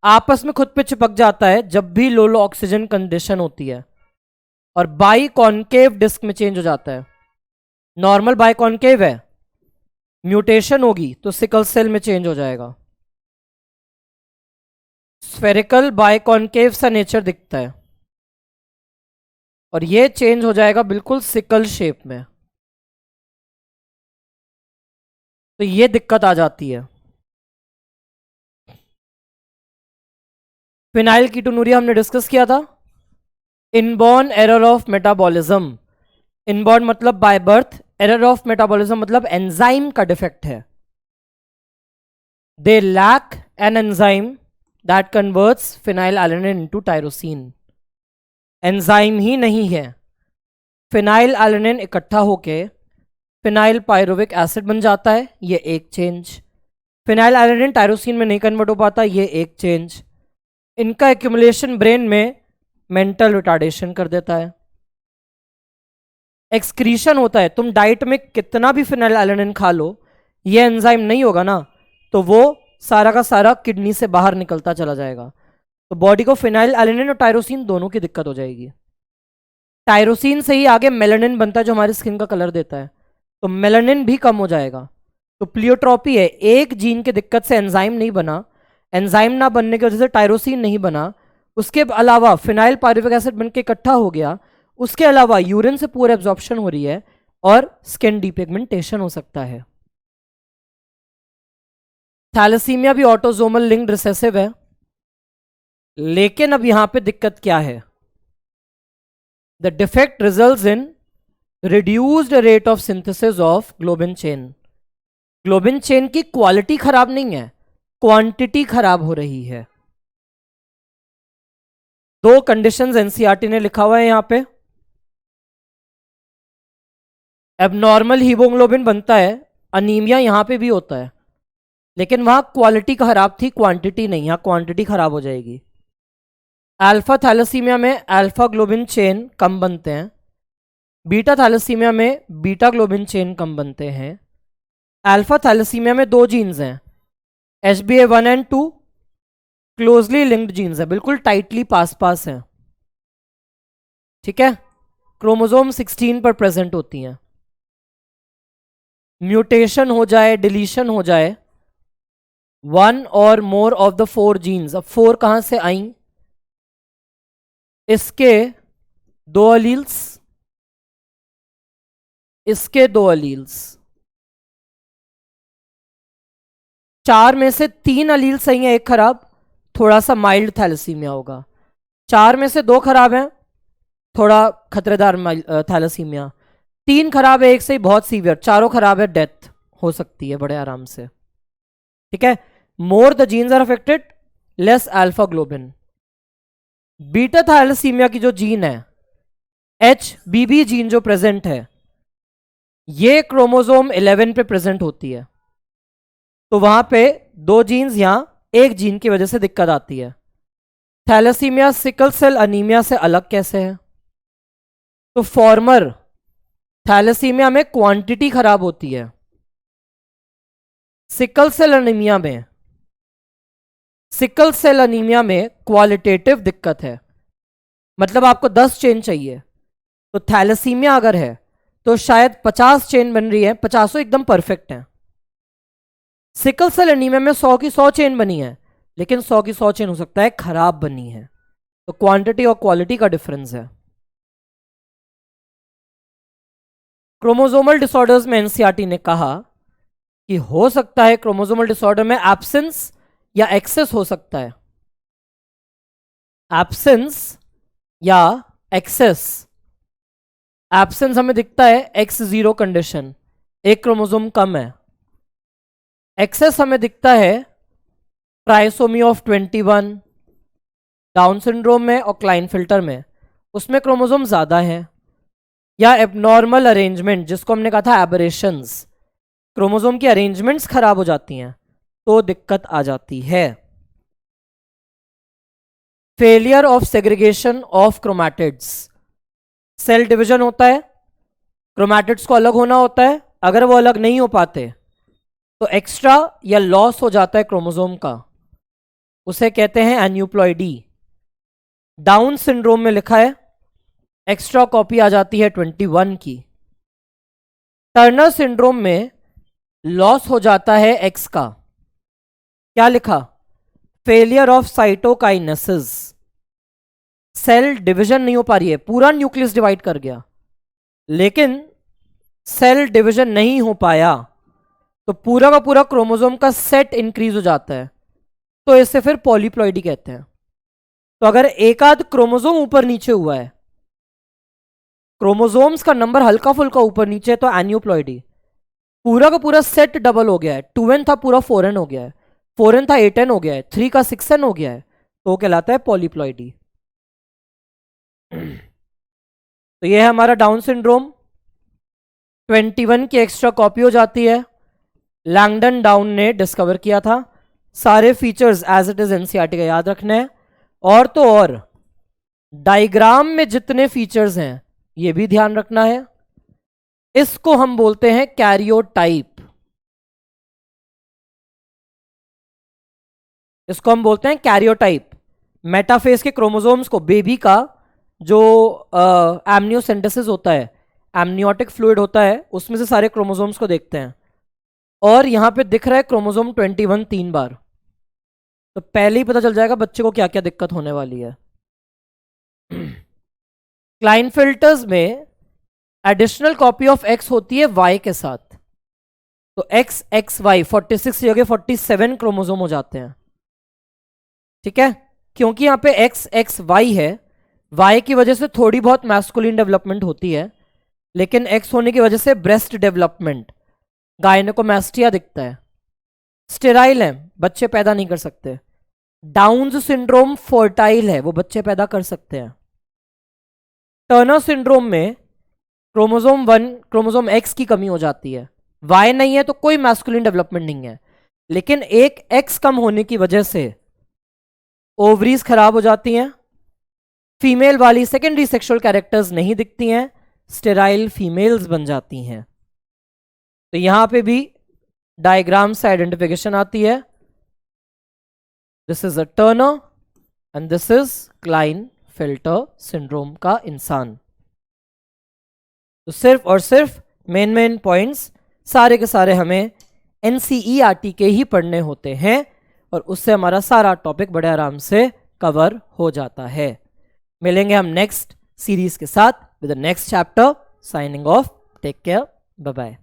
आपस में खुद पे चिपक जाता है जब भी लो ऑक्सीजन कंडीशन होती है और बाई कॉन्केव डिस्क में चेंज हो जाता है. नॉर्मल बाई कॉन्केव है, म्यूटेशन होगी तो सिकल सेल में चेंज हो जाएगा. स्फेरिकल बाई कॉन्केव सा नेचर दिखता है. और ये चेंज हो जाएगा बिल्कुल सिकल शेप में। तो ये दिक्कत आ जाती है। फिनाइल कीटोनूरिया हमने डिस्कस किया था। Inborn error of metabolism, inborn मतलब by birth, error of metabolism मतलब एंजाइम का डिफेक्ट है। They lack an enzyme that converts phenylalanine into tyrosine. Enzyme ही नहीं है, फिनाइलएलानाइन इकट्ठा होके फिनाइल पायरुविक एसिड बन जाता है, ये एक चेंज। फिनाइलएलानाइन टायरोसिन में नहीं कन्वर्ट हो पाता, ये एक चेंज। इनका एक्यूमुलेशन ब्रेन में मेंटल रिटार्डेशन कर देता है। एक्सक्रीशन होता है, तुम डाइट में कितना भी फिनाइलएलानाइन खा लो, ये एंजाइम नहीं होगा ना, तो वो सारा का सारा किडनी से बाहर निकलता चला जाएगा। तो बॉडी को फिनाइलएलानाइन और टायरोसिन दोनों की दिक्कत हो जाएगी। टायरोसिन से ही आगे मेलानिन बनता है जो हमारी स्किन का कलर देता है, तो मेलानिन भी कम हो जाएगा। तो प्लियोट्रॉपी है, एक जीन की दिक्कत से एंजाइम नहीं बना, एंजाइम ना बनने की वजह से टायरोसिन नहीं बना, उसके अलावा फिनाइल पायरुविक एसिड बन के इकट्ठा हो गया, उसके अलावा यूरिन से पूरे एब्जॉर्प्शन हो रही है और स्किन डिपिगमेंटेशन हो सकता है। थैलेसीमिया भी ऑटोसोमल लिंक्ड रिसेसिव है, लेकिन अब यहां पे दिक्कत क्या है? The defect results in reduced rate of synthesis of globin chain. Globin chain की क्वालिटी खराब नहीं है, क्वांटिटी खराब हो रही है। दो कंडीशंस एनसीईआरटी ने लिखा हुआ है यहां पे। एबनॉर्मल हीमोग्लोबिन बनता है, अनीमिया यहां पे भी होता है, लेकिन वहां क्वालिटी खराब थी, क्वांटिटी नहीं, यहां क्वांटिटी खराब हो जाएगी। अल्फा थैलेसीमिया में अल्फा ग्लोबिन चेन कम बनते हैं, बीटा थैलेसीमिया में बीटा ग्लोबिन चेन कम बनते हैं। अल्फा थैलेसीमिया में दो जीन्स हैं, HbA1 and 2 closely linked genes है, बिल्कुल टाइटली पास पास हैं, ठीक है, क्रोमोसोम 16 पर प्रेजेंट होती हैं। म्यूटेशन हो जाए, डिलीशन हो जाए, वन और more of the four genes, अब फोर कहां से आई? इसके दो अलील्स, इसके दो अलील्स, चार में से तीन अलील सही है, एक खराब, थोड़ा सा माइल्ड थैलेसीमिया होगा। चार में से दो खराब हैं, थोड़ा खतरेदार थैलेसीमिया। तीन खराब है, एक से ही बहुत सीवियर, चारों खराब है, डेथ हो सकती है बड़े आराम से, ठीक है। More the genes are affected, less alpha globin. Beta thalassaemia की जो जीन है, HBB जीन जो प्रेजेंट है, ये क्रोमोसोम 11 पे प्रेजेंट होती है, तो वहां पे दो जीन्स, यहां एक जीन की वजह से दिक्कत आती है। थैलेसीमिया सिकल सेल अनीमिया से अलग कैसे है? तो फॉर्मर थैलेसीमिया में क्वांटिटी खराब होती है, सिकल सेल अनीमिया में, सिकल सेल अनीमिया में क्वालिटेटिव दिक्कत है, मतलब आपको 10 चेन चाहिए, तो थैलेसीमिया अगर है तो शायद 50 चेन बन रही है, 50 एकदम परफेक्ट है। सिकल सेल एनीमिया में 100 की 100 चेन बनी है, लेकिन 100 की 100 चेन हो सकता है खराब बनी है, तो क्वांटिटी और क्वालिटी का डिफरेंस है। क्रोमोसोमल डिसऑर्डर्स में एनसीईआरटी ने कहा कि हो सकता है क्रोमोसोमल डिसऑर्डर में एब्सेंस या एक्सेस हो सकता है, एब्सेंस या एक्सेस। एब्सेंस हमें दिखता है X0 कंडीशन, एक क्रोमोसोम कम है। एक्सेस हमें दिखता है ट्राइसोमी ऑफ 21, डाउन सिंड्रोम में और क्लाइनफिल्टर में, उसमें क्रोमोसोम ज्यादा है। या एबनॉर्मल अरेंजमेंट, जिसको हमने कहा था एबरेशंस, क्रोमोसोम की अरेंजमेंट्स खराब हो जाती हैं तो दिक्कत आ जाती है। Failure of segregation of chromatids, cell division होता है, क्रोमैटिड्स को अलग होना होता है, अगर वो अलग नहीं हो पाते तो एक्स्ट्रा या लॉस हो जाता है क्रोमोसोम का, उसे कहते हैं एन्यूप्लॉइडी। डाउन सिंड्रोम में लिखा है एक्स्ट्रा कॉपी आ जाती है 21 की। टर्नर सिंड्रोम में लॉस हो जाता है एक्स का, क्या लिखा? Failure of cytokinesis. Cell division नहीं हो पा रही है, पूरा न्यूक्लियस डिवाइड कर गया लेकिन सेल डिवीजन नहीं हो पाया, तो पूरा का पूरा क्रोमोसोम का सेट इंक्रीज हो जाता है, तो इसे फिर पॉलीप्लॉइडी कहते हैं। तो अगर एक आध क्रोमोसोम ऊपर नीचे हुआ है, क्रोमोसोम्स का नंबर हल्का फुल्का ऊपर नीचे, तो एन्यूप्लॉइडी। पूरा का पूरा सेट डबल हो गया है, 2n था पूरा 4n हो गया है, 4n था 8n हो गया है, 3 का 6n हो गया है, तो वो कहलाता है पॉलीप्लॉइडी। तो ये है हमारा डाउन सिंड्रोम। 21 की एक्स्ट्रा कॉपी हो जाती है, लैंगडन डाउन ने डिस्कवर किया था। सारे features as it is NCERT का याद रखना है, और तो और डायग्राम में जितने फीचर्स हैं ये भी ध्यान रखना है। इसको हम बोलते हैं कैरियोटाइप, इसको हम बोलते हैं कैरियोटाइप। मेटाफेज के क्रोमोसोम्स को, बेबी का जो एमनियोसेंटेसिस होता है, एमनियोटिक फ्लूइड होता है, उसमें से सारे क्रोमोसोम्स को देखते हैं, और यहां पे दिख रहा है क्रोमोसोम 21 3 बार, तो पहले ही पता चल जाएगा बच्चे को क्या क्या दिक्कत होने वाली है। क्लाइनफिल्टर्स में एडिशनल कॉपी ऑफ एक्स होती है वाई के साथ, तो एक्स एक्स वाई 46 की जगह 47 क्रोमोसोम हो जाते हैं। ठीक है, क्योंकि यहां पे एक्स एक्स वाई है, वाई की वजह से थोड़ी बहुत मैस्कुलिन डेवलपमेंट होती है, लेकिन एक्स होने की वजह से ब्रेस्ट डेवलपमेंट, गायनेकोमैस्टिया दिखता है। स्टेराइल है, बच्चे पैदा नहीं कर सकते। डाउन्स सिंड्रोम फर्टाइल है, वो बच्चे पैदा कर सकते हैं। टर्नर सिंड्रोम में क्रोमोसोम 1 क्रोमोसोम एक्स की कमी हो जाती है, वाई नहीं है तो कोई मैस्कुलिन डेवलपमेंट नहीं है, लेकिन एक एक्स कम होने की वजह से ओवरीज खराब हो जाती हैं, फीमेल वाली सेकेंडरी सेक्सुअल कैरेक्टर्स नहीं दिखती हैं, स्टेराइल फीमेल्स बन जाती हैं। तो यहां पे भी डायग्राम से आइडेंटिफिकेशन आती है, this is a Turner and this is Klinefelter syndrome का इंसान। तो सिर्फ और सिर्फ मेन पॉइंट्स सारे के सारे हमें एनसीईआरटी के ही पढ़ने होते हैं, और उससे हमारा सारा टॉपिक बड़े आराम से कवर हो जाता है। मिलेंगे हम नेक्स्ट सीरीज के साथ with the next chapter. Signing off, take care, bye bye.